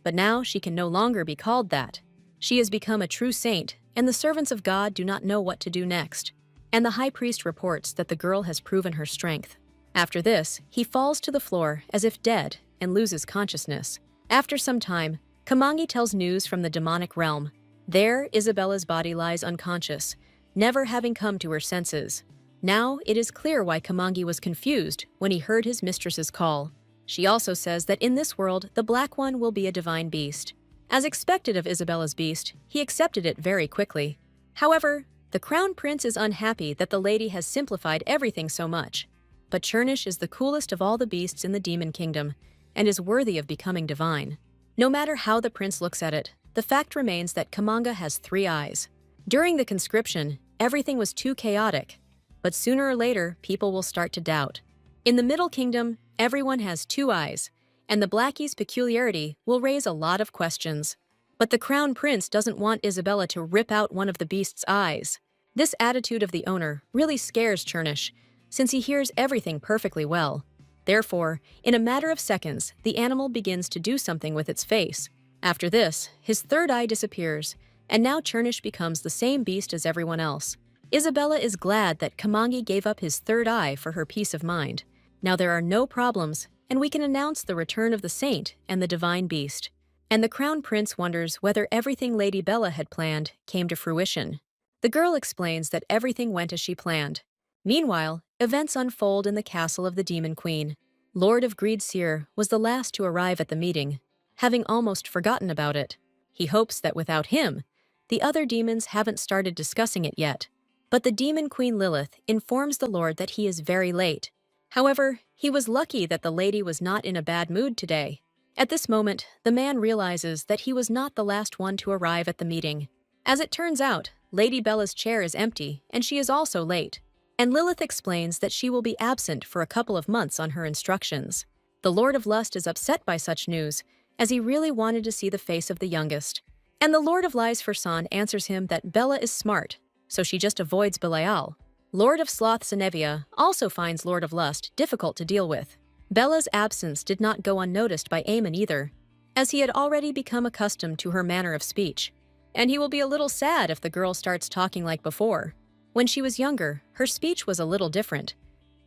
but now she can no longer be called that. She has become a true saint, and the servants of God do not know what to do next. And the high priest reports that the girl has proven her strength. After this, he falls to the floor as if dead and loses consciousness. After some time, Kamangi tells news from the demonic realm. There, Isabella's body lies unconscious, never having come to her senses. Now it is clear why Kamangi was confused when he heard his mistress's call. She also says that in this world, the Black One will be a divine beast. As expected of Isabella's beast, he accepted it very quickly. However, the Crown Prince is unhappy that the lady has simplified everything so much. But Chernish is the coolest of all the beasts in the Demon Kingdom and is worthy of becoming divine. No matter how the prince looks at it, the fact remains that Kamanga has 3 eyes. During the conscription, everything was too chaotic, but sooner or later, people will start to doubt. In the Middle Kingdom, everyone has 2 eyes, and the Blackie's peculiarity will raise a lot of questions. But the Crown Prince doesn't want Isabella to rip out one of the beast's eyes. This attitude of the owner really scares Chernish, since he hears everything perfectly well. Therefore, in a matter of seconds, the animal begins to do something with its face. After this, his 3rd eye disappears, and now Chernish becomes the same beast as everyone else. Isabella is glad that Kamangi gave up his 3rd eye for her peace of mind. Now there are no problems, and we can announce the return of the saint and the divine beast. And the Crown Prince wonders whether everything Lady Bella had planned came to fruition. The girl explains that everything went as she planned. Meanwhile, events unfold in the castle of the Demon Queen. Lord of Greed Seer was the last to arrive at the meeting, having almost forgotten about it. He hopes that without him, the other demons haven't started discussing it yet. But the Demon Queen Lilith informs the Lord that he is very late. However, he was lucky that the lady was not in a bad mood today. At this moment, the man realizes that he was not the last one to arrive at the meeting. As it turns out, Lady Bella's chair is empty, and she is also late. And Lilith explains that she will be absent for a couple of months on her instructions. The Lord of Lust is upset by such news, as he really wanted to see the face of the youngest. And the Lord of Lies Fursan answers him that Bella is smart, so she just avoids Belial. Lord of Sloth Zenevia also finds Lord of Lust difficult to deal with. Bella's absence did not go unnoticed by Aemon either, as he had already become accustomed to her manner of speech, and he will be a little sad if the girl starts talking like before. When she was younger, her speech was a little different,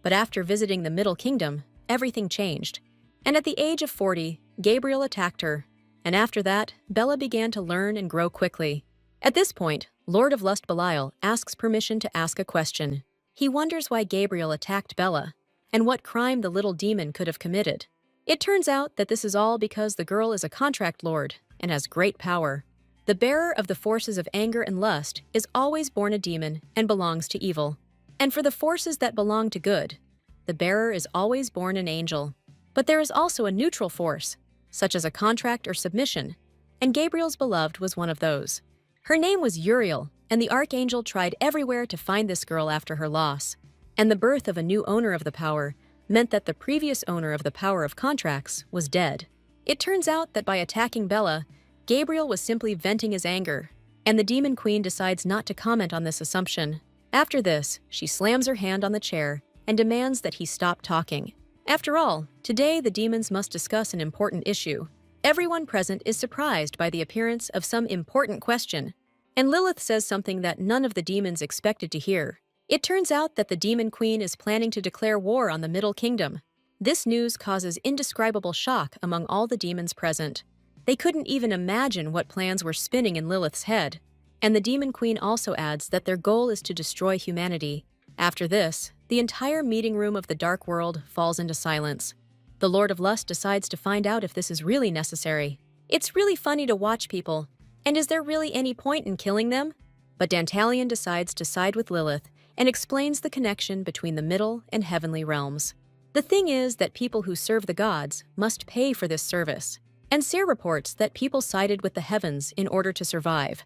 but after visiting the Middle Kingdom, everything changed. And at the age of 40, Gabriel attacked her, and after that, Bella began to learn and grow quickly. At this point, Lord of Lust Belial asks permission to ask a question. He wonders why Gabriel attacked Bella, and what crime the little demon could have committed. It turns out that this is all because the girl is a contract lord and has great power. The bearer of the forces of anger and lust is always born a demon and belongs to evil. And for the forces that belong to good, the bearer is always born an angel. But there is also a neutral force, such as a contract or submission, and Gabriel's beloved was one of those. Her name was Uriel, and the archangel tried everywhere to find this girl after her loss. And the birth of a new owner of the power meant that the previous owner of the power of contracts was dead. It turns out that by attacking Bella, Gabriel was simply venting his anger, and the Demon Queen decides not to comment on this assumption. After this, she slams her hand on the chair and demands that he stop talking. After all, today the demons must discuss an important issue. Everyone present is surprised by the appearance of some important question, and Lilith says something that none of the demons expected to hear. It turns out that the Demon Queen is planning to declare war on the Middle Kingdom. This news causes indescribable shock among all the demons present. They couldn't even imagine what plans were spinning in Lilith's head. And the Demon Queen also adds that their goal is to destroy humanity. After this, the entire meeting room of the Dark World falls into silence. The Lord of Lust decides to find out if this is really necessary. It's really funny to watch people, and is there really any point in killing them? But Dantalion decides to side with Lilith and explains the connection between the middle and heavenly realms. The thing is that people who serve the gods must pay for this service, and Seer reports that people sided with the heavens in order to survive,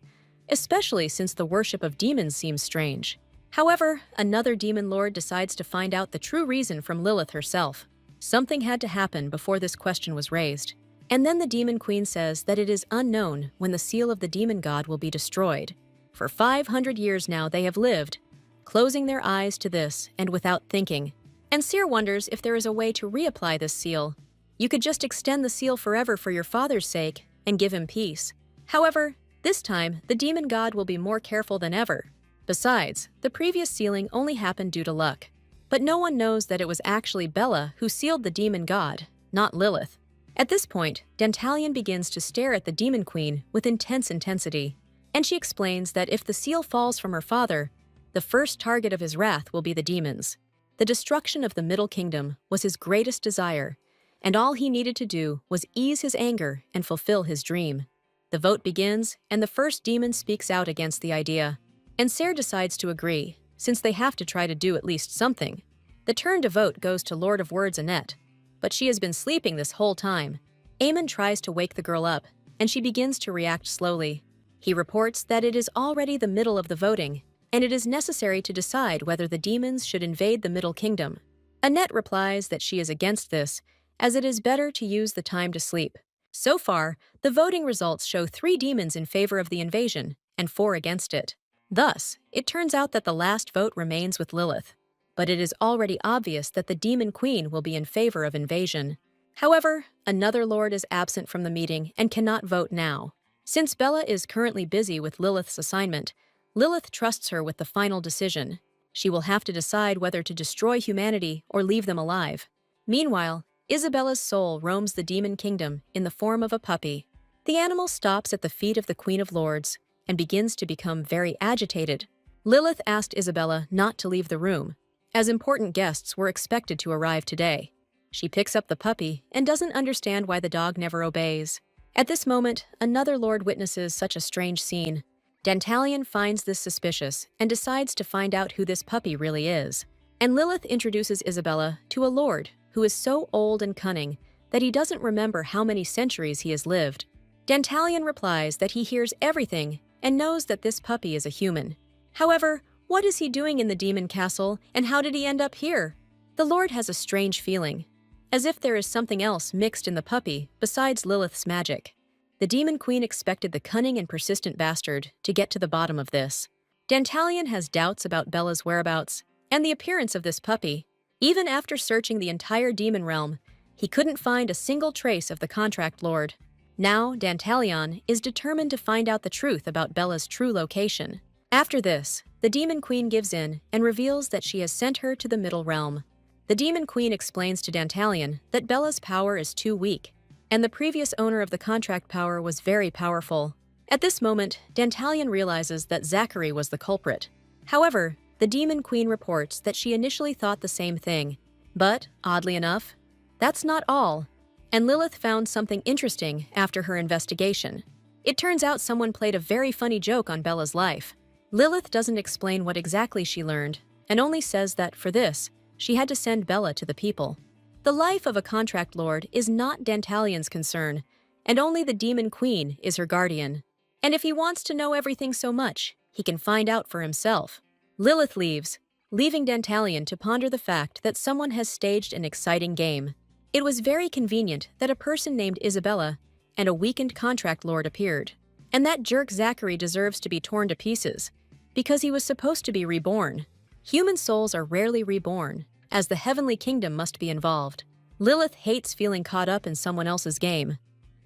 especially since the worship of demons seems strange. However, another demon lord decides to find out the true reason from Lilith herself. Something had to happen before this question was raised. And then the Demon Queen says that it is unknown when the seal of the demon god will be destroyed. For 500 years now they have lived, closing their eyes to this and without thinking. And Seer wonders if there is a way to reapply this seal. You could just extend the seal forever for your father's sake and give him peace. However, this time the demon god will be more careful than ever. Besides, the previous sealing only happened due to luck. But no one knows that it was actually Bella who sealed the demon god, not Lilith. At this point, Dantalion begins to stare at the Demon Queen with intense intensity, and she explains that if the seal falls from her father, The first target of his wrath will be the demons. The destruction of the Middle Kingdom was his greatest desire, and all he needed to do was ease his anger and fulfill his dream. The vote begins, and the first demon speaks out against the idea. And Ser decides to agree, since they have to try to do at least something. The turn to vote goes to Lord of Words Annette, but she has been sleeping this whole time. Aemon tries to wake the girl up, and she begins to react slowly. He reports that it is already the middle of the voting, and it is necessary to decide whether the demons should invade the Middle Kingdom. Annette replies that she is against this, as it is better to use the time to sleep. So far, the voting results show 3 demons in favor of the invasion and 4 against it. Thus, it turns out that the last vote remains with Lilith. But it is already obvious that the Demon Queen will be in favor of invasion. However, another lord is absent from the meeting and cannot vote now. Since Bella is currently busy with Lilith's assignment, Lilith trusts her with the final decision. She will have to decide whether to destroy humanity or leave them alive. Meanwhile, Isabella's soul roams the Demon Kingdom in the form of a puppy. The animal stops at the feet of the Queen of Lords and begins to become very agitated. Lilith asked Isabella not to leave the room, as important guests were expected to arrive today. She picks up the puppy and doesn't understand why the dog never obeys. At this moment, another lord witnesses such a strange scene. Dantalion finds this suspicious and decides to find out who this puppy really is. And Lilith introduces Isabella to a lord who is so old and cunning that he doesn't remember how many centuries he has lived. Dantalion replies that he hears everything and knows that this puppy is a human. However, what is he doing in the demon castle, and how did he end up here? The lord has a strange feeling, as if there is something else mixed in the puppy besides Lilith's magic. The Demon Queen expected the cunning and persistent bastard to get to the bottom of this. Dantalion has doubts about Bella's whereabouts and the appearance of this puppy. Even after searching the entire demon realm, he couldn't find a single trace of the contract lord. Now, Dantalion is determined to find out the truth about Bella's true location. After this, the Demon Queen gives in and reveals that she has sent her to the Middle Realm. The Demon Queen explains to Dantalion that Bella's power is too weak, and the previous owner of the contract power was very powerful. At this moment, Dantalion realizes that Zachary was the culprit. However, the Demon Queen reports that she initially thought the same thing. But, oddly enough, that's not all. And Lilith found something interesting after her investigation. It turns out someone played a very funny joke on Bella's life. Lilith doesn't explain what exactly she learned, and only says that, for this, she had to send Bella to the people. The life of a contract lord is not Dantalion's concern, and only the Demon Queen is her guardian. And if he wants to know everything so much, he can find out for himself. Lilith leaves, leaving Dantalion to ponder the fact that someone has staged an exciting game. It was very convenient that a person named Isabella and a weakened contract lord appeared. And that jerk Zachary deserves to be torn to pieces, because he was supposed to be reborn. Human souls are rarely reborn, as the heavenly kingdom must be involved. Lilith hates feeling caught up in someone else's game.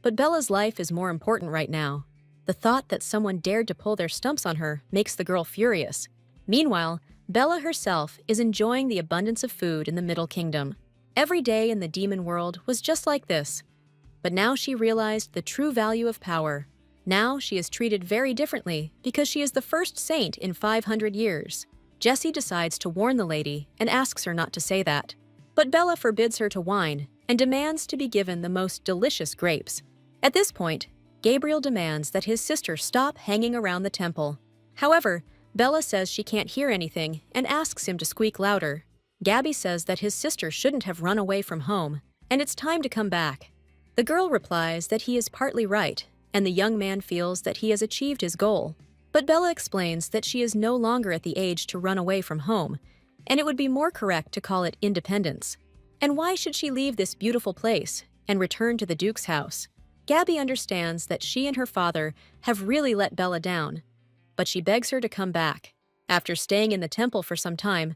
But Bella's life is more important right now. The thought that someone dared to pull their stumps on her makes the girl furious. Meanwhile, Bella herself is enjoying the abundance of food in the Middle Kingdom. Every day in the demon world was just like this. But now she realized the true value of power. Now she is treated very differently because she is the first saint in 500 years. Jessie decides to warn the lady and asks her not to say that. But Bella forbids her to whine and demands to be given the most delicious grapes. At this point, Gabriel demands that his sister stop hanging around the temple. However, Bella says she can't hear anything and asks him to squeak louder. Gabby says that his sister shouldn't have run away from home, and it's time to come back. The girl replies that he is partly right, and the young man feels that he has achieved his goal. But Bella explains that she is no longer at the age to run away from home, and it would be more correct to call it independence. And why should she leave this beautiful place and return to the Duke's house? Gabby understands that she and her father have really let Bella down, but she begs her to come back. After staying in the temple for some time,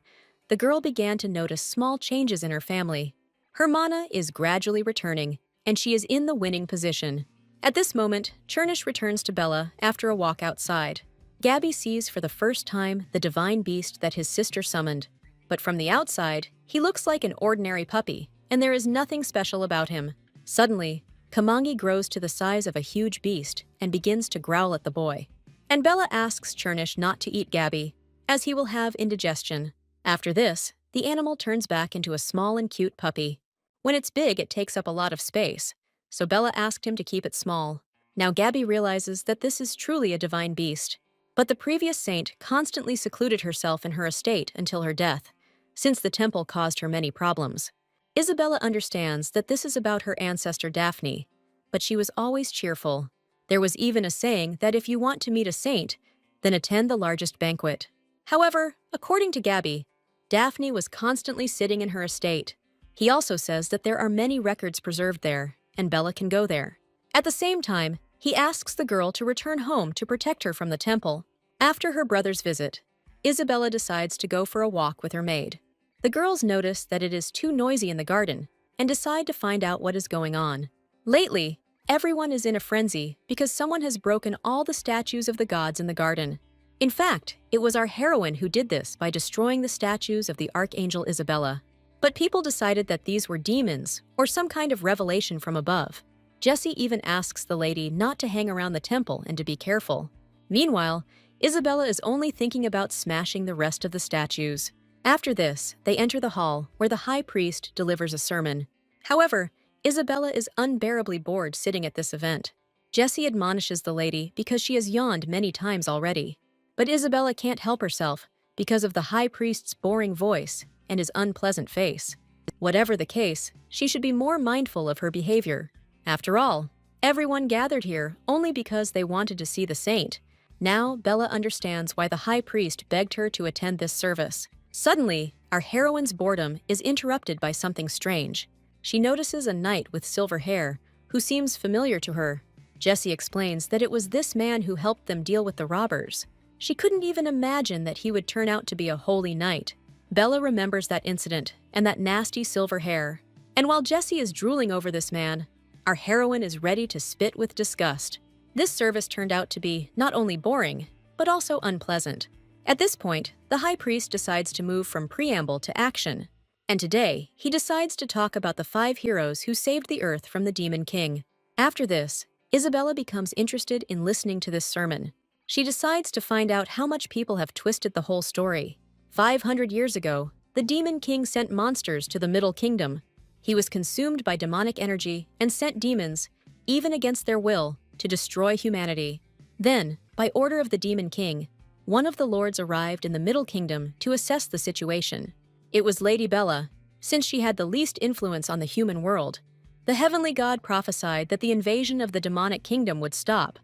the girl began to notice small changes in her family. Her mana is gradually returning, and she is in the winning position. At this moment, Chernish returns to Bella after a walk outside. Gabby sees for the first time the divine beast that his sister summoned. But from the outside, he looks like an ordinary puppy, and there is nothing special about him. Suddenly, Kamangi grows to the size of a huge beast and begins to growl at the boy. And Bella asks Chernish not to eat Gabby, as he will have indigestion. After this, the animal turns back into a small and cute puppy. When it's big, it takes up a lot of space, so Bella asked him to keep it small. Now Gabby realizes that this is truly a divine beast. But the previous saint constantly secluded herself in her estate until her death, since the temple caused her many problems. Isabella understands that this is about her ancestor Daphne, but she was always cheerful. There was even a saying that if you want to meet a saint, then attend the largest banquet. However, according to Gabby, Daphne was constantly sitting in her estate. He also says that there are many records preserved there, and Bella can go there. At the same time, he asks the girl to return home to protect her from the temple. After her brother's visit, Isabella decides to go for a walk with her maid. The girls notice that it is too noisy in the garden and decide to find out what is going on. Lately, everyone is in a frenzy because someone has broken all the statues of the gods in the garden. In fact, it was our heroine who did this by destroying the statues of the Archangel Isabella. But people decided that these were demons or some kind of revelation from above. Jessie even asks the lady not to hang around the temple and to be careful. Meanwhile, Isabella is only thinking about smashing the rest of the statues. After this, they enter the hall where the high priest delivers a sermon. However, Isabella is unbearably bored sitting at this event. Jessie admonishes the lady because she has yawned many times already. But Isabella can't help herself because of the high priest's boring voice and his unpleasant face. Whatever the case, she should be more mindful of her behavior. After all, everyone gathered here only because they wanted to see the saint. Now, Bella understands why the high priest begged her to attend this service. Suddenly, our heroine's boredom is interrupted by something strange. She notices a knight with silver hair who seems familiar to her. Jessie explains that it was this man who helped them deal with the robbers. She couldn't even imagine that he would turn out to be a holy knight. Bella remembers that incident and that nasty silver hair. And while Jessie is drooling over this man, our heroine is ready to spit with disgust. This service turned out to be not only boring, but also unpleasant. At this point, the high priest decides to move from preamble to action. And today, he decides to talk about the 5 heroes who saved the earth from the Demon King. After this, Isabella becomes interested in listening to this sermon. She decides to find out how much people have twisted the whole story. 500 years ago, the Demon King sent monsters to the Middle Kingdom. He was consumed by demonic energy and sent demons, even against their will, to destroy humanity. Then, by order of the Demon King, one of the lords arrived in the Middle Kingdom to assess the situation. It was Lady Bella, since she had the least influence on the human world. The heavenly god prophesied that the invasion of the demonic kingdom would stop,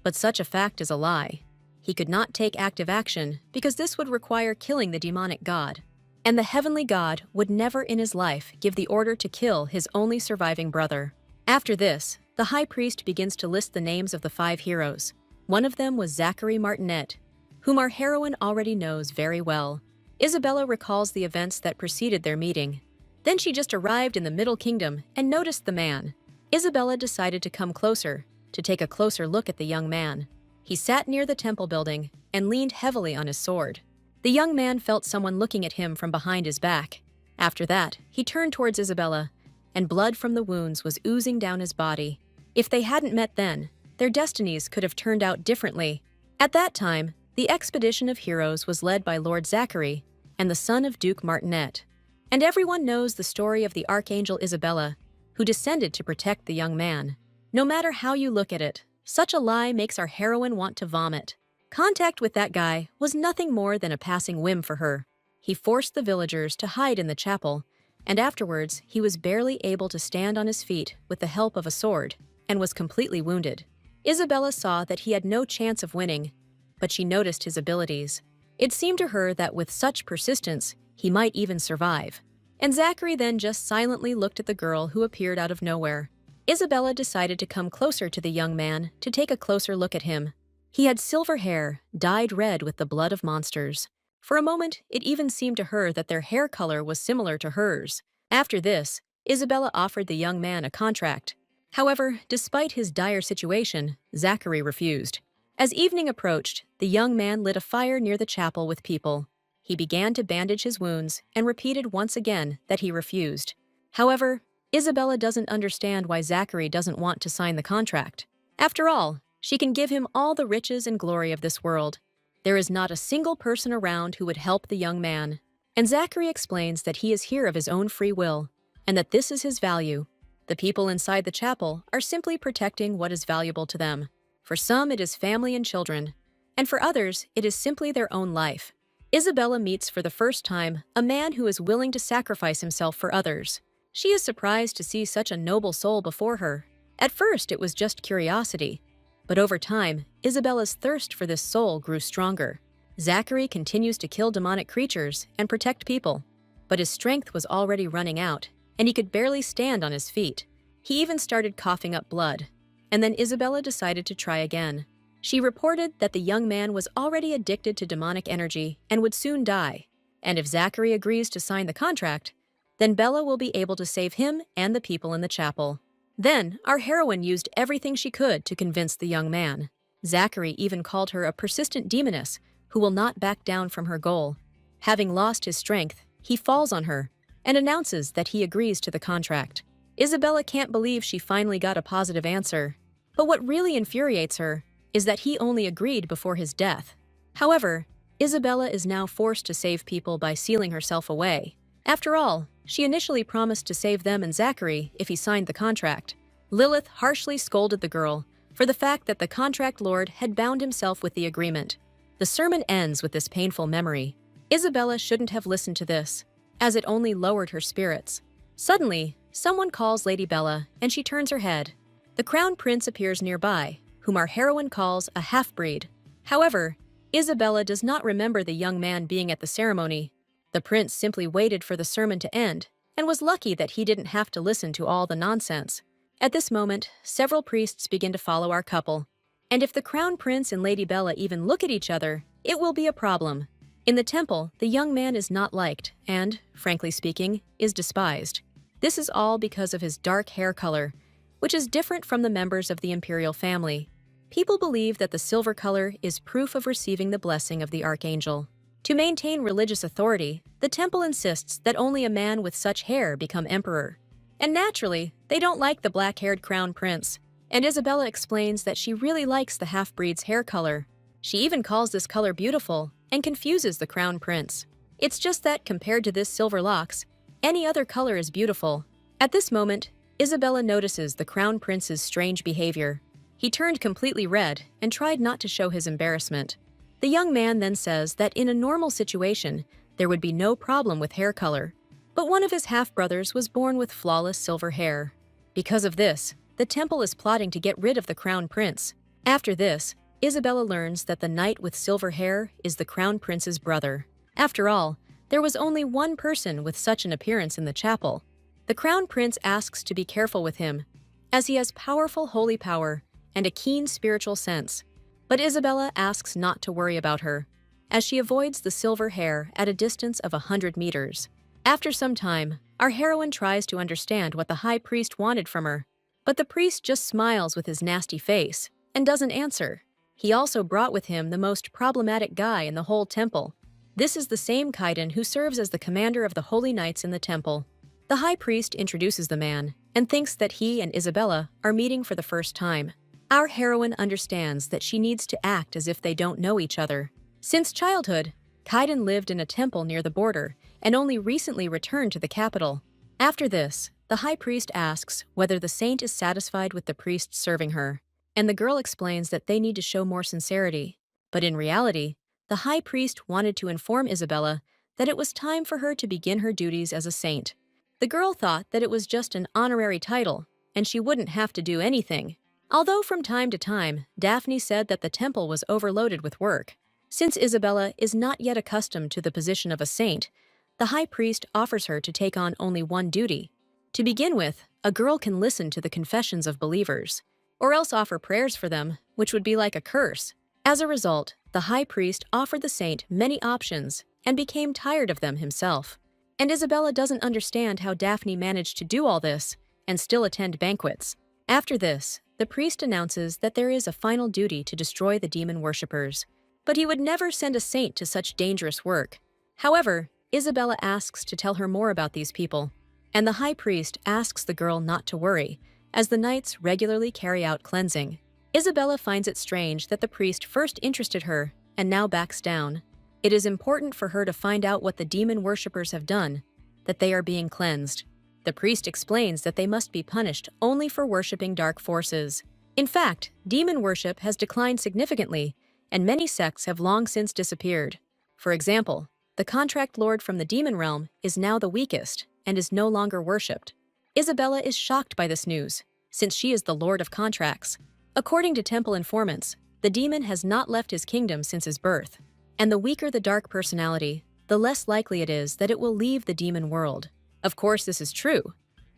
but such a fact is a lie. He could not take active action because this would require killing the demonic god. And the heavenly god would never in his life give the order to kill his only surviving brother. After this, the high priest begins to list the names of the 5 heroes. One of them was Zachary Martinet, whom our heroine already knows very well. Isabella recalls the events that preceded their meeting. Then she just arrived in the Middle Kingdom and noticed the man. Isabella decided to come closer, to take a closer look at the young man. He sat near the temple building and leaned heavily on his sword. The young man felt someone looking at him from behind his back. After that, he turned towards Isabella, and blood from the wounds was oozing down his body. If they hadn't met then, their destinies could have turned out differently. At that time, the expedition of heroes was led by Lord Zachary and the son of Duke Martinet. And everyone knows the story of the Archangel Isabella, who descended to protect the young man. No matter how you look at it, such a lie makes our heroine want to vomit. Contact with that guy was nothing more than a passing whim for her. He forced the villagers to hide in the chapel, and afterwards he was barely able to stand on his feet with the help of a sword, and was completely wounded. Isabella saw that he had no chance of winning, but she noticed his abilities. It seemed to her that with such persistence, he might even survive. And Zachary then just silently looked at the girl who appeared out of nowhere. Isabella decided to come closer to the young man to take a closer look at him. He had silver hair, dyed red with the blood of monsters. For a moment, it even seemed to her that their hair color was similar to hers. After this, Isabella offered the young man a contract. However, despite his dire situation, Zachary refused. As evening approached, the young man lit a fire near the chapel with people. He began to bandage his wounds and repeated once again that he refused. However, Isabella doesn't understand why Zachary doesn't want to sign the contract. After all, she can give him all the riches and glory of this world. There is not a single person around who would help the young man. And Zachary explains that he is here of his own free will, and that this is his value. The people inside the chapel are simply protecting what is valuable to them. For some, it is family and children, and for others, it is simply their own life. Isabella meets for the first time a man who is willing to sacrifice himself for others. She is surprised to see such a noble soul before her. At first, it was just curiosity, but over time, Isabella's thirst for this soul grew stronger. Zachary continues to kill demonic creatures and protect people, but his strength was already running out, and he could barely stand on his feet. He even started coughing up blood. And then Isabella decided to try again. She reported that the young man was already addicted to demonic energy and would soon die. And if Zachary agrees to sign the contract, then Bella will be able to save him and the people in the chapel. Then, our heroine used everything she could to convince the young man. Zachary even called her a persistent demoness who will not back down from her goal. Having lost his strength, he falls on her and announces that he agrees to the contract. Isabella can't believe she finally got a positive answer. But what really infuriates her is that he only agreed before his death. However, Isabella is now forced to save people by sealing herself away. After all, she initially promised to save them and Zachary if he signed the contract. Lilith harshly scolded the girl for the fact that the contract lord had bound himself with the agreement. The sermon ends with this painful memory. Isabella shouldn't have listened to this, as it only lowered her spirits. Suddenly, someone calls Lady Bella, and she turns her head. The crown prince appears nearby, whom our heroine calls a half-breed. However, Isabella does not remember the young man being at the ceremony. The prince simply waited for the sermon to end, and was lucky that he didn't have to listen to all the nonsense. At this moment, several priests begin to follow our couple. And if the crown prince and Lady Bella even look at each other, it will be a problem. In the temple, the young man is not liked and, frankly speaking, is despised. This is all because of his dark hair color, which is different from the members of the imperial family. People believe that the silver color is proof of receiving the blessing of the archangel. To maintain religious authority, the temple insists that only a man with such hair become emperor. And naturally, they don't like the black-haired crown prince. And Isabella explains that she really likes the half-breed's hair color. She even calls this color beautiful and confuses the crown prince. It's just that compared to this silver locks, any other color is beautiful. At this moment, Isabella notices the crown prince's strange behavior. He turned completely red and tried not to show his embarrassment. The young man then says that in a normal situation, there would be no problem with hair color. But one of his half-brothers was born with flawless silver hair. Because of this, the temple is plotting to get rid of the crown prince. After this, Isabella learns that the knight with silver hair is the crown prince's brother. After all, there was only one person with such an appearance in the chapel. The crown prince asks to be careful with him, as he has powerful holy power and a keen spiritual sense. But Isabella asks not to worry about her, as she avoids the silver hair at a distance of 100 meters. After some time, our heroine tries to understand what the high priest wanted from her, but the priest just smiles with his nasty face and doesn't answer. He also brought with him the most problematic guy in the whole temple. This is the same Kaiden who serves as the commander of the holy knights in the temple. The high priest introduces the man and thinks that he and Isabella are meeting for the first time. Our heroine understands that she needs to act as if they don't know each other. Since childhood, Kaiden lived in a temple near the border and only recently returned to the capital. After this, the high priest asks whether the saint is satisfied with the priest serving her, and the girl explains that they need to show more sincerity. But in reality, the high priest wanted to inform Isabella that it was time for her to begin her duties as a saint. The girl thought that it was just an honorary title, and she wouldn't have to do anything. Although from time to time, Daphne said that the temple was overloaded with work. Since Isabella is not yet accustomed to the position of a saint, the high priest offers her to take on only one duty. To begin with, a girl can listen to the confessions of believers, or else offer prayers for them, which would be like a curse. As a result, the high priest offered the saint many options and became tired of them himself. And Isabella doesn't understand how Daphne managed to do all this and still attend banquets. After this, the priest announces that there is a final duty to destroy the demon worshippers, but he would never send a saint to such dangerous work. However, Isabella asks to tell her more about these people, and the high priest asks the girl not to worry, as the knights regularly carry out cleansing. Isabella finds it strange that the priest first interested her and now backs down. It is important for her to find out what the demon worshippers have done, that they are being cleansed. The priest explains that they must be punished only for worshipping dark forces. In fact, demon worship has declined significantly, and many sects have long since disappeared. For example, the contract lord from the demon realm is now the weakest and is no longer worshipped. Isabella is shocked by this news, since she is the lord of contracts. According to temple informants, the demon has not left his kingdom since his birth, and the weaker the dark personality, the less likely it is that it will leave the demon world. Of course, this is true,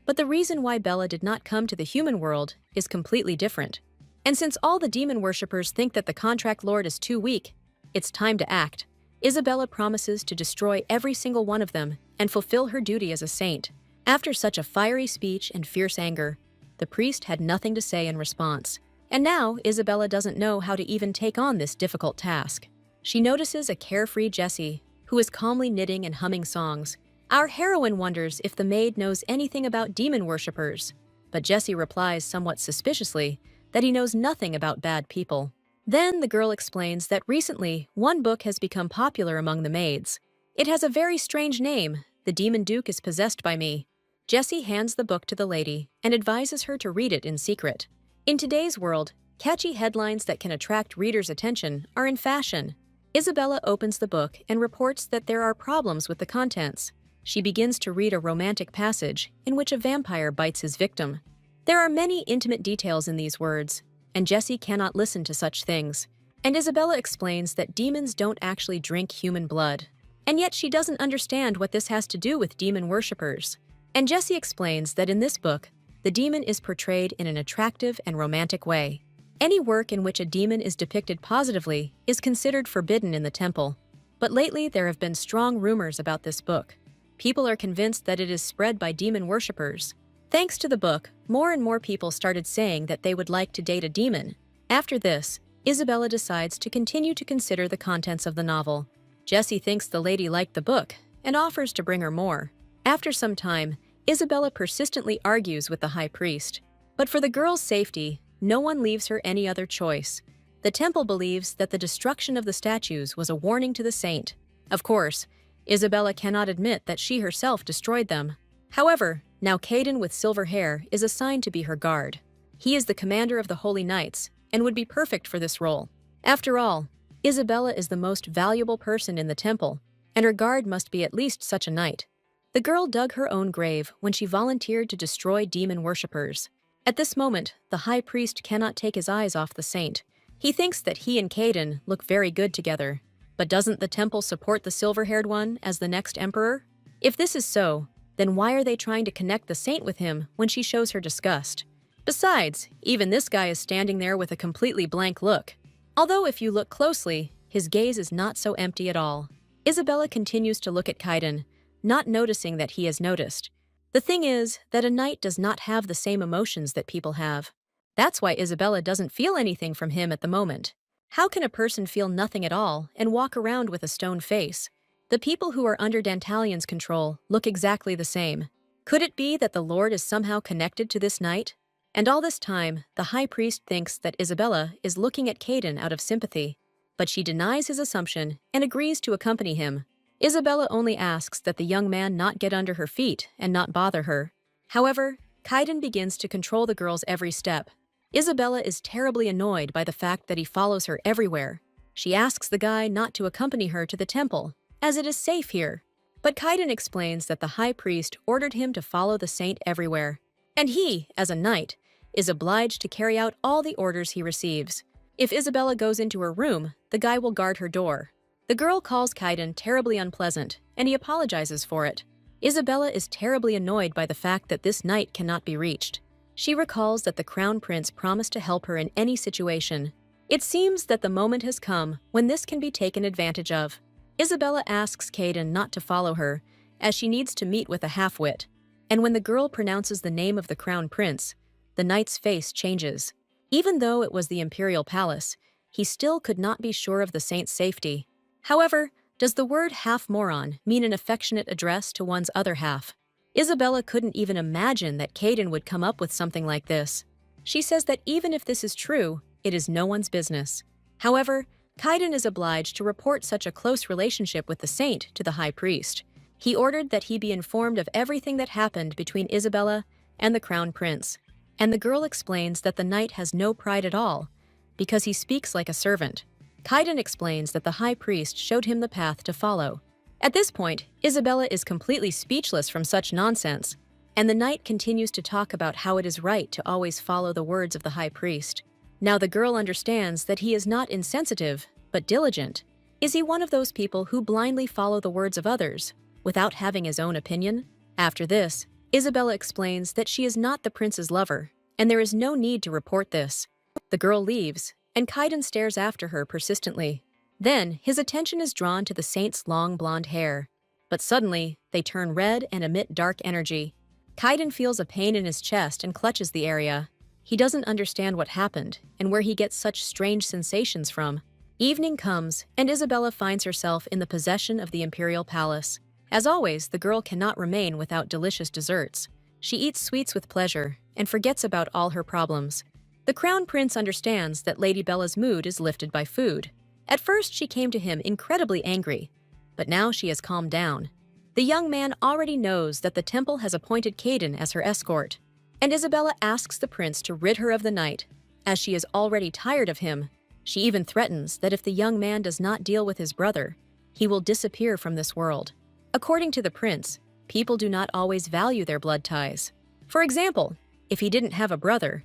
but the reason why Bella did not come to the human world is completely different. And since all the demon worshippers think that the contract lord is too weak, it's time to act. Isabella promises to destroy every single one of them and fulfill her duty as a saint. After such a fiery speech and fierce anger, the priest had nothing to say in response. And now, Isabella doesn't know how to even take on this difficult task. She notices a carefree Jessie, who is calmly knitting and humming songs. Our heroine wonders if the maid knows anything about demon worshippers, but Jessie replies somewhat suspiciously that he knows nothing about bad people. Then the girl explains that recently one book has become popular among the maids. It has a very strange name, The Demon Duke is Possessed by Me. Jessie hands the book to the lady and advises her to read it in secret. In today's world, catchy headlines that can attract readers' attention are in fashion. Isabella opens the book and reports that there are problems with the contents. She begins to read a romantic passage in which a vampire bites his victim. There are many intimate details in these words, and Jessie cannot listen to such things. And Isabella explains that demons don't actually drink human blood. And yet she doesn't understand what this has to do with demon worshippers. And Jessie explains that in this book, the demon is portrayed in an attractive and romantic way. Any work in which a demon is depicted positively is considered forbidden in the temple. But lately there have been strong rumors about this book. People are convinced that it is spread by demon worshippers. Thanks to the book, more and more people started saying that they would like to date a demon. After this, Isabella decides to continue to consider the contents of the novel. Jessie thinks the lady liked the book and offers to bring her more. After some time, Isabella persistently argues with the high priest. But for the girl's safety, no one leaves her any other choice. The temple believes that the destruction of the statues was a warning to the saint. Of course, Isabella cannot admit that she herself destroyed them. However, now Caden with silver hair is assigned to be her guard. He is the commander of the Holy Knights and would be perfect for this role. After all, Isabella is the most valuable person in the temple, and her guard must be at least such a knight. The girl dug her own grave when she volunteered to destroy demon worshippers. At this moment, the high priest cannot take his eyes off the saint. He thinks that he and Caden look very good together. But doesn't the temple support the silver-haired one as the next emperor? If this is so, then why are they trying to connect the saint with him when she shows her disgust? Besides, even this guy is standing there with a completely blank look. Although if you look closely, his gaze is not so empty at all. Isabella continues to look at Kaiden, not noticing that he has noticed. The thing is that a knight does not have the same emotions that people have. That's why Isabella doesn't feel anything from him at the moment. How can a person feel nothing at all and walk around with a stone face? The people who are under Dantalion's control look exactly the same. Could it be that the Lord is somehow connected to this knight? And all this time, the high priest thinks that Isabella is looking at Caden out of sympathy, but she denies his assumption and agrees to accompany him. Isabella only asks that the young man not get under her feet and not bother her. However, Caden begins to control the girl's every step. Isabella is terribly annoyed by the fact that he follows her everywhere. She asks the guy not to accompany her to the temple, as it is safe here. But Caden explains that the high priest ordered him to follow the saint everywhere, and he, as a knight, is obliged to carry out all the orders he receives. If Isabella goes into her room, the guy will guard her door. The girl calls Caden terribly unpleasant, and he apologizes for it. Isabella is terribly annoyed by the fact that this knight cannot be reached. She recalls that the crown prince promised to help her in any situation. It seems that the moment has come when this can be taken advantage of. Isabella asks Caden not to follow her, as she needs to meet with a half-wit. And when the girl pronounces the name of the crown prince, the knight's face changes. Even though it was the imperial palace, he still could not be sure of the saint's safety. However, does the word half-moron mean an affectionate address to one's other half? Isabella couldn't even imagine that Caden would come up with something like this. She says that even if this is true, it is no one's business. However, Kaiden is obliged to report such a close relationship with the saint to the high priest. He ordered that he be informed of everything that happened between Isabella and the crown prince. And the girl explains that the knight has no pride at all, because he speaks like a servant. Kaiden explains that the high priest showed him the path to follow. At this point, Isabella is completely speechless from such nonsense, and the knight continues to talk about how it is right to always follow the words of the high priest. Now the girl understands that he is not insensitive, but diligent. Is he one of those people who blindly follow the words of others, without having his own opinion? After this, Isabella explains that she is not the prince's lover, and there is no need to report this. The girl leaves, and Kaiden stares after her persistently. Then, his attention is drawn to the saint's long blonde hair. But suddenly, they turn red and emit dark energy. Kaiden feels a pain in his chest and clutches the area. He doesn't understand what happened and where he gets such strange sensations from. Evening comes, and Isabella finds herself in the possession of the imperial palace. As always, the girl cannot remain without delicious desserts. She eats sweets with pleasure and forgets about all her problems. The crown prince understands that Lady Bella's mood is lifted by food. At first, she came to him incredibly angry, but now she has calmed down. The young man already knows that the temple has appointed Kaiden as her escort, and Isabella asks the prince to rid her of the knight, as she is already tired of him. She even threatens that if the young man does not deal with his brother, he will disappear from this world. According to the prince, people do not always value their blood ties. For example, if he didn't have a brother,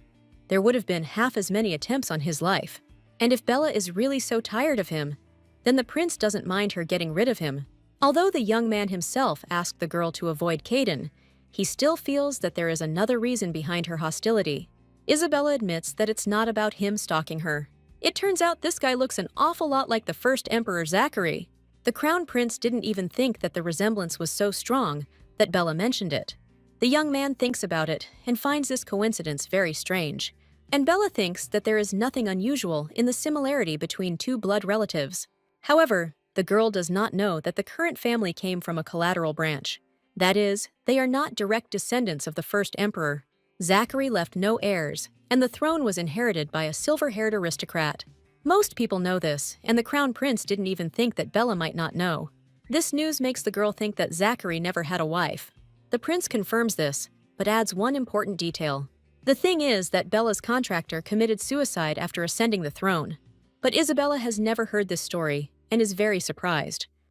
there would have been half as many attempts on his life. And if Bella is really so tired of him, then the prince doesn't mind her getting rid of him. Although the young man himself asked the girl to avoid Kaiden, he still feels that there is another reason behind her hostility. Isabella admits that it's not about him stalking her. It turns out this guy looks an awful lot like the first Emperor Zachary. The crown prince didn't even think that the resemblance was so strong that Bella mentioned it. The young man thinks about it and finds this coincidence very strange. And Bella thinks that there is nothing unusual in the similarity between two blood relatives. However, the girl does not know that the current family came from a collateral branch. That is, they are not direct descendants of the first emperor. Zachary left no heirs, and the throne was inherited by a silver-haired aristocrat. Most people know this, and the crown prince didn't even think that Bella might not know. This news makes the girl think that Zachary never had a wife. The prince confirms this, but adds one important detail. The thing is that Bella's contractor committed suicide after ascending the throne. But Isabella has never heard this story and is very surprised.